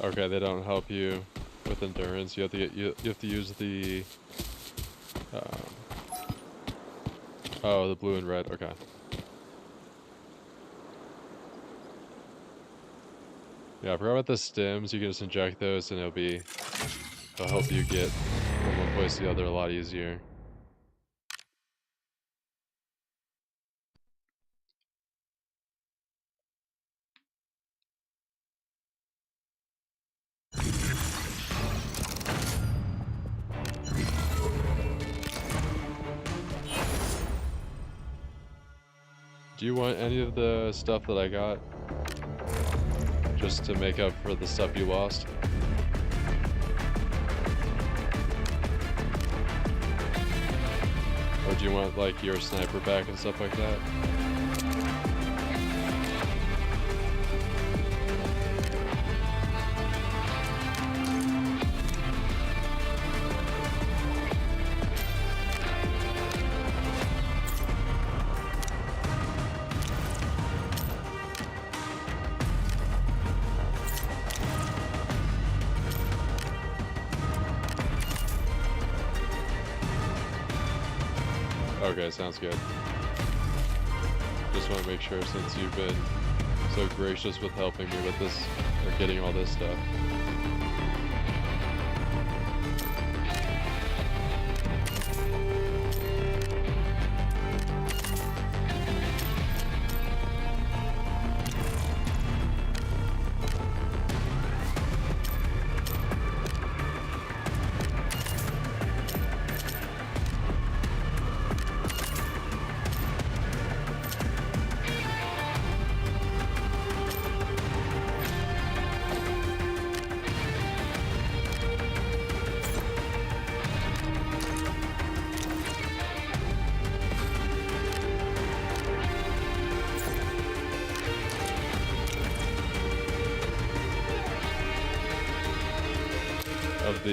Okay, they don't help you with endurance. You have to get you have to use the oh, the blue and red. Okay. Yeah, I forgot about the stims. You can just inject those, and it'll help you get from one place to the other a lot easier. Do you want any of the stuff that I got? Just to make up for the stuff you lost? Or do you want like your sniper back and stuff like that? Okay, sounds good. Just want to make sure, since you've been so gracious with helping me with this, or getting all this stuff.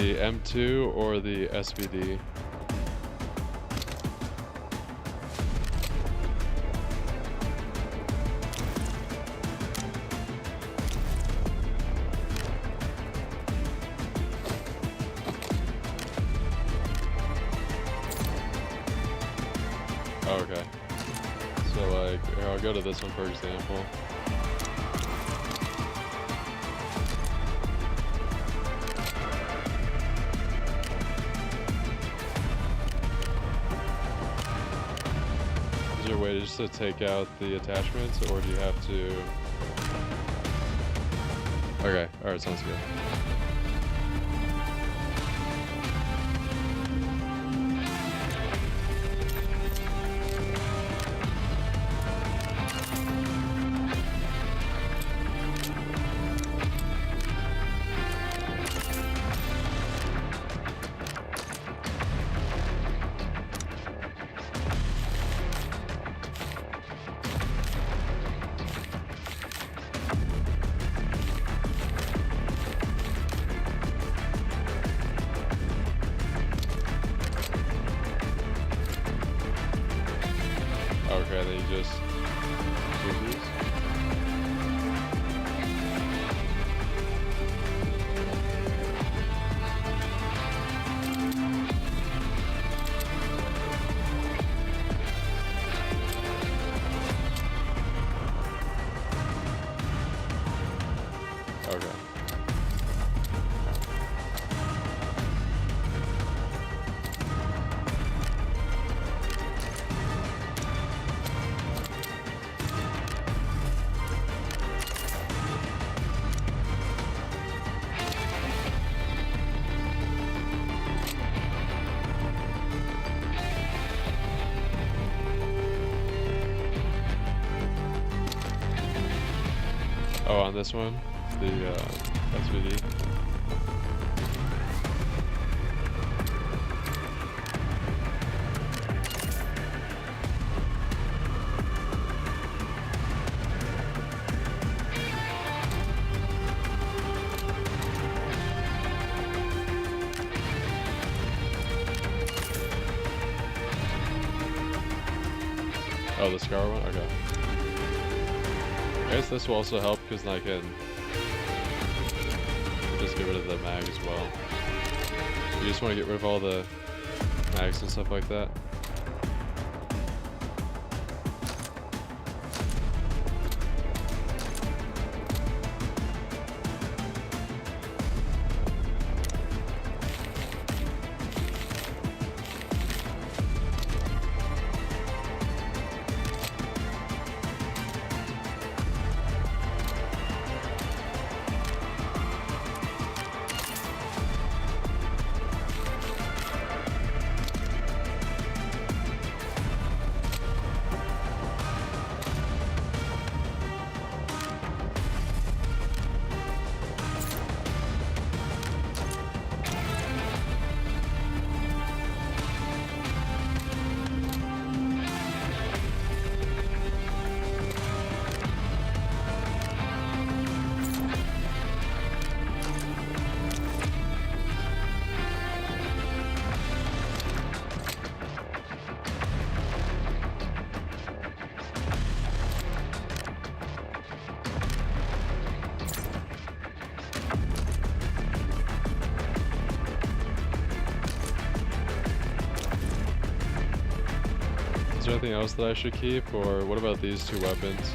the M2 or the SVD. Okay. So like, here, I'll go to this one for example. Is there a way just to take out the attachments, or do you have to? Okay, alright, sounds good. Okay, then you just move these. Okay. Oh, on this one, the SVD. Oh, the scar one? Okay. I guess this will also help because I can just get rid of the mag as well. You just want to get rid of all the mags and stuff like that. Is there anything else that I should keep, or what about these two weapons?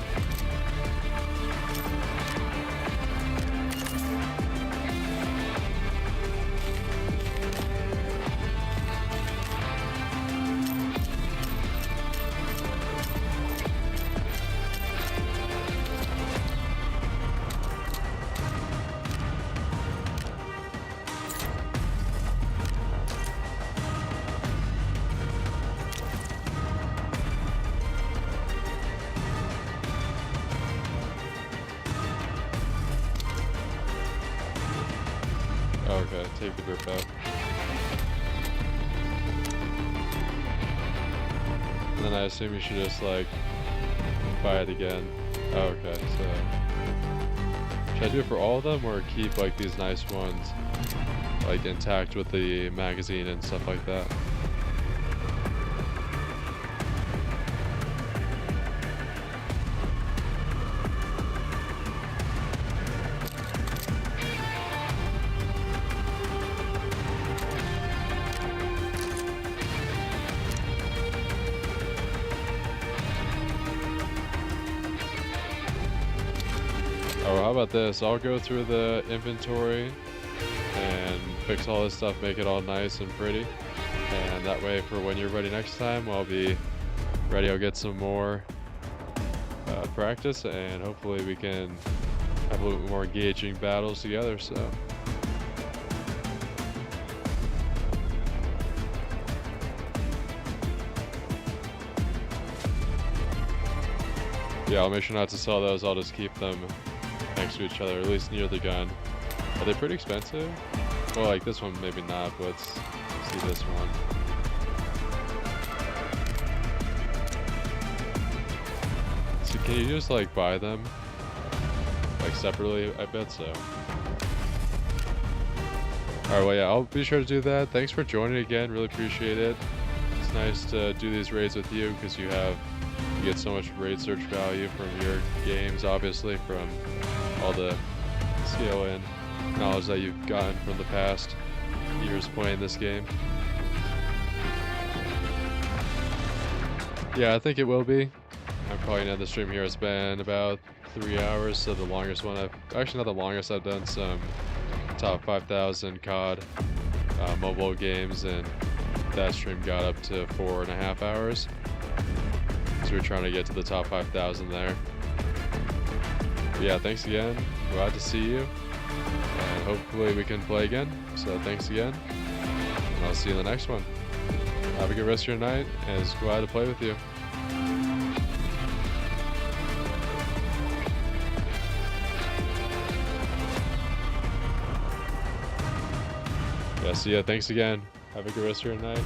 Okay, take the grip out. And then I assume you should just like buy it again. Oh, okay, so should I do it for all of them or keep like these nice ones like intact with the magazine and stuff like that. Oh, how about this? I'll go through the inventory and fix all this stuff, make it all nice and pretty. And that way for when you're ready next time, I'll be ready. I'll get some more practice, and hopefully we can have a little bit more engaging battles together, so. Yeah, I'll make sure not to sell those. I'll just keep them next to each other, at least near the gun. Are they pretty expensive? Well, like this one maybe not, but let's see this one. So can you just like buy them like separately? I bet so. Alright, well yeah, I'll be sure to do that. Thanks for joining again, really appreciate it. It's nice to do these raids with you because you get so much raid search value from your games, obviously, from all the skill and knowledge that you've gotten from the past years playing this game. Yeah, I think it will be. I'm probably gonna end the stream here. It's been about 3 hours, so the longest one actually not the longest. I've done some top 5,000 COD mobile games, and that stream got up to 4.5 hours. So we're trying to get to the top 5,000 there. But yeah, thanks again. Glad to see you. And hopefully we can play again. So thanks again. And I'll see you in the next one. Have a good rest of your night, and it's glad to play with you. Yeah, see ya. Thanks again. Have a good rest of your night.